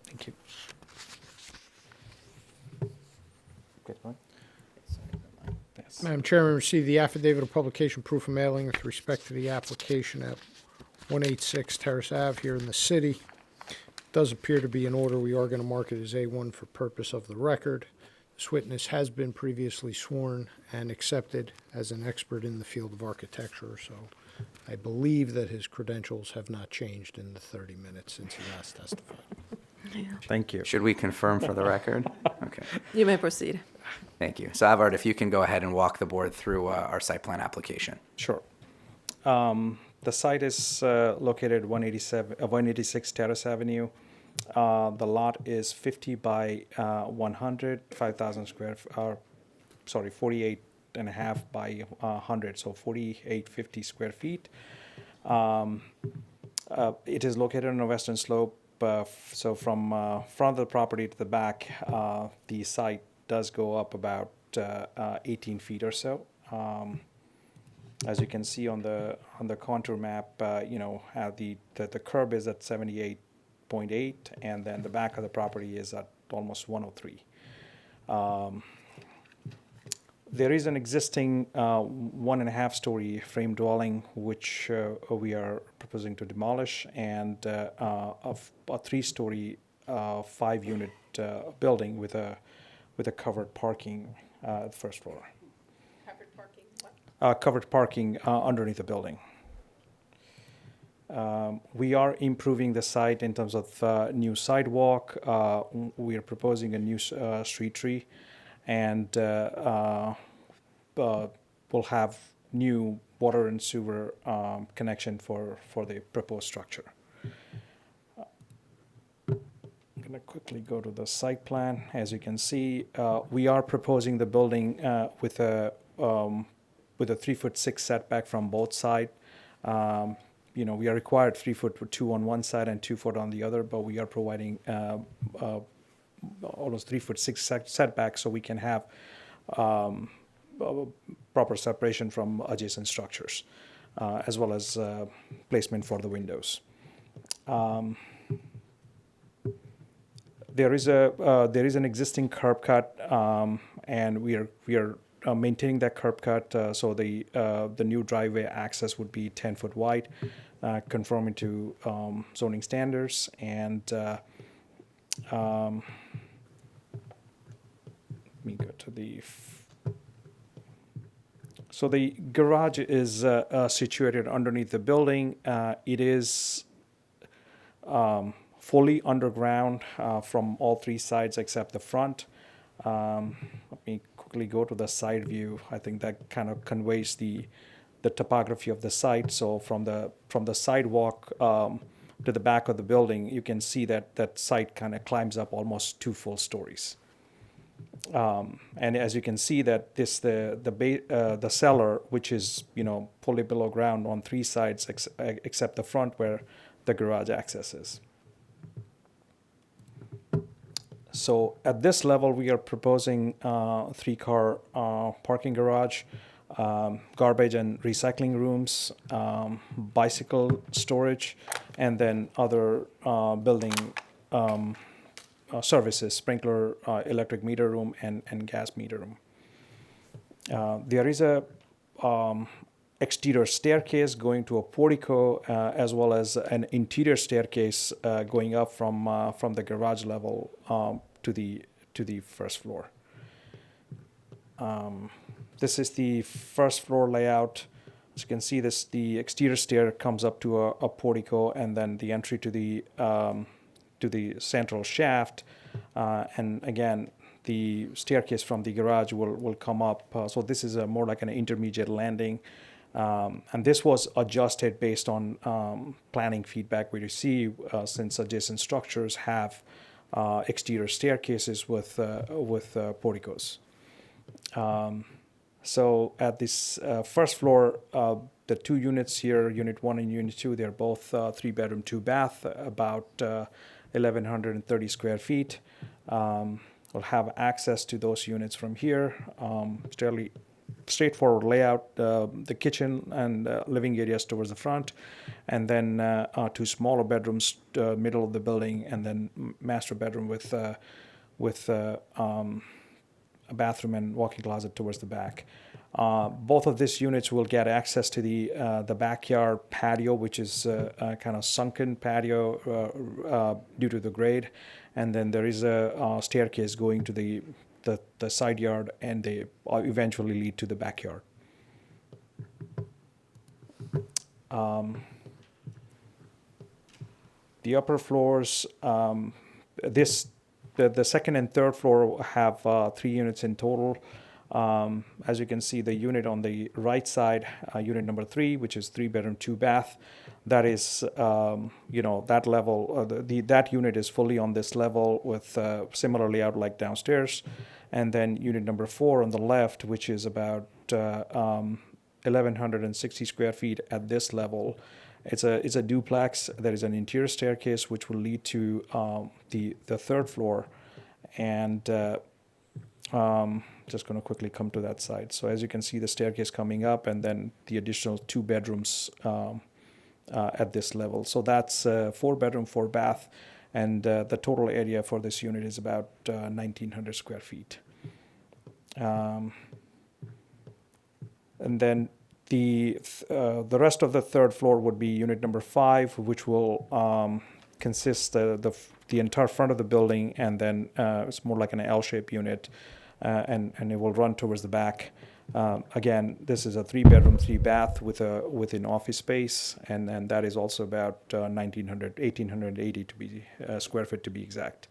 Speaker 15: Thank you.
Speaker 4: Madam Chairman, received the affidavit of publication proof of mailing with respect to the application at 186 Terrace Ave here in the city. Does appear to be in order. We are going to mark it as A1 for purpose of the record. This witness has been previously sworn and accepted as an expert in the field of architecture, so I believe that his credentials have not changed in the 30 minutes since he last testified.
Speaker 15: Thank you.
Speaker 14: Should we confirm for the record? Okay.
Speaker 1: You may proceed.
Speaker 14: Thank you. So Avart, if you can go ahead and walk the board through our site plan application.
Speaker 15: Sure. The site is located 186 Terrace Avenue. The lot is 50 by 100, 5,000 square, 48 and a half by 100, so 4850 square feet. It is located on a western slope, so from front of the property to the back, the site does go up about 18 feet or so. As you can see on the contour map, how the curb is at 78.8, and then the back of the property is at almost 103. There is an existing 1.5-story frame dwelling which we are proposing to demolish, and a 3-story 5-unit building with a covered parking at the first floor.
Speaker 5: Covered parking, what?
Speaker 15: Covered parking underneath the building. We are improving the site in terms of new sidewalk. We are proposing a new street tree, and we'll have new water and sewer connection for the proposed structure. going to quickly go to the site plan. As you can see, we are proposing the building with a 3-foot 6 setback from both sides. We are required 3 foot with 2 on one side and 2 foot on the other, but we are providing almost 3-foot 6 setback so we can have proper separation from adjacent structures, as well as placement for the windows. There is an existing curb cut, and we are maintaining that curb cut. So the new driveway access would be 10 foot wide, conforming to zoning standards. And let me go to the. So the garage is situated underneath the building. It is fully underground from all 3 sides except the front. Let me quickly go to the side view. I think that kind of conveys the topography of the site. So from the sidewalk to the back of the building, you can see that site kind of climbs up almost 2 full stories. And as you can see that the cellar, which is fully below ground on 3 sides except the front where the garage access is. So at this level, we are proposing 3-car parking garage, garbage and recycling rooms, bicycle storage, and then other building services, sprinkler, electric meter room, and gas meter room. There is a exterior staircase going to a portico, as well as an interior staircase going up from the garage level to the first floor. This is the first floor layout. As you can see, the exterior stair comes up to a portico, and then the entry to the central shaft, and again, the staircase from the garage will come up. So this is more like an intermediate landing. And this was adjusted based on planning feedback we receive, since adjacent structures have exterior staircases with porticos. So at this first floor, the 2 units here, Unit 1 and Unit 2, they're both 3-bedroom, 2-bath, about 1,130 square feet. We'll have access to those units from here. Fairly straightforward layout, the kitchen and living areas towards the front, and then 2 smaller bedrooms, middle of the building, and then master bedroom with a bathroom and walk-in closet towards the back. Both of these units will get access to the backyard patio, which is a kind of sunken patio due to the grade, and then there is a staircase going to the side yard, and they eventually lead to the backyard. The upper floors, the second and third floor have 3 units in total. As you can see, the unit on the right side, unit number 3, which is 3-bedroom, 2-bath, that is, that level, that unit is fully on this level with similar layout like downstairs. And then unit number 4 on the left, which is about 1,160 square feet at this level. It's a duplex. There is an interior staircase which will lead to the 3rd floor, and just going to quickly come to that side. So as you can see, the staircase coming up, and then the additional 2 bedrooms at this level. So that's 4-bedroom, 4-bath, and the total area for this unit is about 1,900 square feet. And then the rest of the 3rd floor would be unit number 5, which will consist the entire front of the building, and then it's more like an L-shaped unit, and it will run towards the back. Again, this is a 3-bedroom, 3-bath with an office space, and that is also about 1,880 to be square feet to be exact.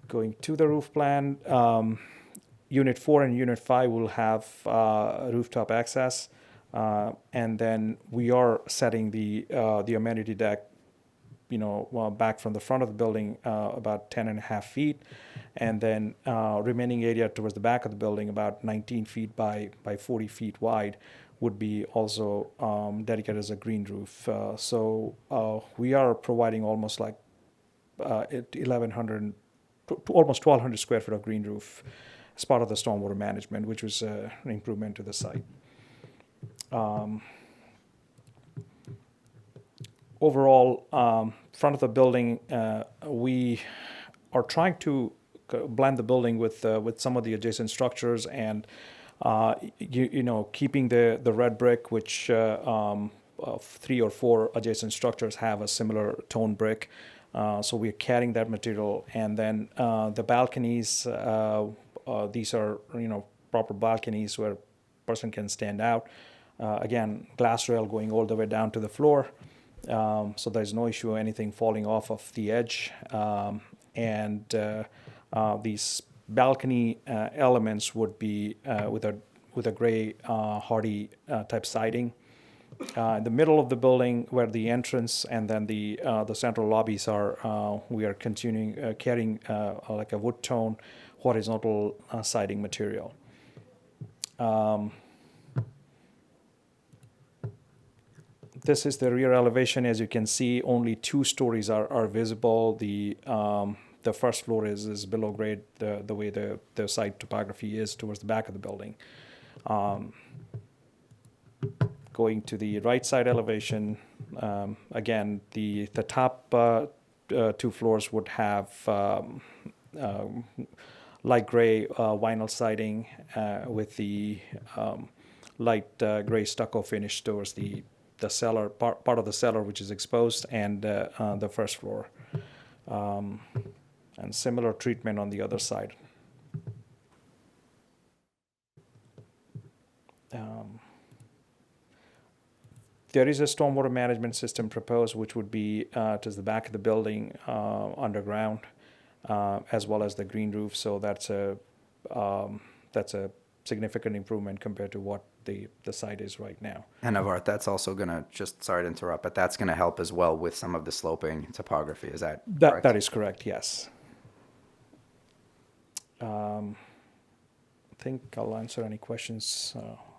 Speaker 15: Going to the roof plan, Unit 4 and Unit 5 will have rooftop access, and then we are setting the amenity deck back from the front of the building about 10.5 feet, and then remaining area towards the back of the building about 19 feet by 40 feet wide would be also dedicated as a green roof. So we are providing almost like 1,100 to almost 1,200 square foot of green roof as part of the stormwater management, which was an improvement to the site. Overall, front of the building, we are trying to blend the building with some of the adjacent structures, and keeping the red brick, which 3 or 4 adjacent structures have a similar tone brick. So we're carrying that material, and then the balconies. These are proper balconies where a person can stand out. Again, glass rail going all the way down to the floor. So there's no issue of anything falling off of the edge. And these balcony elements would be with a gray hardy type siding. In the middle of the building, where the entrance and then the central lobbies are, we are continuing carrying like a wood tone horizontal siding material. This is the rear elevation. As you can see, only 2 stories are visible. The first floor is below grade, the way the site topography is towards the back of the building. Going to the right side elevation, again, the top 2 floors would have light gray vinyl siding with the light gray stucco finish towards the cellar, part of the cellar which is exposed, and the first floor. And similar treatment on the other side. There is a stormwater management system proposed, which would be to the back of the building underground, as well as the green roof. So that's a significant improvement compared to what the site is right now.
Speaker 14: And Art, that's also going to, just sorry to interrupt, but that's going to help as well with some of the sloping topography. Is that correct?
Speaker 15: That is correct, yes. I think I'll answer any questions.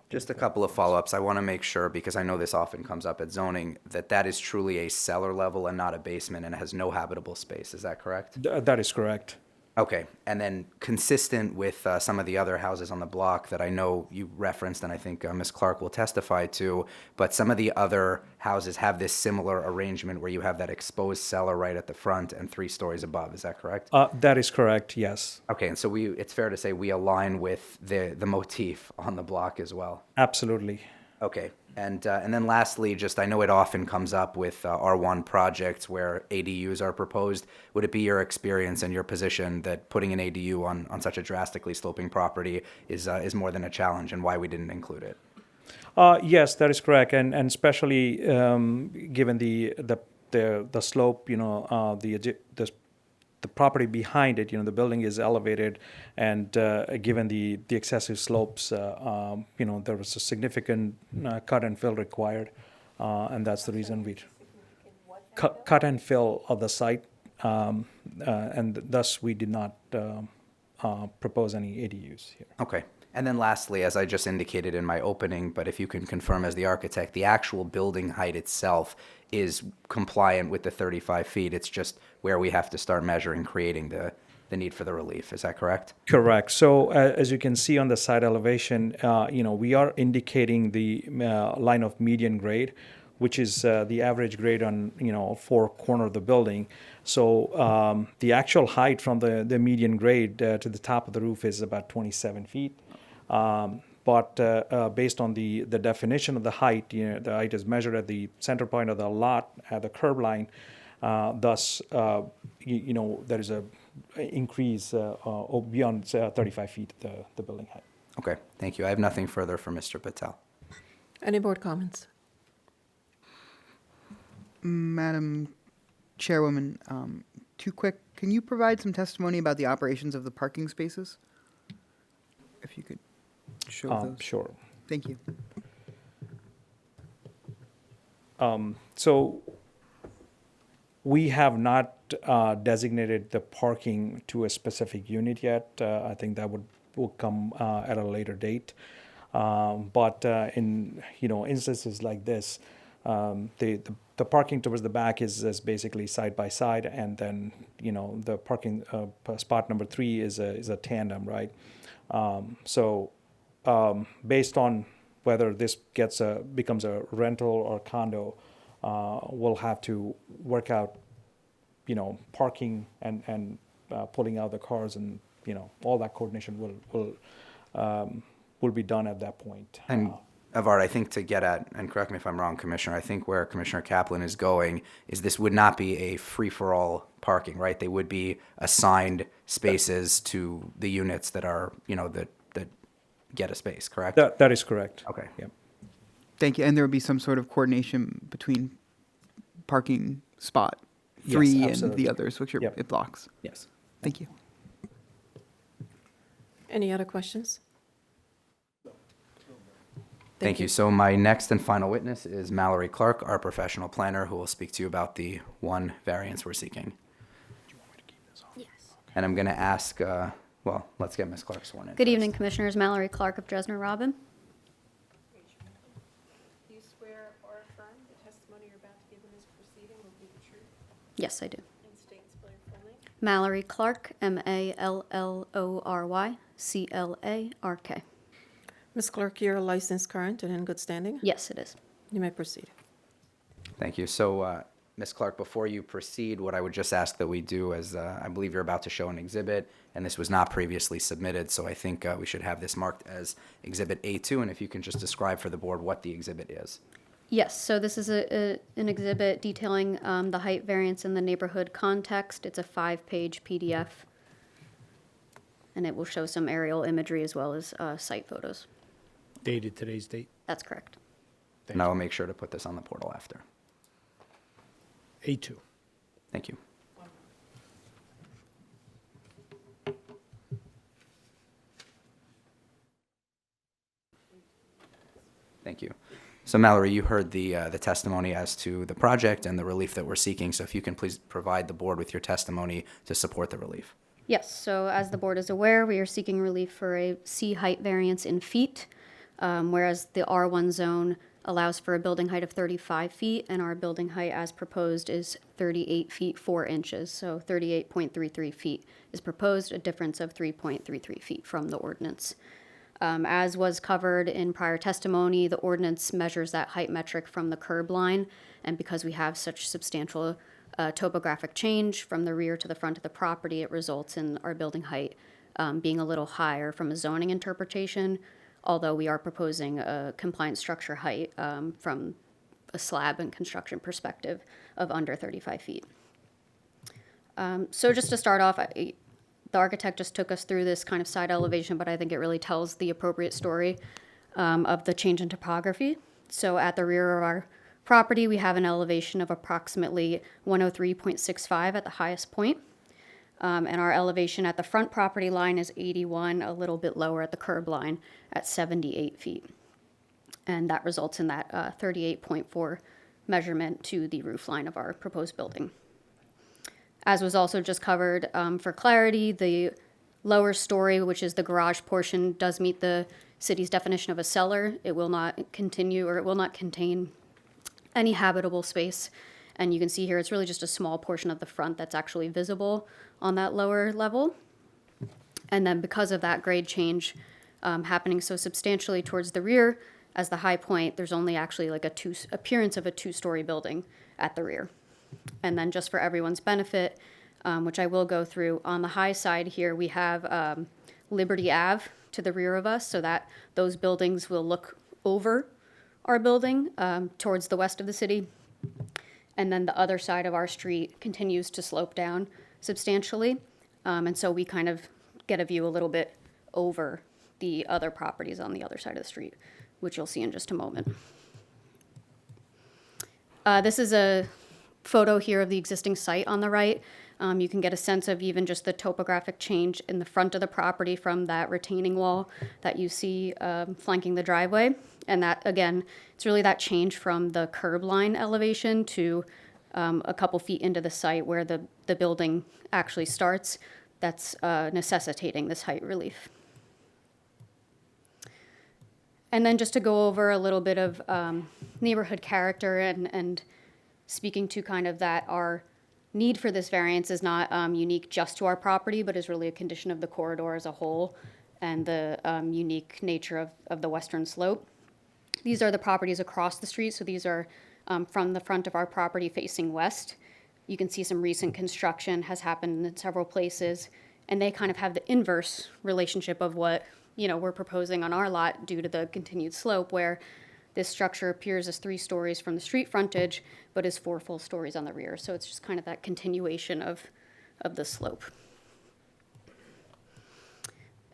Speaker 14: Just a couple of follow-ups. I want to make sure, because I know this often comes up at zoning, that is truly a cellar level and not a basement, and it has no habitable space. Is that correct?
Speaker 15: That is correct.
Speaker 14: Okay. And then consistent with some of the other houses on the block that I know you referenced, and I think Ms. Clark will testify to, but some of the other houses have this similar arrangement where you have that exposed cellar right at the front and 3 stories above. Is that correct?
Speaker 15: That is correct, yes.
Speaker 14: Okay. And so it's fair to say we align with the motif on the block as well.
Speaker 15: Absolutely.
Speaker 14: Okay. And then lastly, just I know it often comes up with R1 projects where ADUs are proposed. Would it be your experience and your position that putting an ADU on such a drastically sloping property is more than a challenge, and why we didn't include it?
Speaker 15: Yes, that is correct, and especially given the slope, the property behind it, the building is elevated, and given the excessive slopes, there was a significant cut and fill required, and that's the reason we cut and fill of the site, and thus we did not propose any ADUs here.
Speaker 14: Okay. And then lastly, as I just indicated in my opening, but if you can confirm as the architect, the actual building height itself is compliant with the 35 feet. It's just where we have to start measuring, creating the need for the relief. Is that correct?
Speaker 15: Correct. So as you can see on the side elevation, we are indicating the line of median grade, which is the average grade on 4 corners of the building. So the actual height from the median grade to the top of the roof is about 27 feet. But based on the definition of the height, the height is measured at the center point of the lot at the curb line. Thus, there is a increase beyond 35 feet the building height.
Speaker 14: Okay, thank you. I have nothing further for Mr. Patel.
Speaker 1: Any board comments?
Speaker 13: Madam Chairwoman, too quick, can you provide some testimony about the operations of the parking spaces? If you could show those.
Speaker 15: Sure.
Speaker 13: Thank you.
Speaker 15: So We have not designated the parking to a specific unit yet. I think that will come at a later date. But in instances like this, the parking towards the back is basically side by side, and then the parking spot number 3 is a tandem, right? Based on whether this becomes a rental or condo, we'll have to work out, parking and pulling out the cars, and all that coordination will be done at that point.
Speaker 14: And Evard, I think to get at, and correct me if I'm wrong, Commissioner, I think where Commissioner Kaplan is going is this would not be a free-for-all parking, right? They would be assigned spaces to the units that are, that get a space, correct?
Speaker 15: That is correct.
Speaker 14: Okay.
Speaker 15: Yeah.
Speaker 13: Thank you. And there would be some sort of coordination between parking spot
Speaker 15: Yes,
Speaker 13: 3 and
Speaker 15: absolutely.
Speaker 13: the others, which are
Speaker 15: Yep.
Speaker 13: it blocks.
Speaker 15: Yes.
Speaker 13: Thank you.
Speaker 1: Any other questions?
Speaker 14: Thank you. So my next and final witness is Mallory Clark, our professional planner, who will speak to you about the one variance we're seeking.
Speaker 21: Yes.
Speaker 14: And I'm going to ask, let's get Ms. Clark sworn in.
Speaker 21: Good
Speaker 14: first.
Speaker 21: evening, Commissioners. Mallory Clark of Dresner Robin.
Speaker 5: Do you swear or affirm the testimony you're about to give in this proceeding will be the truth?
Speaker 21: Yes, I do.
Speaker 5: And state and spell your full name.
Speaker 21: Mallory Clark, Mallory Clark.
Speaker 1: Ms. Clerk, you're licensed, current, and in good standing?
Speaker 21: Yes, it is.
Speaker 1: You may proceed.
Speaker 14: Thank you. So, Ms. Clark, before you proceed, what I would just ask that we do is, I believe you're about to show an exhibit, and this was not previously submitted, so I think we should have this marked as Exhibit A2, and if you can just describe for the board what the exhibit is.
Speaker 21: Yes, so this is an exhibit detailing the height variance in the neighborhood context. It's a 5-page PDF, and it will show some aerial imagery as well as site photos.
Speaker 4: Dated today's date.
Speaker 21: That's correct.
Speaker 14: And I will make sure to put this on the portal after.
Speaker 4: A2.
Speaker 14: Thank you. Thank you. So Mallory, you heard the testimony as to the project and the relief that we're seeking. So if you can please provide the board with your testimony to support the relief.
Speaker 21: Yes, so as the board is aware, we are seeking relief for a C height variance in feet, whereas the R1 zone allows for a building height of 35 feet, and our building height as proposed is 38 feet 4 inches, so 38.33 feet is proposed, a difference of 3.33 feet from the ordinance. As was covered in prior testimony, the ordinance measures that height metric from the curb line, and because we have such substantial topographic change from the rear to the front of the property, it results in our building height being a little higher from a zoning interpretation, although we are proposing a compliant structure height from a slab and construction perspective of under 35 feet. So just to start off, the architect just took us through this kind of side elevation, but I think it really tells the appropriate story of the change in topography. So at the rear of our property, we have an elevation of approximately 103.65 at the highest point. And our elevation at the front property line is 81, a little bit lower at the curb line at 78 feet. And that results in that 38.4 measurement to the roof line of our proposed building. As was also just covered, for clarity, the lower story, which is the garage portion, does meet the city's definition of a cellar. It will not continue, or it will not contain any habitable space. And you can see here, it's really just a small portion of the front that's actually visible on that lower level. And then because of that grade change happening so substantially towards the rear, as the high point, there's only actually like appearance of a 2-story building at the rear. And then just for everyone's benefit, which I will go through, on the high side here, we have Liberty Ave to the rear of us, so that those buildings will look over our building towards the west of the city. And then the other side of our street continues to slope down substantially. And so we kind of get a view a little bit over the other properties on the other side of the street, which you'll see in just a moment. This is a photo here of the existing site on the right. You can get a sense of even just the topographic change in the front of the property from that retaining wall that you see flanking the driveway. And that, again, it's really that change from the curb line elevation to a couple feet into the site where the building actually starts, that's necessitating this height relief. And then just to go over a little bit of neighborhood character and speaking to kind of that our need for this variance is not unique just to our property, but is really a condition of the corridor as a whole and the unique nature of the western slope. These are the properties across the street, so these are from the front of our property facing west. You can see some recent construction has happened in several places, and they kind of have the inverse relationship of what we're proposing on our lot due to the continued slope, where this structure appears as 3 stories from the street frontage, but is 4 full stories on the rear. So it's just kind of that continuation of the slope.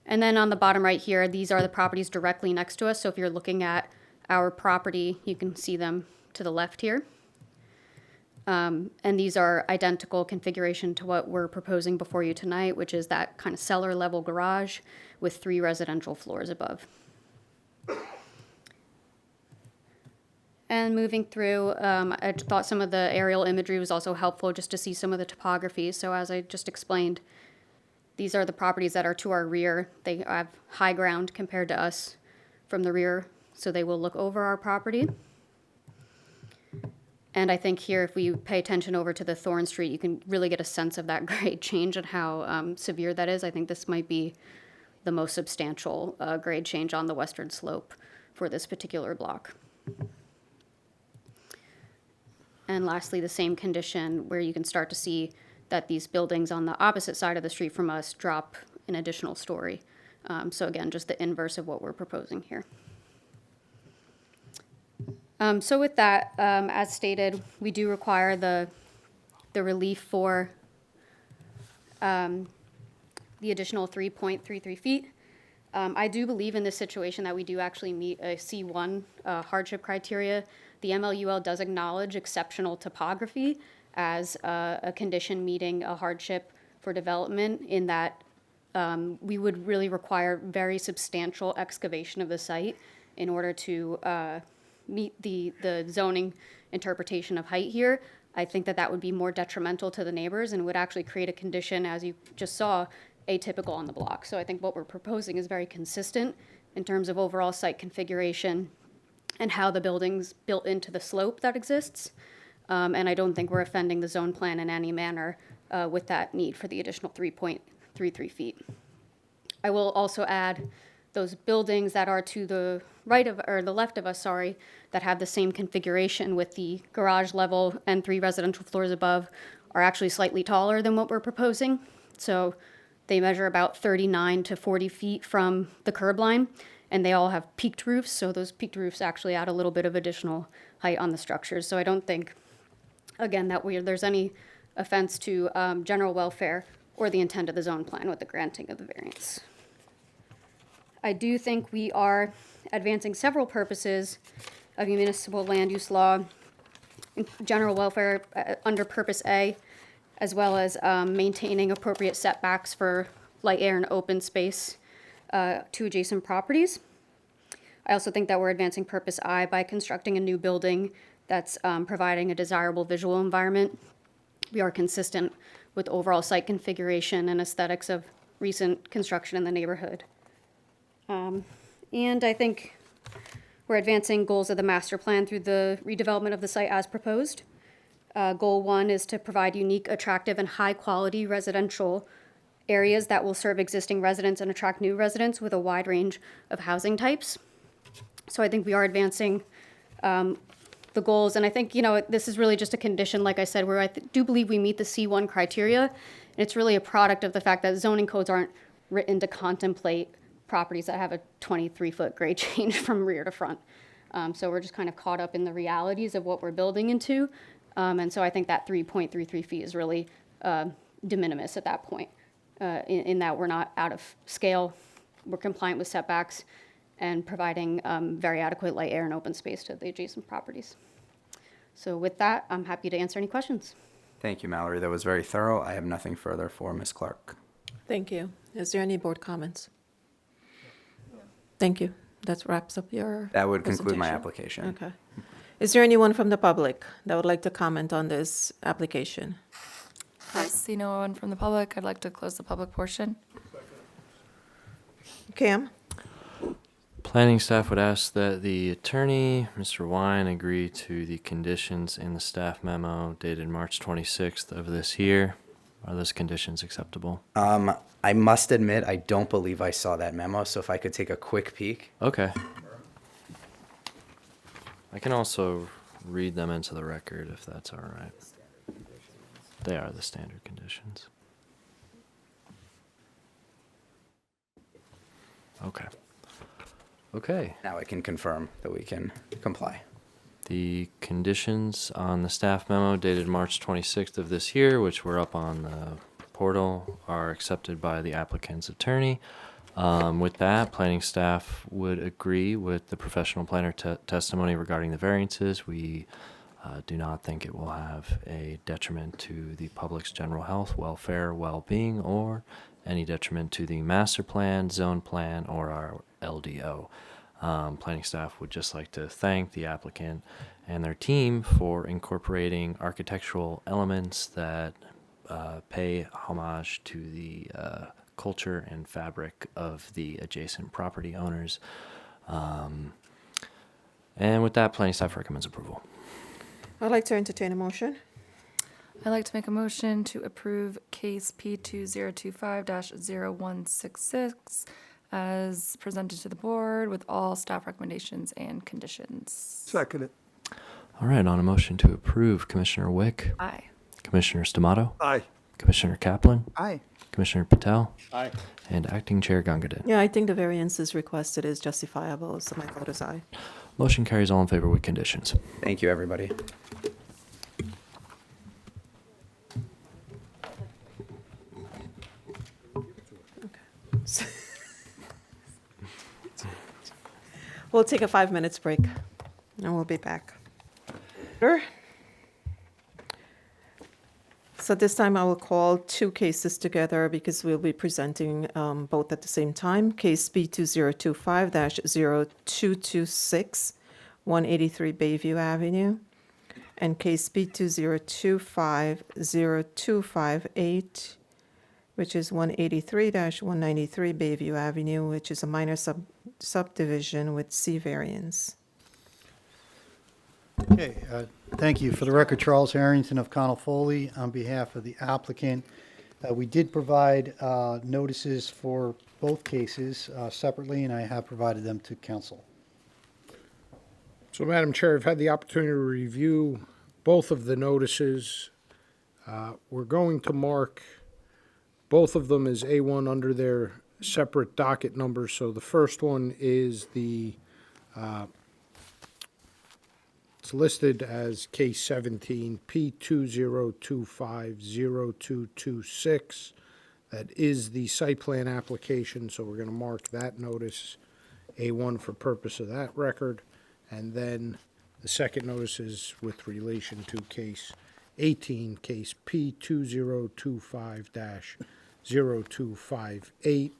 Speaker 21: And then on the bottom right here, these are the properties directly next to us. So if you're looking at our property, you can see them to the left here. And these are identical configuration to what we're proposing before you tonight, which is that kind of cellar level garage with 3 residential floors above. And moving through, I thought some of the aerial imagery was also helpful just to see some of the topography. So as I just explained, these are the properties that are to our rear. They have high ground compared to us from the rear, so they will look over our property. And I think here, if we pay attention over to the Thorn Street, you can really get a sense of that grade change and how severe that is. I think this might be the most substantial grade change on the western slope for this particular block. And lastly, the same condition where you can start to see that these buildings on the opposite side of the street from us drop an additional story. So again, just the inverse of what we're proposing here. So with that, as stated, we do require the relief for the additional 3.33 feet. I do believe in this situation that we do actually meet a C1 hardship criteria. The MLUL does acknowledge exceptional topography as a condition meeting a hardship for development, in that we would really require very substantial excavation of the site in order to meet the zoning interpretation of height here. I think that would be more detrimental to the neighbors and would actually create a condition, as you just saw, atypical on the block. So I think what we're proposing is very consistent in terms of overall site configuration and how the building's built into the slope that exists. And I don't think we're offending the zone plan in any manner with that need for the additional 3.33 feet. I will also add those buildings that are to the right of, or the left of us, sorry, that have the same configuration with the garage level and 3 residential floors above are actually slightly taller than what we're proposing. So they measure about 39 to 40 feet from the curb line, and they all have peaked roofs. So those peaked roofs actually add a little bit of additional height on the structures. So I don't think, again, that there's any offense to general welfare or the intent of the zone plan with the granting of the variance. I do think we are advancing several purposes of municipal land use law, general welfare under Purpose A, as well as maintaining appropriate setbacks for light, air, and open space to adjacent properties. I also think that we're advancing Purpose I by constructing a new building that's providing a desirable visual environment. We are consistent with overall site configuration and aesthetics of recent construction in the neighborhood. And I think we're advancing goals of the master plan through the redevelopment of the site as proposed. Goal 1 is to provide unique, attractive, and high-quality residential areas that will serve existing residents and attract new residents with a wide range of housing types. So I think we are advancing the goals, and I think, this is really just a condition, like I said, where I do believe we meet the C1 criteria, and it's really a product of the fact that zoning codes aren't written to contemplate properties that have a 23-foot grade change from rear to front. So we're just kind of caught up in the realities of what we're building into. And so I think that 3.33 feet is really de minimis at that point, in that we're not out of scale, we're compliant with setbacks, and providing very adequate light, air, and open space to the adjacent properties. So with that, I'm happy to answer any questions.
Speaker 14: Thank you, Mallory. That was very thorough. I have nothing further for Ms. Clark.
Speaker 1: Thank you. Is there any board comments? Thank you. That wraps up your
Speaker 14: That would conclude my
Speaker 1: presentation.
Speaker 14: application.
Speaker 1: Okay. Is there anyone from the public that would like to comment on this application?
Speaker 2: I see no one from the public. I'd like to close the public portion.
Speaker 1: Cam?
Speaker 3: Planning staff would ask that the attorney, Mr. Wine, agree to the conditions in the staff memo dated March 26th of this year. Are those conditions acceptable?
Speaker 14: I must admit, I don't believe I saw that memo, so if I could take a quick peek.
Speaker 3: Okay. I can also read them into the record if that's all right. They are the standard conditions. Okay. Okay.
Speaker 14: Now I can confirm that we can comply.
Speaker 3: The conditions on the staff memo dated March 26th of this year, which were up on the portal, are accepted by the applicant's attorney. With that, planning staff would agree with the professional planner testimony regarding the variances. We do not think it will have a detriment to the public's general health, welfare, well-being, or any detriment to the master plan, zone plan, or our LDO. Planning staff would just like to thank the applicant and their team for incorporating architectural elements that pay homage to the culture and fabric of the adjacent property owners. And with that, planning staff recommends approval.
Speaker 1: I'd like to entertain a motion.
Speaker 2: I'd like to make a motion to approve case P2025-0166 as presented to the board with all staff recommendations and conditions.
Speaker 10: Second it.
Speaker 3: All right, on a motion to approve, Commissioner Wick,
Speaker 2: Aye.
Speaker 3: Commissioner Stamato,
Speaker 10: Aye.
Speaker 3: Commissioner Kaplan,
Speaker 13: Aye.
Speaker 3: Commissioner Patel,
Speaker 15: Aye.
Speaker 3: and Acting Chair Gangadin.
Speaker 1: Yeah, I think the variance is requested is justifiable, so my vote is aye.
Speaker 3: Motion carries all in favor with conditions.
Speaker 14: Thank you, everybody.
Speaker 1: We'll take a 5 minutes break, and we'll be back. Sure. So this time I will call two cases together because we'll be presenting both at the same time. Case B2025-0226, 183 Bayview Avenue, and case B2025-0258, which is 183-193 Bayview Avenue, which is a minor subdivision with C variance.
Speaker 16: Okay, thank you. For the record, Charles Harrington of Connell Foley on behalf of the applicant. We did provide notices for both cases separately, and I have provided them to council.
Speaker 4: So, Madam Chair, I've had the opportunity to review both of the notices. We're going to mark both of them as A1 under their separate docket numbers. So the first one is it's listed as case 17 P2025-0226. That is the site plan application, so we're going to mark that notice A1 for purpose of that record. And then the second notice is with relation to case 18, case P2025-0258.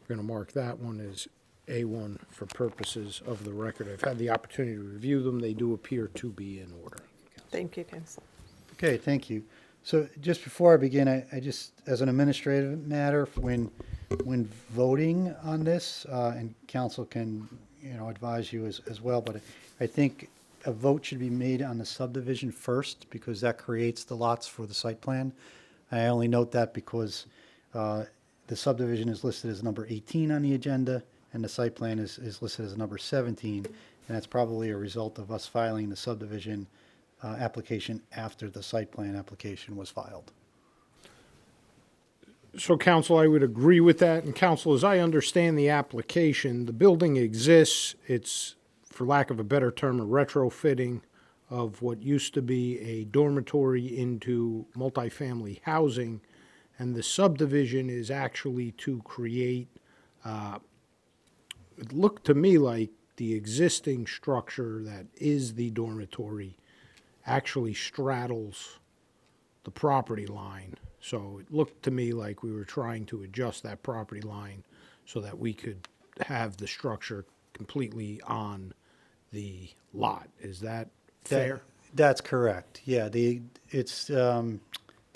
Speaker 4: We're going to mark that one as A1 for purposes of the record. I've had the opportunity to review them. They do appear to be in order.
Speaker 1: Thank you, Council.
Speaker 16: Okay, thank you. So just before I begin, I just, as an administrative matter, when voting on this, and council can, advise you as well, but I think a vote should be made on the subdivision first because that creates the lots for the site plan. I only note that because the subdivision is listed as number 18 on the agenda and the site plan is listed as number 17, and that's probably a result of us filing the subdivision application after the site plan application was filed.
Speaker 4: So, council, I would agree with that. And council, as I understand the application, the building exists. It's, for lack of a better term, a retrofitting of what used to be a dormitory into multifamily housing. And the subdivision is actually to create, it looked to me like the existing structure that is the dormitory actually straddles the property line. So it looked to me like we were trying to adjust that property line so that we could have the structure completely on the lot. Is that fair?
Speaker 16: That's correct. Yeah, it's the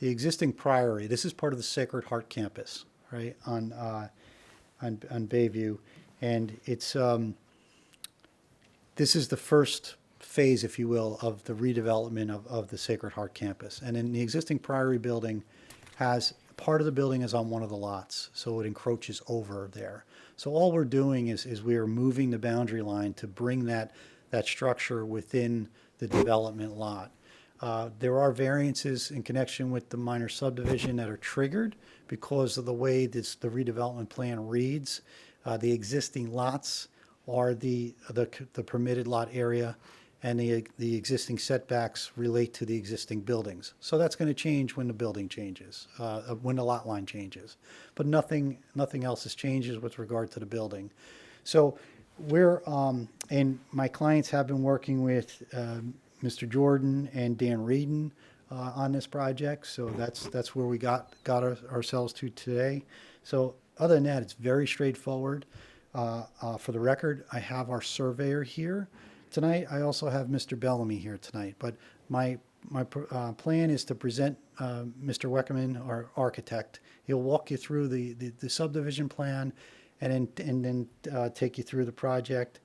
Speaker 16: existing priory. This is part of the Sacred Heart campus, right, on Bayview. And it's, this is the first phase, if you will, of the redevelopment of the Sacred Heart campus. And in the existing Priory building has, part of the building is on one of the lots, so it encroaches over there. So all we're doing is we are moving the boundary line to bring that structure within the development lot. There are variances in connection with the minor subdivision that are triggered because of the way the redevelopment plan reads. The existing lots are the permitted lot area, and the existing setbacks relate to the existing buildings. So that's going to change when the building changes, when the lot line changes. But nothing else has changes with regard to the building. So we're, and my clients have been working with Mr. Jordan and Dan Reedon on this project. So that's where we got ourselves to today. So other than that, it's very straightforward. For the record, I have our surveyor here tonight. I also have Mr. Bellamy here tonight. But my plan is to present Mr. Weckerman, our architect. He'll walk you through the subdivision plan and then take you through the project.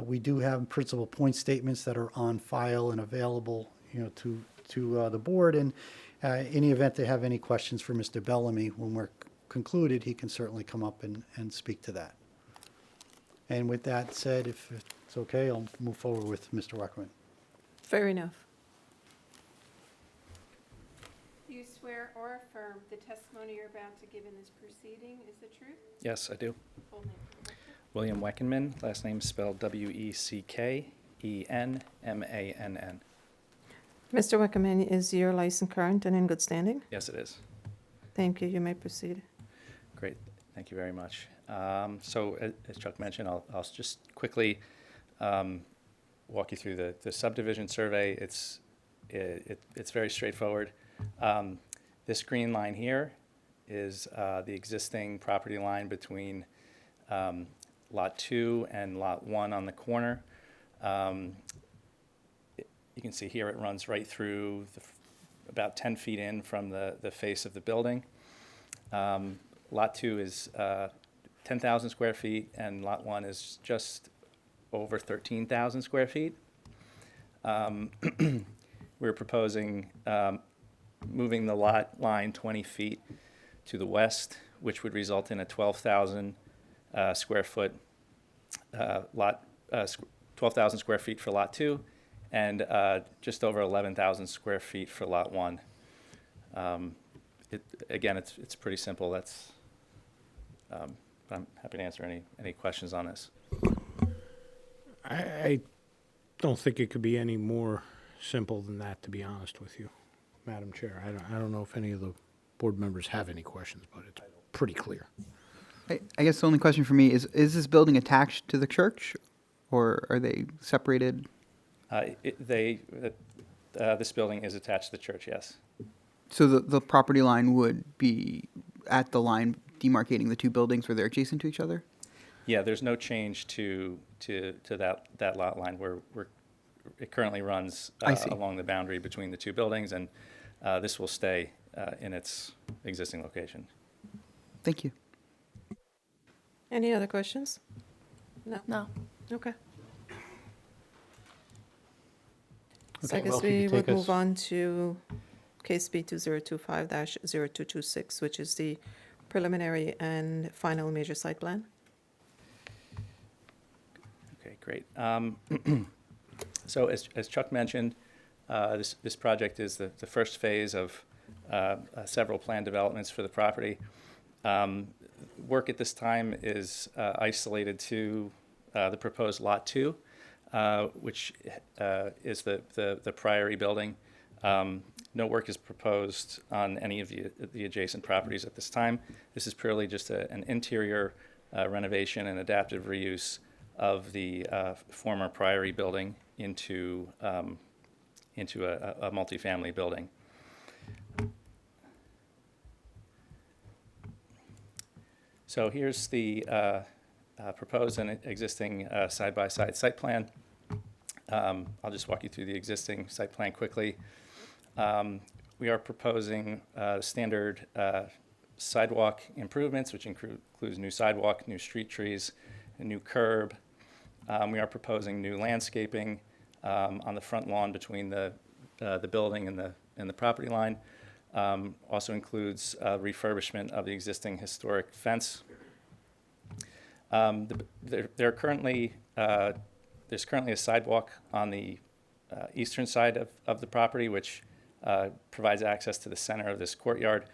Speaker 16: We do have principal point statements that are on file and available, to the board. And in the event they have any questions for Mr. Bellamy, when we're concluded, he can certainly come up and speak to that. And with that said, if it's okay, I'll move forward with Mr. Weckerman.
Speaker 1: Fair enough.
Speaker 5: Do you swear or affirm the testimony you're about to give in this proceeding is the truth?
Speaker 9: Yes, I do.
Speaker 5: Full name for the record.
Speaker 9: William Weckenman, last name spelled Weckenmann.
Speaker 1: Mr. Weckerman, is your license current and in good standing?
Speaker 9: Yes, it is.
Speaker 1: Thank you. You may proceed.
Speaker 9: Great, thank you very much. So as Chuck mentioned, I'll just quickly walk you through the subdivision survey. It's very straightforward. This green line here is the existing property line between Lot 2 and Lot 1 on the corner. You can see here it runs right through about 10 feet in from the face of the building. Lot 2 is 10,000 square feet, and Lot 1 is just over 13,000 square feet. We're proposing moving the lot line 20 feet to the west, which would result in a 12,000 square foot lot, 12,000 square feet for Lot 2, and just over 11,000 square feet for Lot 1. Again, it's pretty simple. I'm happy to answer any questions on this.
Speaker 4: I don't think it could be any more simple than that, to be honest with you, Madam Chair. I don't know if any of the board members have any questions, but it's pretty clear.
Speaker 13: I guess the only question for me is this building attached to the church, or are they separated?
Speaker 9: This building is attached to the church, yes.
Speaker 13: So the property line would be at the line demarcating the two buildings where they're adjacent to each other?
Speaker 9: Yeah, there's no change to that lot line where it currently runs along the boundary between the two buildings, and this will stay in its existing location.
Speaker 13: Thank you.
Speaker 1: Any other questions? No.
Speaker 2: No.
Speaker 1: Okay. So I
Speaker 16: Okay,
Speaker 1: guess
Speaker 16: well, if you
Speaker 1: we
Speaker 16: could
Speaker 1: would
Speaker 16: take
Speaker 1: move
Speaker 16: us-
Speaker 1: on to case B 2025-0226, which is the preliminary and final major site plan.
Speaker 9: Okay, great. So as Chuck mentioned, this project is the first phase of several planned developments for the property. Work at this time is isolated to the proposed Lot 2, which is the Priory building. No work is proposed on any of the adjacent properties at this time. This is purely just an interior renovation and adaptive reuse of the former Priory building into a multifamily building. So here's the proposed and existing side-by-side site plan.
Speaker 12: I'll just walk you through the existing site plan quickly. We are proposing standard sidewalk improvements, which includes new sidewalk, new street trees, a new curb. We are proposing new landscaping on the front lawn between the building and the property line. Also includes refurbishment of the existing historic fence. There's currently a sidewalk on the eastern side of the property, which provides access to the center of this courtyard.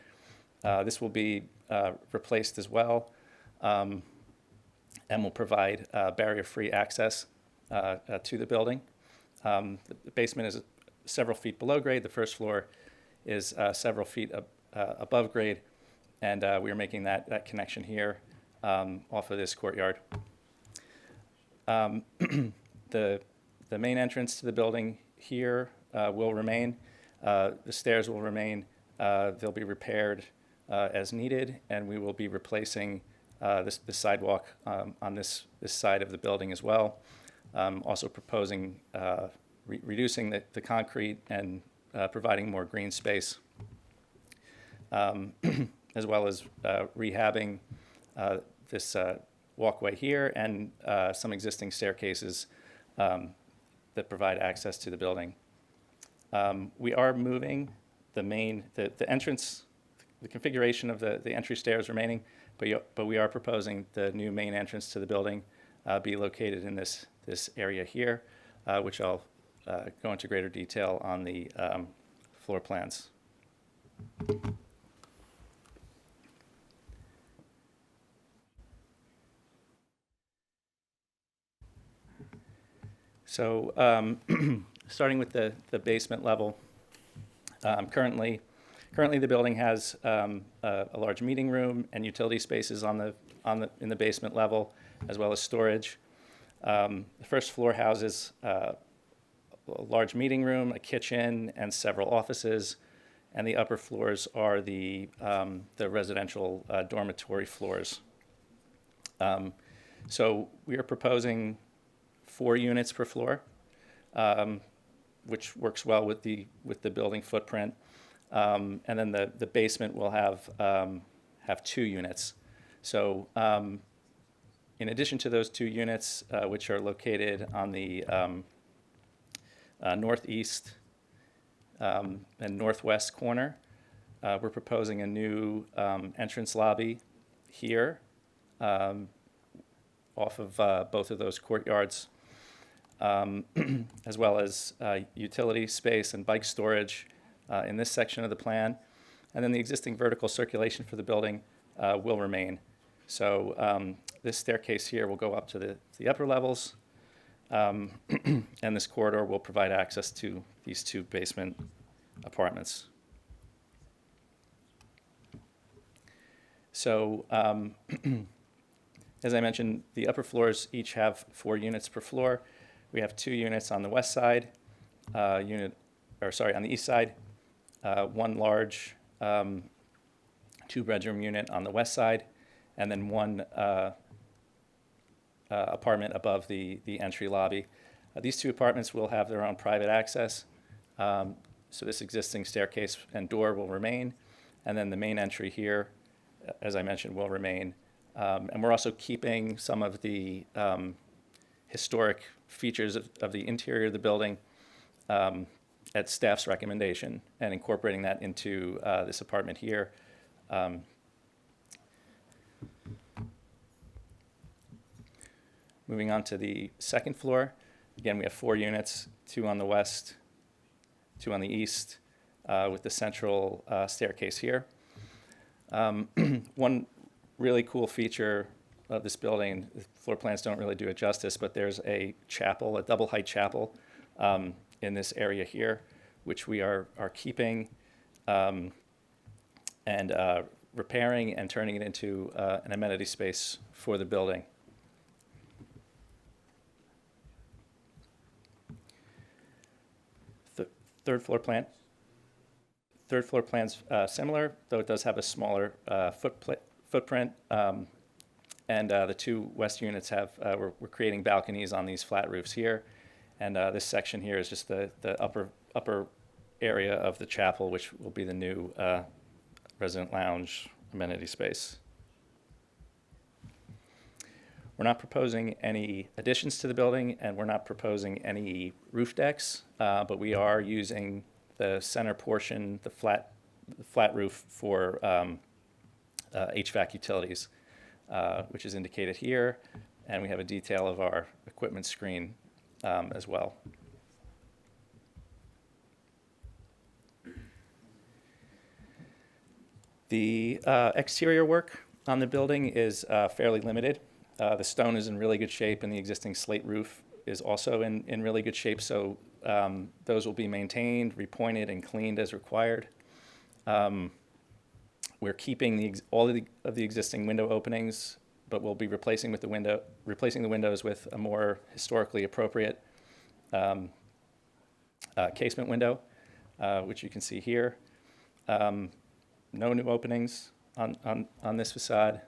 Speaker 12: This will be replaced as well, and will provide barrier-free access to the building. The basement is several feet below grade. The first floor is several feet above grade, and we are making that connection here off of this courtyard. The main entrance to the building here will remain. The stairs will remain. They'll be repaired as needed, and we will be replacing this sidewalk on this side of the building as well. Also proposing reducing the concrete and providing more green space, as well as rehabbing this walkway here and some existing staircases that provide access to the building. We are moving the entrance, the configuration of the entry stairs remaining, but we are proposing the new main entrance to the building be located in this area here, which I'll go into greater detail on the floor plans. So starting with the basement level, currently the building has a large meeting room and utility spaces in the basement level, as well as storage. The first floor houses a large meeting room, a kitchen, and several offices, and the upper floors are the residential dormitory floors. So we are proposing 4 units per floor, which works well with the building footprint. And then the basement will have 2 units. So in addition to those 2 units, which are located on the northeast and northwest corner, we're proposing a new entrance lobby here off of both of those courtyards, as well as utility space and bike storage in this section of the plan. And then the existing vertical circulation for the building will remain. So this staircase here will go up to the upper levels, and this corridor will provide access to these 2 basement apartments. So as I mentioned, the upper floors each have 4 units per floor. We have 2 units on the west side, on the east side, 1 large 2-bedroom unit on the west side, and then 1 apartment above the entry lobby. These 2 apartments will have their own private access. So this existing staircase and door will remain, and then the main entry here, as I mentioned, will remain. And we're also keeping some of the historic features of the interior of the building at staff's recommendation and incorporating that into this apartment here. Moving on to the second floor, again, we have 4 units, 2 on the west, 2 on the east, with the central staircase here. One really cool feature of this building, the floor plans don't really do it justice, but there's a chapel, a double height chapel in this area here, which we are keeping and repairing and turning it into an amenity space for the building. Third floor plan. Third floor plan's similar, though it does have a smaller footprint. And the 2 west units have, we're creating balconies on these flat roofs here. And this section here is just the upper area of the chapel, which will be the new resident lounge amenity space. We're not proposing any additions to the building, and we're not proposing any roof decks, but we are using the center portion, the flat roof for HVAC utilities, which is indicated here, and we have a detail of our equipment screen as well. The exterior work on the building is fairly limited. The stone is in really good shape, and the existing slate roof is also in really good shape, so those will be maintained, repointed, and cleaned as required. We're keeping all of the existing window openings, but we'll be replacing the windows with a more historically appropriate casement window, which you can see here. No new openings on this facade.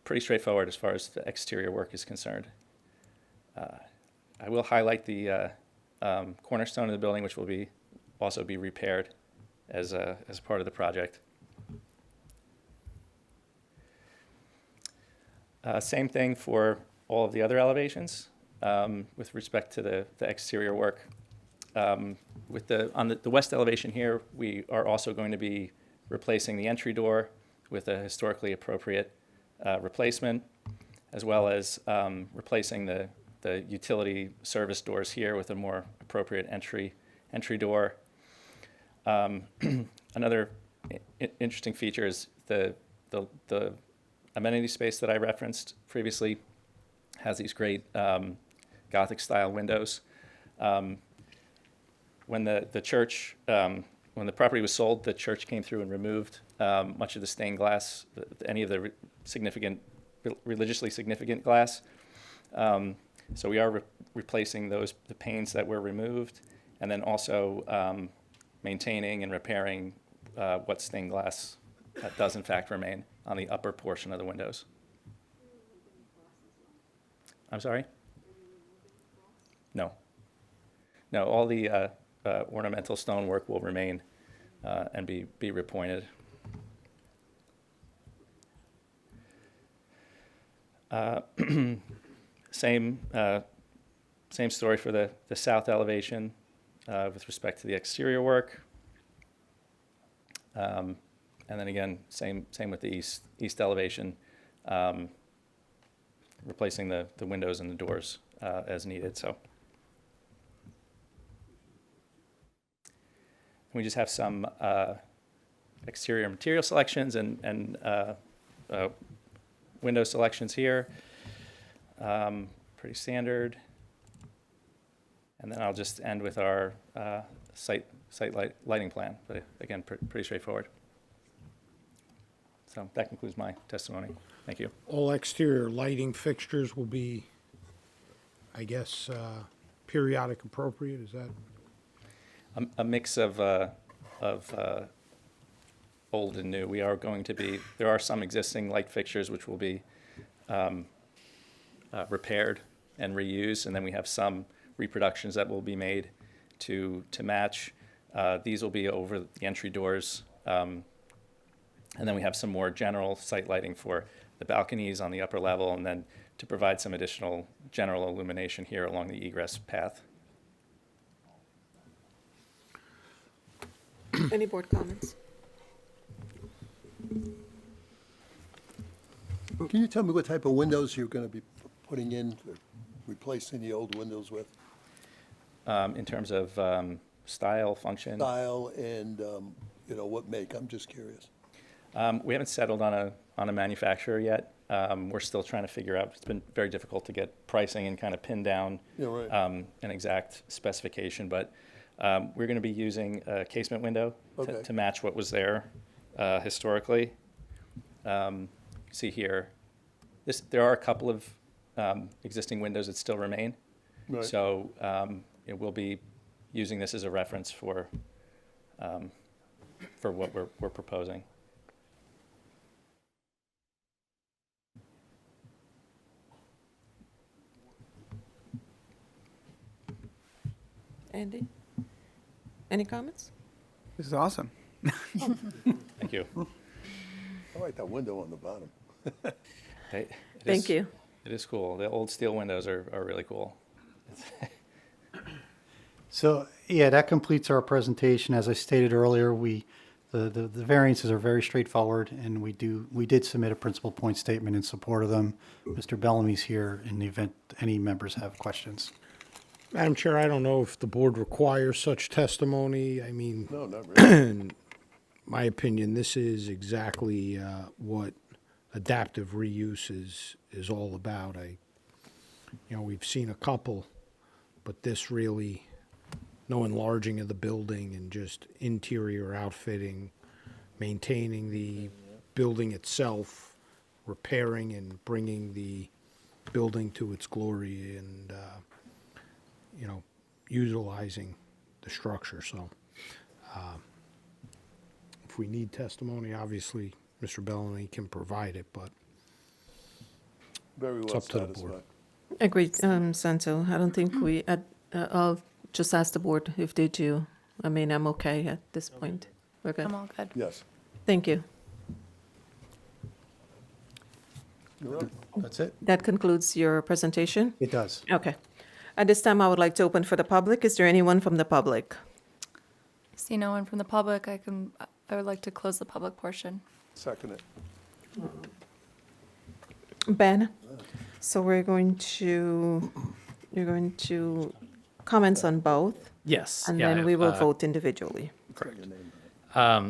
Speaker 12: Pretty straightforward as far as the exterior work is concerned. I will highlight the cornerstone of the building, which will also be repaired as part of the project. Same thing for all of the other elevations with respect to the exterior work. On the west elevation here, we are also going to be replacing the entry door with a historically appropriate replacement, as well as replacing the utility service doors here with a more appropriate entry door. Another interesting feature is the amenity space that I referenced previously has these great Gothic style windows. When the church, when the property was sold, the church came through and removed much of the stained glass, any of the religiously significant glass. So we are replacing the panes that were removed, and then also maintaining and repairing what stained glass does in fact remain on the upper portion of the windows. I'm sorry? No. No, all the ornamental stonework will remain and be repointed. Same story for the south elevation with respect to the exterior work. And then again, same with the east elevation, replacing the windows and the doors as needed. So we just have some exterior material selections and window selections here. Pretty standard. And then I'll just end with our site lighting plan, but again, pretty straightforward. So that concludes my testimony. Thank you.
Speaker 4: All exterior lighting fixtures will be, I guess, periodic appropriate, is that?
Speaker 12: A mix of old and new. We are going to be, there are some existing light fixtures which will be repaired and reused, and then we have some reproductions that will be made to match. These will be over the entry doors, and then we have some more general site lighting for the balconies on the upper level, and then to provide some additional general illumination here along the egress path.
Speaker 1: Any board comments?
Speaker 10: Can you tell me what type of windows you're going to be putting in, or replacing the old windows with?
Speaker 12: In terms of style, function?
Speaker 10: Style and, what make? I'm just curious.
Speaker 12: We haven't settled on a manufacturer yet. We're still trying to figure out. It's been very difficult to get pricing and kind of pin down an exact specification. But we're going to be using a casement window to match what was there historically. You see here, there are a couple of existing windows that still remain.
Speaker 10: Right.
Speaker 12: So we'll be using this as a reference for what we're proposing.
Speaker 1: Andy? Any comments?
Speaker 13: This is awesome.
Speaker 12: Thank you.
Speaker 10: I like that window on the bottom.
Speaker 12: It
Speaker 1: Thank
Speaker 12: is-
Speaker 1: you.
Speaker 12: It is cool. The old steel windows are really cool.
Speaker 16: So, yeah, that completes our presentation. As I stated earlier, the variances are very straightforward, and we did submit a principal point statement in support of them. Mr. Bellamy's here in the event any members have questions.
Speaker 4: Madam Chair, I don't know if the board requires such testimony. I mean,
Speaker 10: No, not really.
Speaker 4: in my opinion, this is exactly what adaptive reuse is all about. We've seen a couple, but this really, no enlarging of the building and just interior outfitting, maintaining the building itself, repairing and bringing the building to its glory and, utilizing the structure. So if we need testimony, obviously, Mr. Bellamy can provide it, but
Speaker 10: Very
Speaker 4: it's
Speaker 10: well
Speaker 4: up to the board.
Speaker 10: satisfied.
Speaker 1: Agreed, Santo. I don't think I'll just ask the board if they do. I mean, I'm okay at this point. We're good.
Speaker 21: I'm all good.
Speaker 10: Yes.
Speaker 1: Thank you.
Speaker 10: You're up.
Speaker 16: That's it?
Speaker 1: That concludes your presentation?
Speaker 16: It does.
Speaker 1: Okay. At this time, I would like to open for the public. Is there anyone from the public?
Speaker 11: See no one from the public, I would like to close the public portion.
Speaker 10: Second it.
Speaker 1: Ben? So you're going to comments on both?
Speaker 9: Yes.
Speaker 1: And
Speaker 9: yeah,
Speaker 1: then we will
Speaker 9: uh,
Speaker 1: vote individually.
Speaker 9: Correct.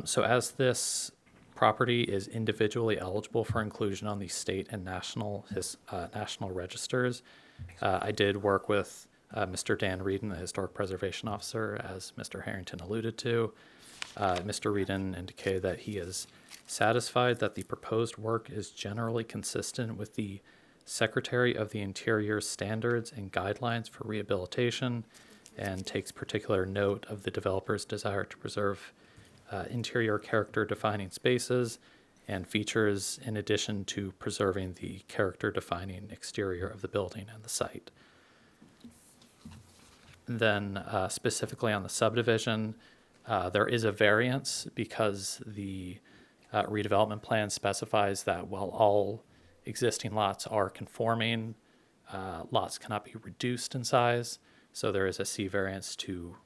Speaker 9: So as this property is individually eligible for inclusion on the state and national registers, I did work with Mr. Dan Reedon, the Historic Preservation Officer, as Mr. Harrington alluded to. Mr. Reedon indicated that he is satisfied that the proposed work is generally consistent with the Secretary of the Interior's standards and guidelines for rehabilitation, and takes particular note of the developer's desire to preserve interior character-defining spaces and features, in addition to preserving the character-defining exterior of the building and the site. Then specifically on the subdivision, there is a variance because the redevelopment plan specifies that while all existing lots are conforming, lots cannot be reduced in size. So there is a C variance to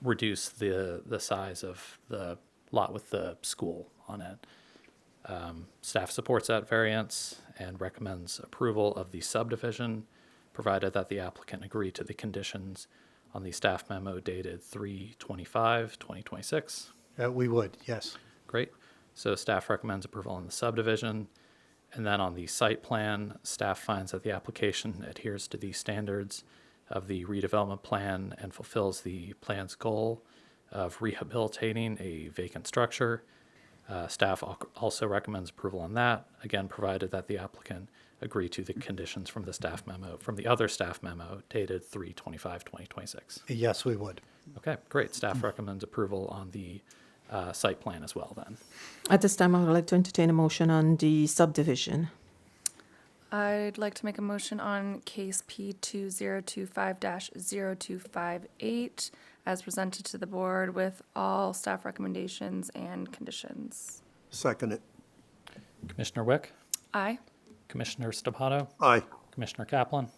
Speaker 9: reduce the size of the lot with the school on it. Staff supports that variance and recommends approval of the subdivision, provided that the applicant agree to the conditions on the staff memo dated 3/25/2026.
Speaker 16: We would, yes.
Speaker 9: Great. So staff recommends approval on the subdivision. And then on the site plan, staff finds that the application adheres to the standards of the redevelopment plan and fulfills the plan's goal of rehabilitating a vacant structure. Staff also recommends approval on that, again, provided that the applicant agree to the conditions from the staff memo, from the other staff memo dated 3/25/2026.
Speaker 16: Yes, we would.
Speaker 9: Okay, great. Staff recommends approval on the site plan as well then.
Speaker 1: At this time, I would like to entertain a motion on the subdivision.
Speaker 11: I'd like to make a motion on case P2025-0258 as presented to the board with all staff recommendations and conditions.
Speaker 10: Second it.
Speaker 9: Commissioner Wick?
Speaker 11: Aye.
Speaker 9: Commissioner Stapato?
Speaker 10: Aye.
Speaker 9: Commissioner Kaplan?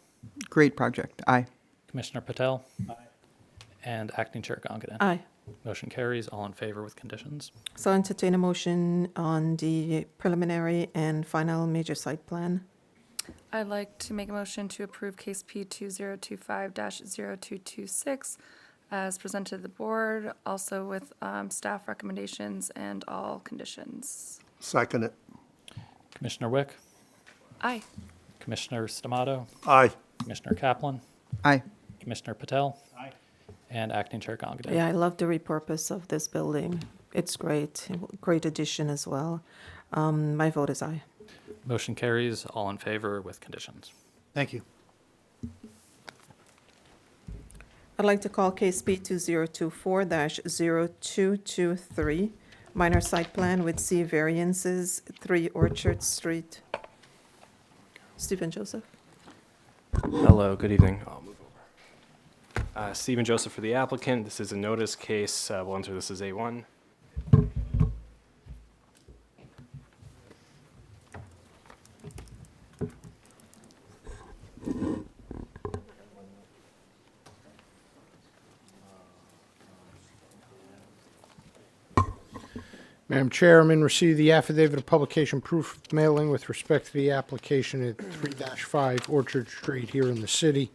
Speaker 13: Great project. Aye.
Speaker 9: Commissioner Patel? Aye. And Acting Chair Gongadin?
Speaker 1: Aye.
Speaker 9: Motion carries, all in favor with conditions.
Speaker 1: So entertain a motion on the preliminary and final major site plan.
Speaker 11: I'd like to make a motion to approve case P2025-0226 as presented to the board, also with staff recommendations and all conditions.
Speaker 10: Second it.
Speaker 9: Commissioner Wick?
Speaker 11: Aye.
Speaker 9: Commissioner Stamato?
Speaker 10: Aye.
Speaker 9: Commissioner Kaplan?
Speaker 13: Aye.
Speaker 9: Commissioner Patel? Aye. And Acting Chair Gongadin?
Speaker 1: Yeah, I love the repurpose of this building. It's great, great addition as well. My vote is aye.
Speaker 9: Motion carries, all in favor with conditions.
Speaker 16: Thank you.
Speaker 1: I'd like to call case P2024-0223, minor site plan with C variances, 3 Orchard Street. Stephen Joseph.
Speaker 6: Hello, good evening. I'll move over. Stephen Joseph for the applicant. This is a notice case. We'll enter this as A1.
Speaker 4: Madam Chair, I'm in receipt of the affidavit of publication proof of mailing with respect to the application at 3-5 Orchard Street here in the city.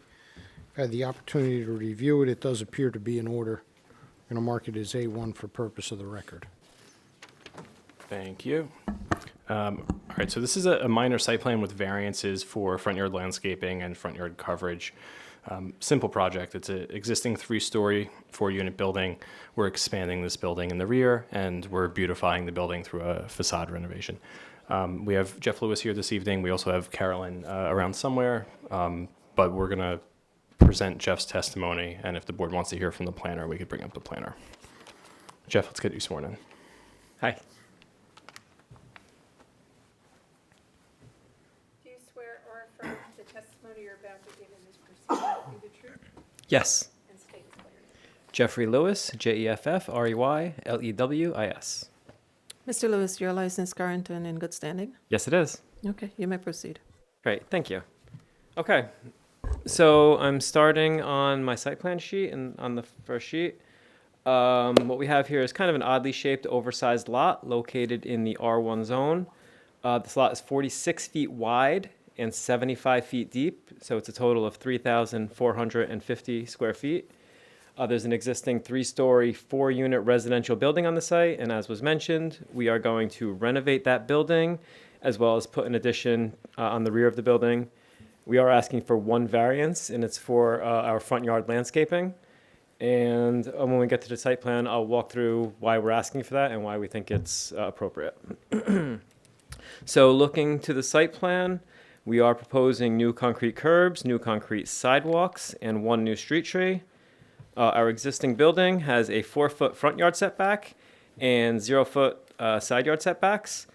Speaker 4: I've had the opportunity to review it. It does appear to be in order. I'm going to mark it as A1 for purpose of the record.
Speaker 6: Thank you. All right, so this is a minor site plan with variances for front yard landscaping and front yard coverage. Simple project. It's an existing 3-story, 4-unit building. We're expanding this building in the rear, and we're beautifying the building through a facade renovation. We have Jeff Lewis here this evening. We also have Carolyn around somewhere, but we're going to present Jeff's testimony, and if the board wants to hear from the planner, we could bring up the planner. Jeff, let's get you sworn in.
Speaker 2: Hi.
Speaker 5: Do you swear or affirm the testimony you're about to give in this proceeding will be the truth?
Speaker 2: Yes.
Speaker 5: And state clearly.
Speaker 2: Jeffrey Lewis, Jeffrey-Lewis.
Speaker 1: Mr. Lewis, your license current and in good standing?
Speaker 2: Yes, it is.
Speaker 1: Okay, you may proceed.
Speaker 2: Great, thank you. Okay, so I'm starting on my site plan sheet and on the first sheet. What we have here is kind of an oddly shaped, oversized lot located in the R1 zone. This lot is 46 feet wide and 75 feet deep, so it's a total of 3,450 square feet. There's an existing 3-story, 4-unit residential building on the site, and as was mentioned, we are going to renovate that building as well as put an addition on the rear of the building. We are asking for one variance, and it's for our front yard landscaping. And when we get to the site plan, I'll walk through why we're asking for that and why we think it's appropriate. So looking to the site plan, we are proposing new concrete curbs, new concrete sidewalks, and 1 new street tree. Our existing building has a 4-foot front yard setback and 0-foot side yard setbacks.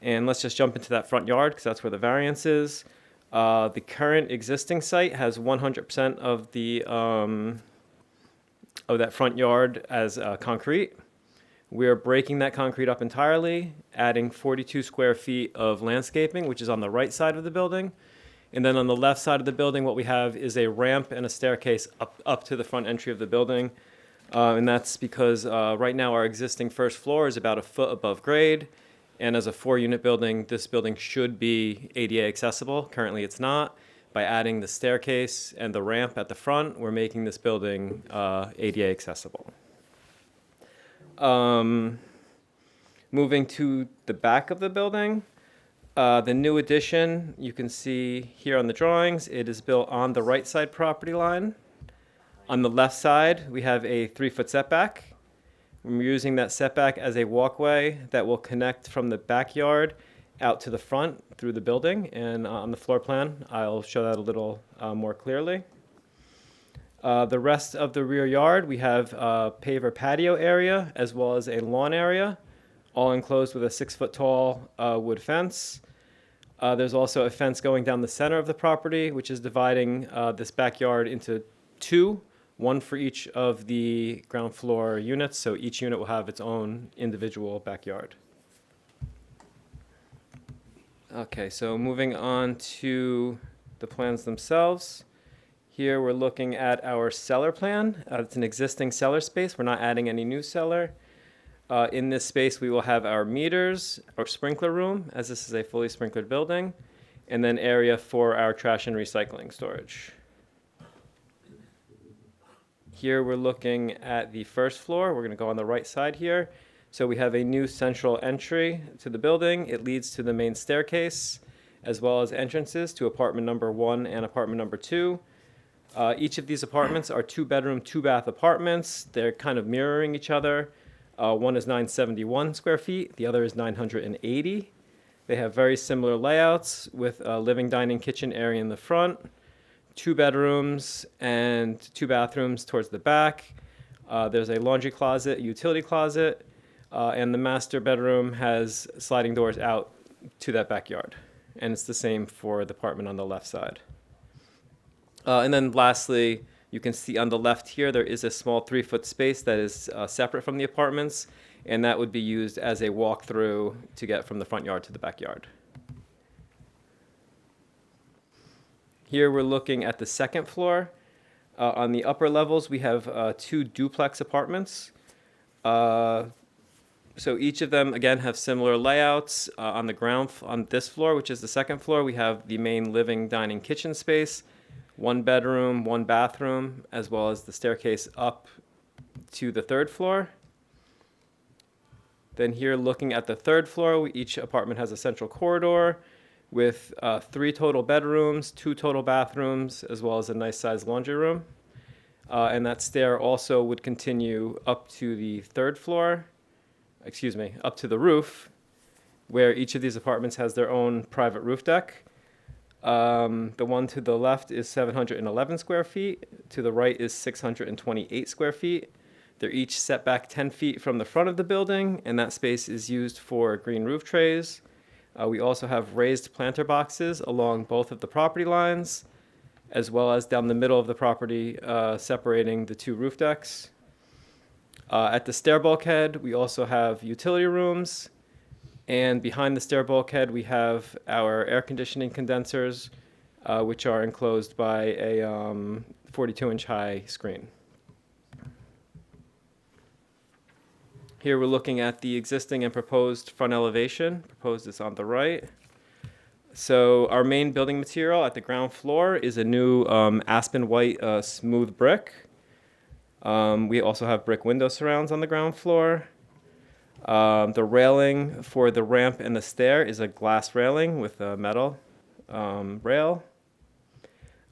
Speaker 2: And let's just jump into that front yard because that's where the variance is. The current existing site has 100% of that front yard as concrete. We are breaking that concrete up entirely, adding 42 square feet of landscaping, which is on the right side of the building. And then on the left side of the building, what we have is a ramp and a staircase up to the front entry of the building. And that's because right now our existing first floor is about a foot above grade. And as a 4-unit building, this building should be ADA accessible. Currently, it's not. By adding the staircase and the ramp at the front, we're making this building ADA accessible. Moving to the back of the building, the new addition, you can see here on the drawings, it is built on the right side property line. On the left side, we have a 3-foot setback. We're using that setback as a walkway that will connect from the backyard out to the front through the building. And on the floor plan, I'll show that a little more clearly. The rest of the rear yard, we have a paver patio area as well as a lawn area, all enclosed with a 6-foot tall wood fence. There's also a fence going down the center of the property, which is dividing this backyard into 2, one for each of the ground floor units, so each unit will have its own individual backyard. Okay, so moving on to the plans themselves. Here we're looking at our cellar plan. It's an existing cellar space. We're not adding any new cellar. In this space, we will have our meters, our sprinkler room, as this is a fully sprinklered building, and then area for our trash and recycling storage. Here we're looking at the first floor. We're going to go on the right side here. So we have a new central entry to the building. It leads to the main staircase, as well as entrances to apartment number 1 and apartment number 2. Each of these apartments are 2-bedroom, 2-bath apartments. They're kind of mirroring each other. One is 971 square feet. The other is 980. They have very similar layouts with a living, dining, kitchen area in the front, 2 bedrooms and 2 bathrooms towards the back. There's a laundry closet, utility closet, and the master bedroom has sliding doors out to that backyard. And it's the same for the apartment on the left side. And then lastly,
Speaker 8: You can see on the left here, there is a small 3-foot space that is separate from the apartments, and that would be used as a walk-through to get from the front yard to the backyard. Here we're looking at the second floor. On the upper levels, we have 2 duplex apartments. So each of them, again, have similar layouts. On the ground, on this floor, which is the second floor, we have the main living, dining, kitchen space, 1 bedroom, 1 bathroom, as well as the staircase up to the 3rd floor. Then here, looking at the 3rd floor, each apartment has a central corridor with 3 total bedrooms, 2 total bathrooms, as well as a nice sized laundry room. And that stair also would continue up to the 3rd floor, up to the roof, where each of these apartments has their own private roof deck. The one to the left is 711 square feet. To the right is 628 square feet. They're each set back 10 feet from the front of the building, and that space is used for green roof trays. We also have raised planter boxes along both of the property lines, as well as down the middle of the property, separating the 2 roof decks. At the stair bulkhead, we also have utility rooms, and behind the stair bulkhead, we have our air conditioning condensers, which are enclosed by a 42-inch high screen. Here we're looking at the existing and proposed front elevation. Proposed is on the right. So our main building material at the ground floor is a new aspen white smooth brick. We also have brick window surrounds on the ground floor. The railing for the ramp and the stair is a glass railing with a metal rail.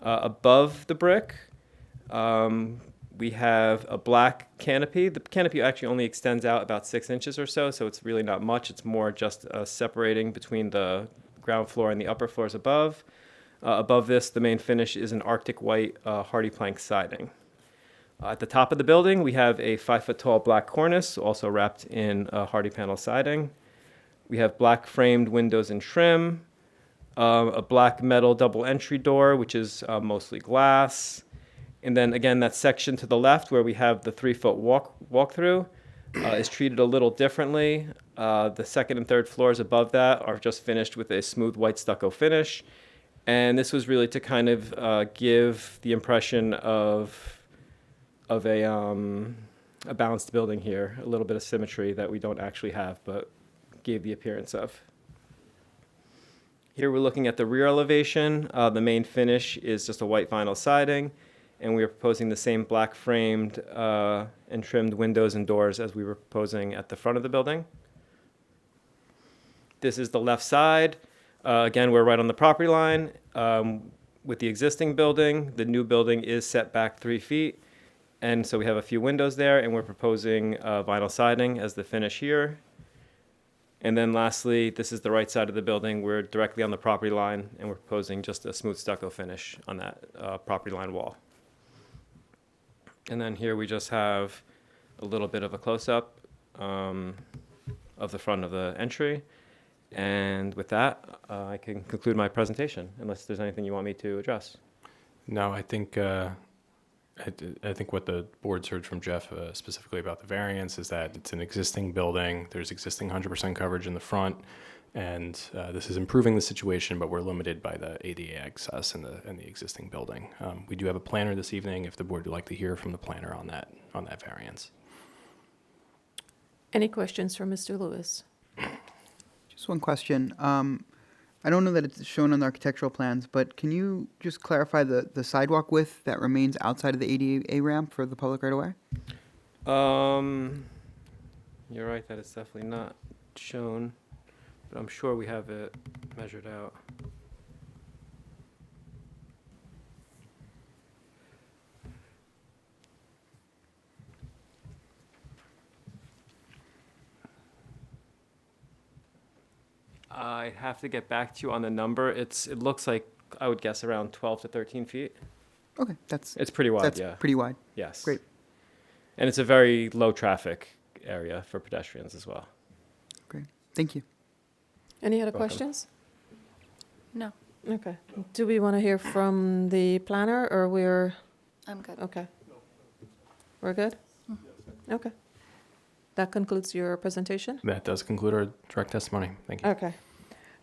Speaker 8: Above the brick, we have a black canopy. The canopy actually only extends out about 6 inches or so, so it's really not much. It's more just separating between the ground floor and the upper floors above. Above this, the main finish is an Arctic white hardy plank siding. At the top of the building, we have a 5-foot-tall black cornice, also wrapped in hardy panel siding. We have black framed windows and trim, a black metal double entry door, which is mostly glass. And then again, that section to the left where we have the 3-foot walk-through is treated a little differently. The second and third floors above that are just finished with a smooth white stucco finish. And this was really to kind of give the impression of a balanced building here, a little bit of symmetry that we don't actually have, but gave the appearance of. Here we're looking at the rear elevation. The main finish is just a white vinyl siding, and we are proposing the same black framed and trimmed windows and doors as we were proposing at the front of the building. This is the left side. Again, we're right on the property line with the existing building. The new building is set back 3 feet. And so we have a few windows there, and we're proposing vinyl siding as the finish here. And then lastly, this is the right side of the building. We're directly on the property line, and we're proposing just a smooth stucco finish on that property line wall. And then here we just have a little bit of a close-up of the front of the entry. And with that, I can conclude my presentation, unless there's anything you want me to address.
Speaker 6: No, I think what the board's heard from Jeff specifically about the variance is that it's an existing building. There's existing 100% coverage in the front, and this is improving the situation, but we're limited by the ADA access in the existing building. We do have a planner this evening if the board would like to hear from the planner on that variance.
Speaker 1: Any questions for Mr. Lewis?
Speaker 13: Just one question. I don't know that it's shown on the architectural plans, but can you just clarify the sidewalk width that remains outside of the ADA ramp for the public right-of-way?
Speaker 8: You're right that it's definitely not shown, but I'm sure we have it measured out. I'd have to get back to you on the number. It looks like, I would guess, around 12 to 13 feet.
Speaker 13: Okay,
Speaker 8: it's pretty wide,
Speaker 13: that's
Speaker 8: yeah.
Speaker 13: pretty wide.
Speaker 8: Yes.
Speaker 13: Great.
Speaker 8: And it's a very low traffic area for pedestrians as well.
Speaker 13: Great. Thank you.
Speaker 1: Any other
Speaker 8: Welcome.
Speaker 1: questions?
Speaker 11: No.
Speaker 1: Okay. Do we want to hear from the planner, or we're
Speaker 11: I'm good.
Speaker 1: Okay. We're good? Okay. That concludes your presentation?
Speaker 6: That does conclude our direct testimony. Thank you.
Speaker 1: Okay.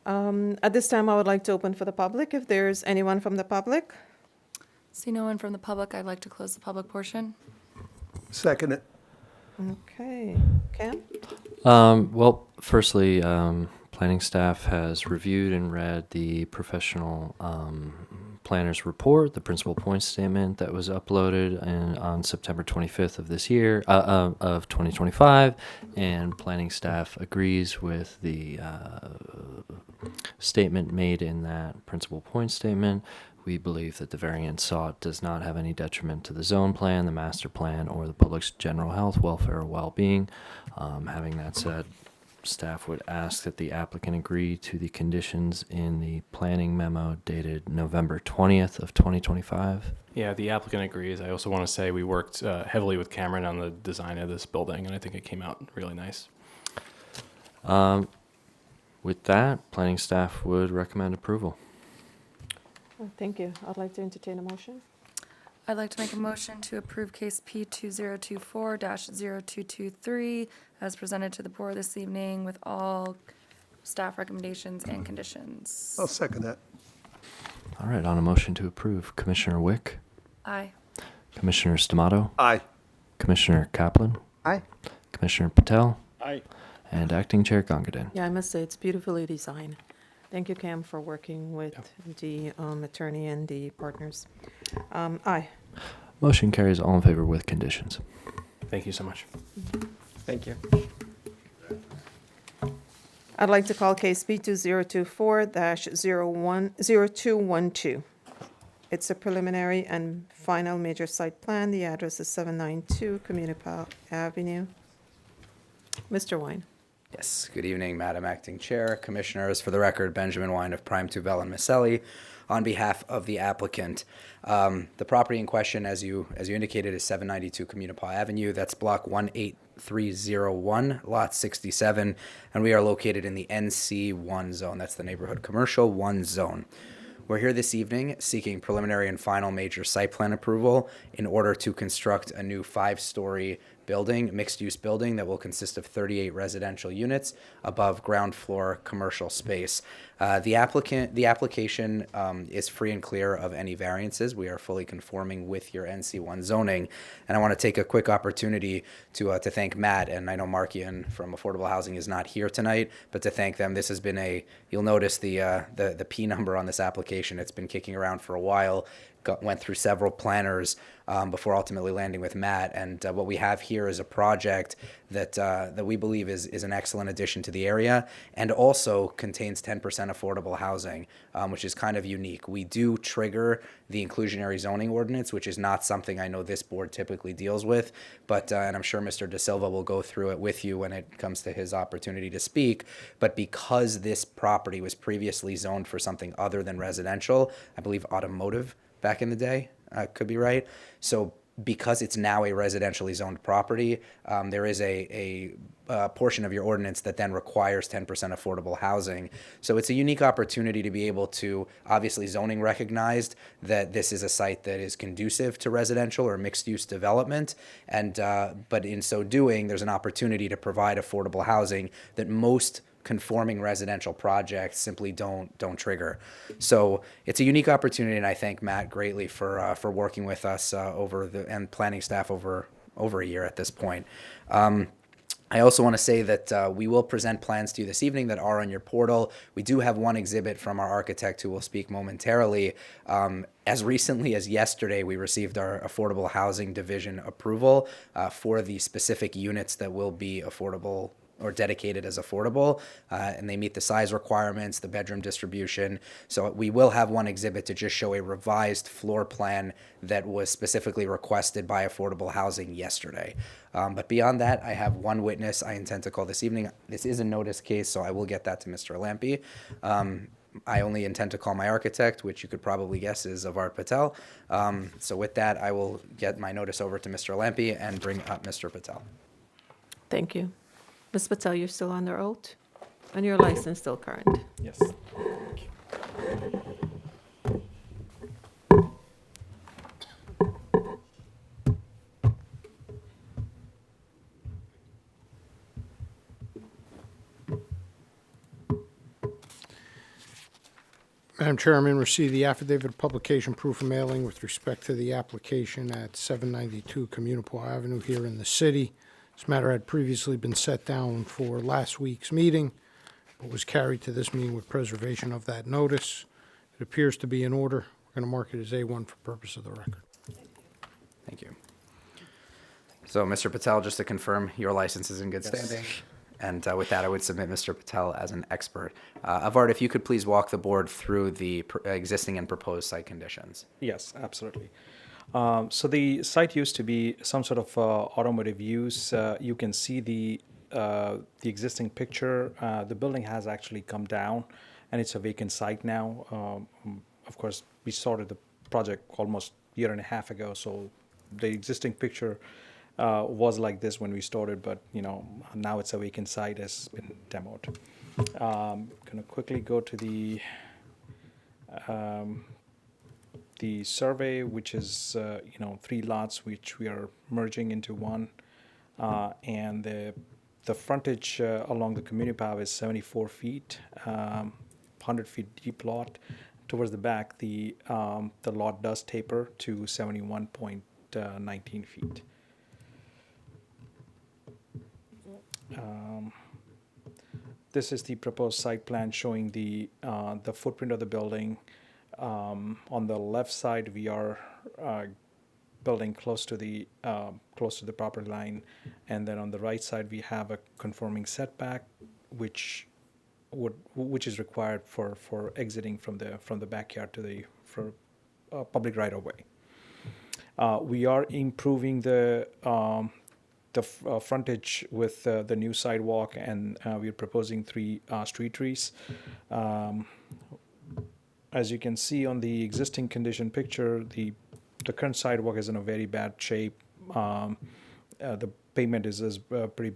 Speaker 1: At this time, I would like to open for the public. If there's anyone from the public?
Speaker 11: See no one from the public, I'd like to close the public portion.
Speaker 10: Second it.
Speaker 1: Okay. Cam?
Speaker 3: Well, firstly, planning staff has reviewed and read the professional planner's report, the principal point statement that was uploaded on September 25th of this year, of 2025, and planning staff agrees with the statement made in that principal point statement. We believe that the variance sought does not have any detriment to the zone plan, the master plan, or the public's general health, welfare, or well-being. Having that said, staff would ask that the applicant agree to the conditions in the planning memo dated November 20th of 2025.
Speaker 6: Yeah, the applicant agrees. I also want to say we worked heavily with Cameron on the design of this building, and I think it came out really nice.
Speaker 3: With that, planning staff would recommend approval.
Speaker 1: Thank you. I'd like to entertain a motion.
Speaker 11: I'd like to make a motion to approve case P 2024-0223 as presented to the board this evening with all staff recommendations and conditions.
Speaker 10: I'll second that.
Speaker 3: All right, on a motion to approve, Commissioner Wick,
Speaker 11: Aye.
Speaker 3: Commissioner Stamato,
Speaker 10: Aye.
Speaker 3: Commissioner Kaplan,
Speaker 13: Aye.
Speaker 3: Commissioner Patel,
Speaker 15: Aye.
Speaker 3: and Acting Chair Gongadin.
Speaker 1: Yeah, I must say, it's beautifully designed. Thank you, Cam, for working with the attorney and the partners. Aye.
Speaker 3: Motion carries, all in favor with conditions.
Speaker 6: Thank you so much.
Speaker 8: Thank you.
Speaker 1: I'd like to call case B 2024-0212. It's a preliminary and final major site plan. The address is 792 Communipaw Avenue. Mr. Wine.
Speaker 14: Yes, good evening, Madam Acting Chair, Commissioners. For the record, Benjamin Wine of Prime 2 Vell and Maselli on behalf of the applicant. The property in question, as you indicated, is 792 Communipaw Avenue. That's block 18301, lot 67, and we are located in the NC1 zone. That's the Neighborhood Commercial 1 zone. We're here this evening seeking preliminary and final major site plan approval in order to construct a new 5-story building, mixed-use building that will consist of 38 residential units above ground floor commercial space. The application is free and clear of any variances. We are fully conforming with your NC1 zoning, and I want to take a quick opportunity to thank Matt, and I know Markian from Affordable Housing is not here tonight, but to thank them. This has been you'll notice the P number on this application. It's been kicking around for a while. Went through several planners before ultimately landing with Matt. And what we have here is a project that we believe is an excellent addition to the area and also contains 10% affordable housing, which is kind of unique. We do trigger the inclusionary zoning ordinance, which is not something I know this board typically deals with, but and I'm sure Mr. De Silva will go through it with you when it comes to his opportunity to speak. But because this property was previously zoned for something other than residential, I believe automotive, back in the day, could be right. So because it's now a residentially zoned property, there is a portion of your ordinance that then requires 10% affordable housing. So it's a unique opportunity to be able to, obviously zoning recognized that this is a site that is conducive to residential or mixed use development. And but in so doing, there's an opportunity to provide affordable housing that most conforming residential projects simply don't trigger. So it's a unique opportunity, and I thank Matt greatly for working with us and planning staff over a year at this point. I also want to say that we will present plans to you this evening that are on your portal. We do have one exhibit from our architect who will speak momentarily. As recently as yesterday, we received our Affordable Housing Division approval for the specific units that will be affordable or dedicated as affordable, and they meet the size requirements, the bedroom distribution. So we will have one exhibit to just show a revised floor plan that was specifically requested by Affordable Housing yesterday. But beyond that, I have one witness I intend to call this evening. This is a notice case, so I will get that to Mr. Lampe. I only intend to call my architect, which you could probably guess is Avar Patel. So with that, I will get my notice over to Mr. Lampe and bring up Mr. Patel.
Speaker 1: Thank you. Ms. Patel, you're still under oath, and your license still current.
Speaker 15: Yes.
Speaker 4: Madam Chairman, receive the affidavit of publication proof of mailing with respect to the application at 792 Communipaw Avenue here in the city. This matter had previously been set down for last week's meeting, but was carried to this meeting with preservation of that notice. It appears to be in order. We're going to mark it as A1 for purpose of the record.
Speaker 14: Thank you. So, Mr. Patel, just to confirm, your license is in good
Speaker 15: Yes.
Speaker 14: standing? And with that, I would submit Mr. Patel as an expert. Avard, if you could please walk the board through the existing and proposed site conditions.
Speaker 15: Yes, absolutely. So the site used to be some sort of automotive use. You can see the existing picture. The building has actually come down, and it's a vacant site now. Of course, we started the project almost a year and a half ago, so the existing picture was like this when we started, but now it's a vacant site, has been demoed. Gonna quickly go to the survey, which is 3 lots which we are merging into one, and the frontage along the community path is 74 feet, 100 feet deep lot. Towards the back, the lot does taper to 71.19 feet. This is the proposed site plan showing the footprint of the building. On the left side, we are building close to the property line, and then on the right side, we have a conforming setback, which is required for exiting from the backyard to the public right of way. We are improving the frontage with the new sidewalk, and we're proposing 3 street trees. As you can see on the existing condition picture, the current sidewalk is in a very bad shape. The pavement is pretty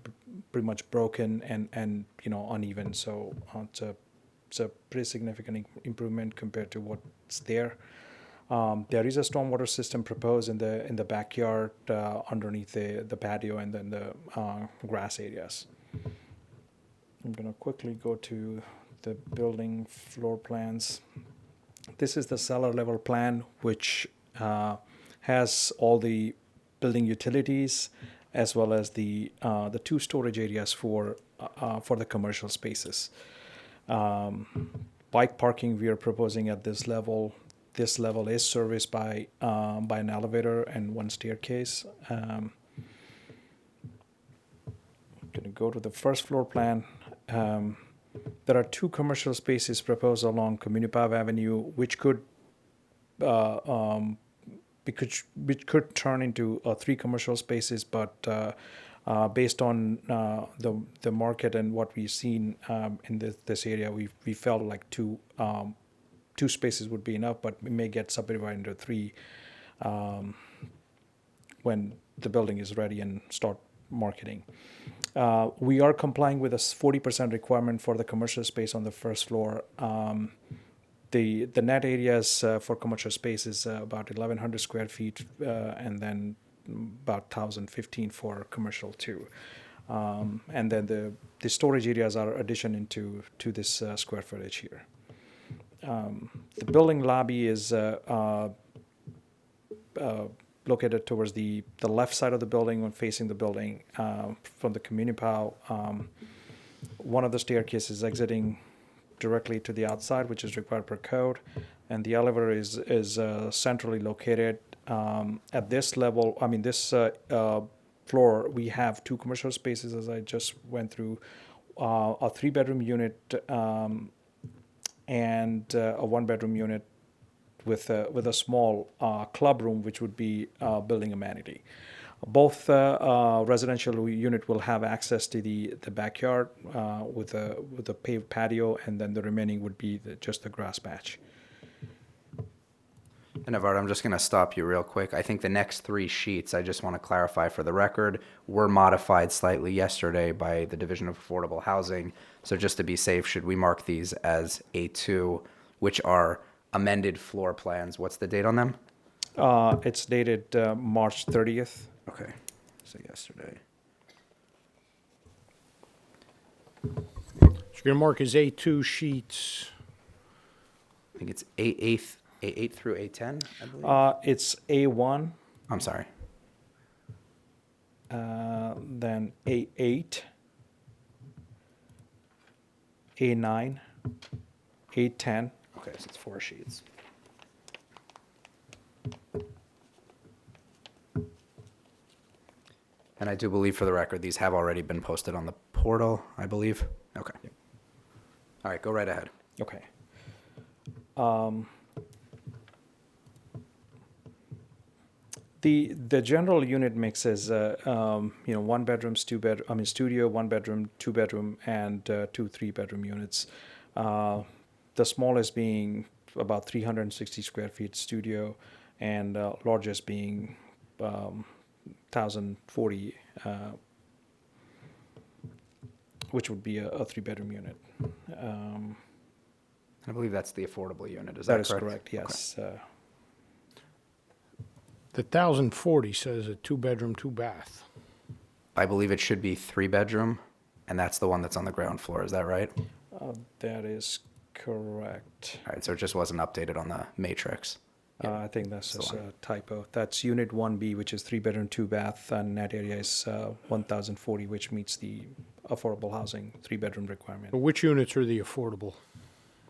Speaker 15: much broken and uneven, so it's a pretty significant improvement compared to what's there. There is a stormwater system proposed in the backyard underneath the patio and then the grass areas. I'm going to quickly go to the building floor plans. This is the cellar level plan, which has all the building utilities as well as the 2 storage areas for the commercial spaces. Bike parking we are proposing at this level. This level is serviced by an elevator and 1 staircase. I'm going to go to the first floor plan. There are 2 commercial spaces proposed along Communipaw Avenue, which could turn into 3 commercial spaces, but based on the market and what we've seen in this area, we felt like 2 spaces would be enough, but we may get subdivided into 3 when the building is ready and start marketing. We are complying with a 40% requirement for the commercial space on the first floor. The net areas for commercial space is about 1,100 square feet, and then about 1,015 for commercial too. And then the storage areas are addition into this square footage here. The building lobby is located towards the left side of the building when facing the building from the Communipaw. One of the staircases exiting directly to the outside, which is required per code, and the elevator is centrally located. At this level, this floor, we have 2 commercial spaces, as I just went through, a 3-bedroom unit and a 1-bedroom unit with a small club room, which would be a building amenity. Both residential unit will have access to the backyard with a paved patio, and then the remaining would be just the grass patch.
Speaker 14: And Avard, I'm just going to stop you real quick. I think the next 3 sheets, I just want to clarify for the record, were modified slightly yesterday by the Division of Affordable Housing. So just to be safe, should we mark these as A2, which are amended floor plans? What's the date on them?
Speaker 15: It's dated March 30th.
Speaker 14: Okay, so yesterday.
Speaker 4: So you're going to mark as A2 sheets
Speaker 14: I think it's A8 through A10, I believe.
Speaker 15: It's A1,
Speaker 14: I'm sorry.
Speaker 15: then A8, A9, A10.
Speaker 14: Okay, so it's 4 sheets. And I do believe, for the record, these have already been posted on the portal, I believe. Okay. All right, go right ahead.
Speaker 15: Okay. The general unit mix is, 1 bedrooms, 2 bed, I mean, studio, 1 bedroom, 2 bedroom, and 2 3-bedroom units. The smallest being about 360 square feet studio, and largest being 1,040, which would be a 3-bedroom unit.
Speaker 14: I believe that's the affordable unit. Is that correct?
Speaker 15: That is correct, yes.
Speaker 4: The 1,040 says a 2-bedroom, 2-bath.
Speaker 14: I believe it should be 3-bedroom, and that's the one that's on the ground floor. Is that right?
Speaker 15: That is correct.
Speaker 14: All right, so it just wasn't updated on the matrix.
Speaker 15: I think that's
Speaker 14: So
Speaker 15: just a typo. That's Unit 1B, which is 3-bedroom, 2-bath, and net area is 1,040, which meets the affordable housing 3-bedroom requirement.
Speaker 4: But which units are the affordable?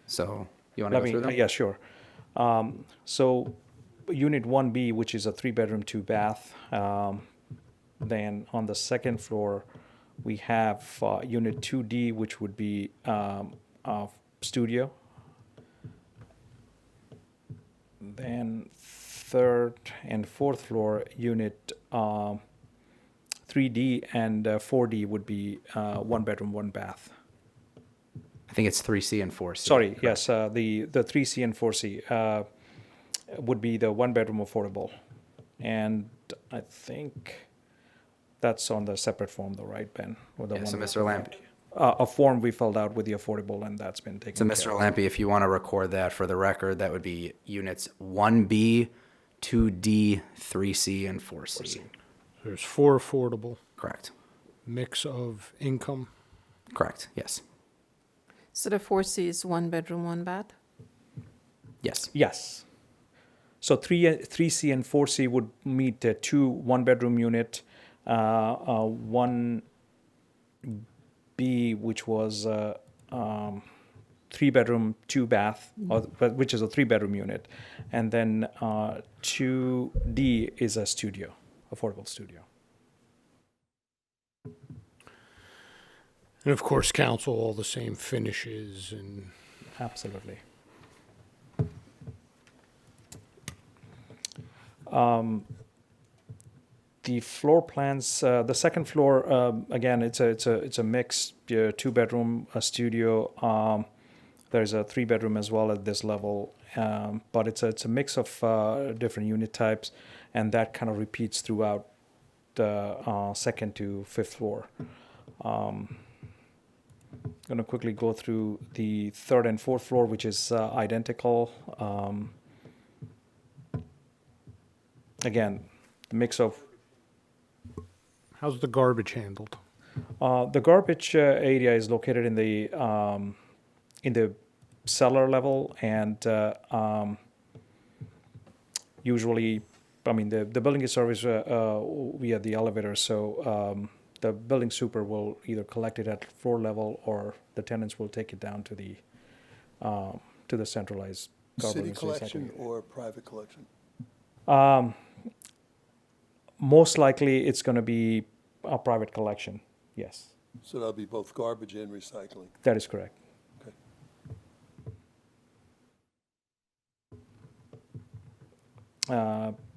Speaker 14: So you want to go through them?
Speaker 15: Yeah, sure. So Unit 1B, which is a 3-bedroom, 2-bath. Then on the second floor, we have Unit 2D, which would be a studio. Then third and fourth floor, Unit 3D and 4D would be 1-bedroom, 1-bath.
Speaker 14: I think it's 3C and 4C.
Speaker 15: Sorry, yes, the 3C and 4C would be the 1-bedroom affordable. And I think that's on the separate form though, right, Ben? Or the
Speaker 14: Yeah, so
Speaker 15: one
Speaker 14: Mr. Lampe.
Speaker 15: A form we filled out with the affordable, and that's been taken
Speaker 14: So
Speaker 15: care
Speaker 14: Mr.
Speaker 15: of.
Speaker 14: Lampe, if you want to record that for the record, that would be units 1B, 2D, 3C, and 4C.
Speaker 4: There's 4 affordable.
Speaker 14: Correct.
Speaker 4: Mix of income.
Speaker 14: Correct, yes.
Speaker 1: So the 4C is 1 bedroom, 1 bath?
Speaker 14: Yes.
Speaker 15: Yes. So 3C and 4C would meet 2 1-bedroom unit, 1B, which was 3-bedroom, 2-bath, which is a 3-bedroom unit, and then 2D is a studio, affordable studio.
Speaker 4: And of course, council, all the same finishes and...
Speaker 15: Absolutely. The floor plans, the second floor, again, it's a mix, 2-bedroom, a studio. There's a 3-bedroom as well at this level, but it's a mix of different unit types, and that kind of repeats throughout the second to fifth floor. Going to quickly go through the third and fourth floor, which is identical. Again, mix of.
Speaker 4: How's the garbage handled?
Speaker 15: The garbage area is located in the cellar level, and usually, I mean, the building is serviced via the elevator, so the building super will either collect it at floor level, or the tenants will take it down to the centralized
Speaker 10: City
Speaker 15: garbage
Speaker 10: collection
Speaker 15: recycling.
Speaker 10: or private collection?
Speaker 15: Most likely, it's going to be a private collection. Yes,
Speaker 10: So that'll be both garbage and recycling.
Speaker 15: that is correct.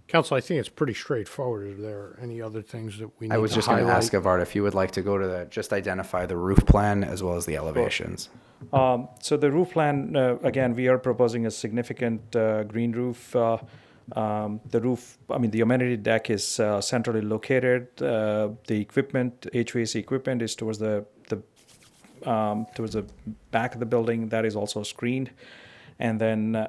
Speaker 4: Council, I think it's pretty straightforward. Are there any other things that we need to
Speaker 14: I was just going to
Speaker 4: highlight?
Speaker 14: ask of Art if you would like to go to just identify the roof plan as well as the elevations.
Speaker 15: So the roof plan, again, we are proposing a significant green roof. The roof, I mean, the amenity deck is centrally located. The equipment, HVAC equipment, is towards the back of the building. That is also screened. And then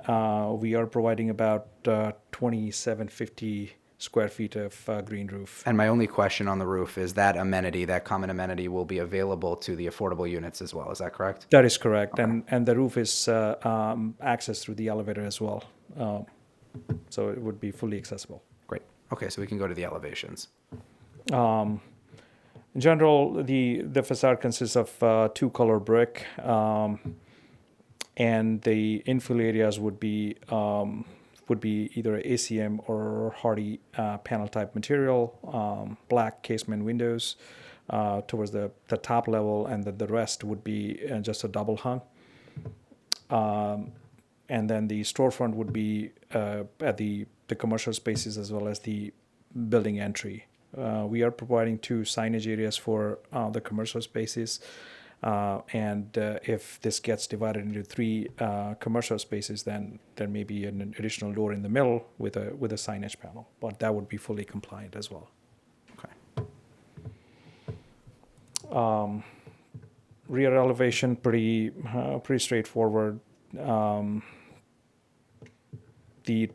Speaker 15: we are providing about 2,750 square feet of green roof.
Speaker 14: And my only question on the roof is that amenity, that common amenity, will be available to the affordable units as well. Is that correct?
Speaker 15: That is correct, and the roof is accessed through the elevator as well, so it would be fully accessible.
Speaker 14: Great. Okay, so we can go to the elevations.
Speaker 15: In general, the facade consists of two-color brick, and the infill areas would be either ACM or hardy panel type material, black casement windows towards the top level, and the rest would be just a double hung. And then the storefront would be at the commercial spaces as well as the building entry. We are providing 2 signage areas for the commercial spaces. And if this gets divided into 3 commercial spaces, then there may be an additional door in the middle with a signage panel, but that would be fully compliant as well.
Speaker 14: Okay.
Speaker 15: Rear elevation pretty straightforward. The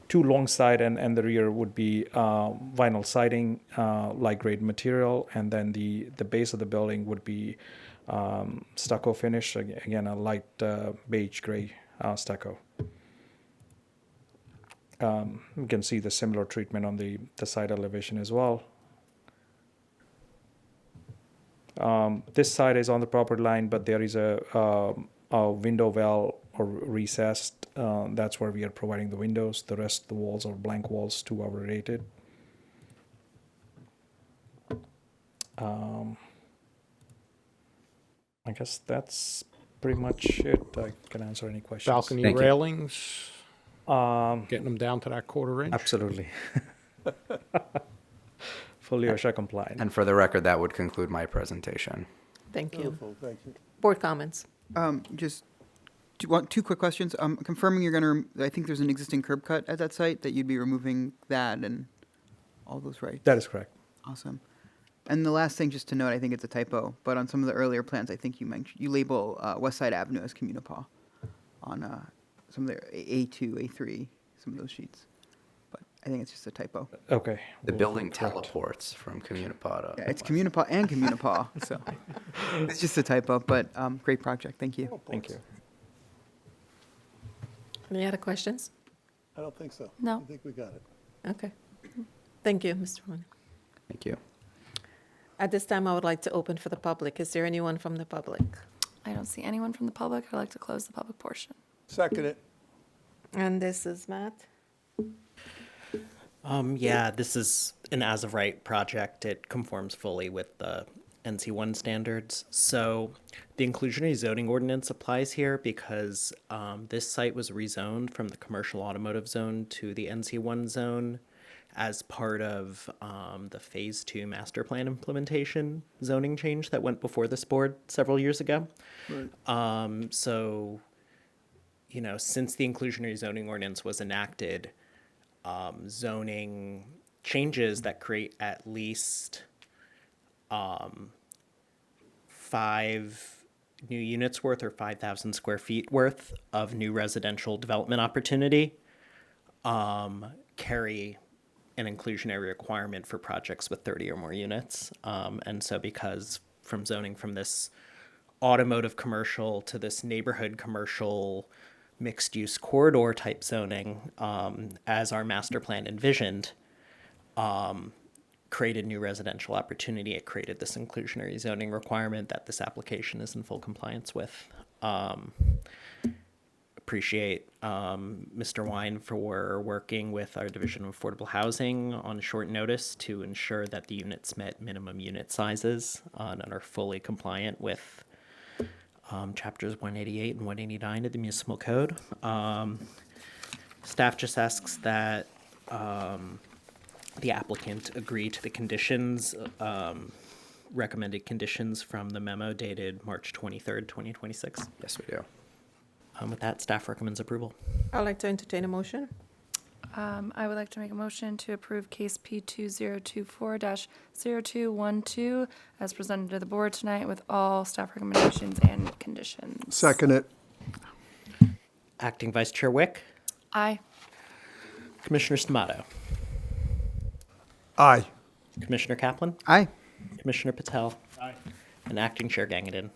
Speaker 15: 2 long side and the rear would be vinyl siding, light grade material, and then the base of the building would be stucco finish, again a light beige gray stucco. You can see the similar treatment on the side elevation as well. This side is on the property line, but there is a window well or recessed. That's where we are providing the windows. The rest of the walls are blank walls, 2-hour rated. I guess that's pretty much it. I can answer any questions.
Speaker 4: Balcony railings, getting them down to that 1/4 inch?
Speaker 15: Absolutely. Fully OSHA compliant.
Speaker 14: And for the record, that would conclude my presentation.
Speaker 1: Thank you.
Speaker 10: Wonderful, thank you.
Speaker 1: Board comments?
Speaker 13: Just two quick questions. Confirming you're going to, I think there's an existing curb cut at that site, that you'd be removing that and all those rights?
Speaker 15: That is correct.
Speaker 13: Awesome. And the last thing, just to note, I think it's a typo, but on some of the earlier plans, I think you label West Side Avenue as Communipaw on some of the A2, A3, some of those sheets. But I think it's just a typo.
Speaker 15: Okay.
Speaker 14: The building teleports from Communipaw to...
Speaker 13: Yeah, it's Communipaw and Communipaw, so it's just a typo, but great project. Thank you.
Speaker 15: Thank you.
Speaker 1: Any other questions?
Speaker 10: I don't think so.
Speaker 11: No.
Speaker 10: I think we got it.
Speaker 1: Okay. Thank you, Mr. Warner.
Speaker 14: Thank you.
Speaker 1: At this time, I would like to open for the public. Is there anyone from the public?
Speaker 11: I don't see anyone from the public. I'd like to close the public portion.
Speaker 10: Second it.
Speaker 1: And this is Matt.
Speaker 17: Yeah, this is an as-of-right project. It conforms fully with the NC1 standards. So the inclusionary zoning ordinance applies here because this site was rezoned from the commercial automotive zone to the NC1 zone as part of the Phase 2 master plan implementation zoning change that went before this board several years ago.
Speaker 10: Right.
Speaker 17: So, you know, since the inclusionary zoning ordinance was enacted, zoning changes that create at least 5 new units worth or 5,000 square feet worth of new residential development opportunity carry an inclusionary requirement for projects with 30 or more units. And so because from zoning from this automotive commercial to this neighborhood commercial mixed use corridor type zoning, as our master plan envisioned, created new residential opportunity. It created this inclusionary zoning requirement that this application is in full compliance with. Appreciate Mr. Wine for working with our Division of Affordable Housing on short notice to ensure that the units met minimum unit sizes and are fully compliant with chapters 188 and 189 of the Municipal Code. Staff just asks that the applicant agree to the conditions, recommended conditions from the memo dated March 23rd, 2026.
Speaker 14: Yes, we do.
Speaker 17: With that, staff recommends approval.
Speaker 1: I'd like to entertain a motion.
Speaker 11: I would like to make a motion to approve case P2024-0212 as presented to the board tonight with all staff recommendations and conditions.
Speaker 10: Second it.
Speaker 17: Acting Vice Chair Wick,
Speaker 11: Aye.
Speaker 17: Commissioner Stamato.
Speaker 10: Aye.
Speaker 17: Commissioner Kaplan.
Speaker 13: Aye.
Speaker 17: Commissioner Patel.
Speaker 15: Aye.
Speaker 17: And Acting Chair Gangadin.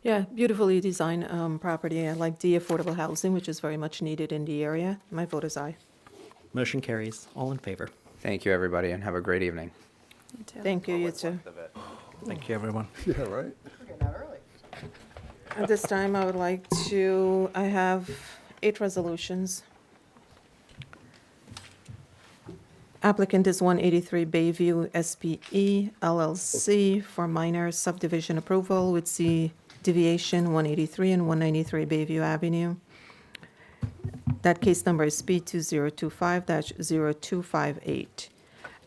Speaker 1: Yeah, beautifully designed property. I like the affordable housing, which is very much needed in the area. My vote is aye.
Speaker 17: Motion carries. All in favor.
Speaker 14: Thank you, everybody, and have a great evening.
Speaker 1: Thank you, you too.
Speaker 15: Thank you, everyone.
Speaker 10: Yeah, right?
Speaker 1: At this time, I have 8 resolutions. Applicant is 183 Bayview SPE LLC for minor subdivision approval with C deviation 183 and 193 Bayview Avenue. That case number is P2025-0258.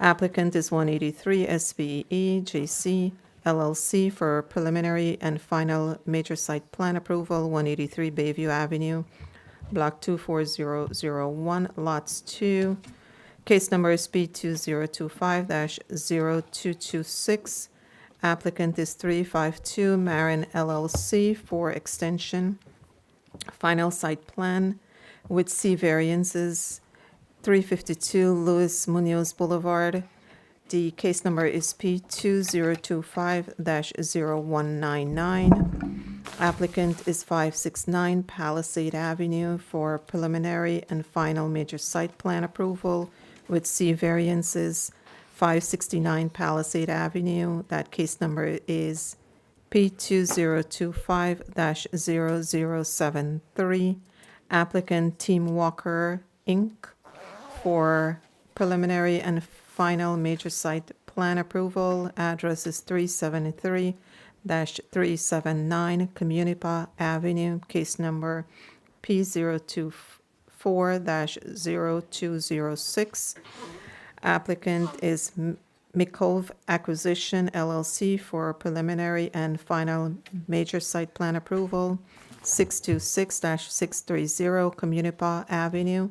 Speaker 1: Applicant is 183 SPE JC LLC for preliminary and final major site plan approval, 183 Bayview Avenue, Block 24001, Lots 2. Case number is P2025-0226. Applicant is 352 Marin LLC for extension. Final site plan with C variances, 352 Luis Munoz Boulevard. The case number is P2025-0199. Applicant is 569 Palisade Avenue for preliminary and final major site plan approval with C variances, 569 Palisade Avenue. That case number is P2025-0073. Applicant Team Walker, Inc. for preliminary and final major site plan approval. Address is 373-379 Communipa Avenue. Case number P024-0206. Applicant is Mikov Acquisition LLC for preliminary and final major site plan approval. 626-630 Communipa Avenue,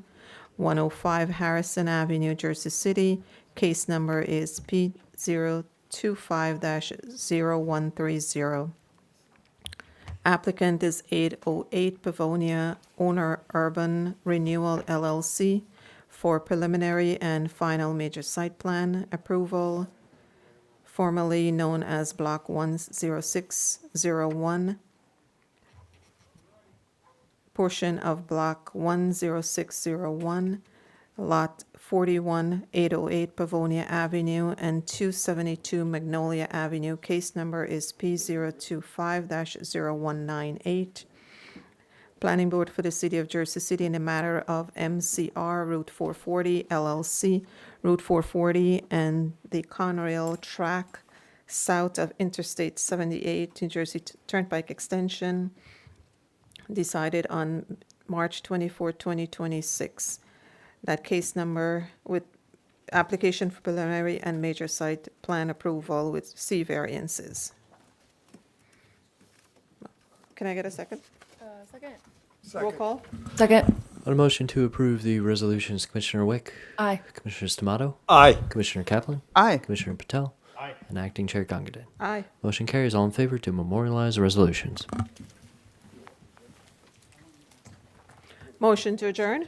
Speaker 1: 105 Harrison Avenue, Jersey City. Case number is P025-0130. Applicant is 808 Pavonia Owner Urban Renewal LLC for preliminary and final major site plan approval, formerly known as Block 10601, portion of Block 10601, Lot 41-808 Pavonia Avenue and 272 Magnolia Avenue. Case number is P025-0198. Planning Board for the City of Jersey City in the matter of MCR Route 440 LLC, Route 440 and the Conrail track south of Interstate 78, New Jersey Turnpike Extension, decided on March 24, 2026. That case number with application for preliminary and major site plan approval with C variances. Can I get a second?
Speaker 11: Second.
Speaker 1: Roll call?
Speaker 11: Second.
Speaker 3: On a motion to approve the resolutions, Commissioner Wick?
Speaker 11: Aye.
Speaker 3: Commissioner Stamato?
Speaker 10: Aye.
Speaker 3: Commissioner Kaplan?
Speaker 13: Aye.
Speaker 3: Commissioner Patel?
Speaker 15: Aye.
Speaker 3: And Acting Chair Gangadin.
Speaker 1: Aye.
Speaker 3: Motion carries. All in favor to memorialize the resolutions.
Speaker 1: Motion to adjourn?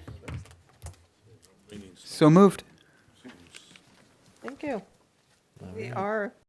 Speaker 13: So moved.
Speaker 1: Thank you. We are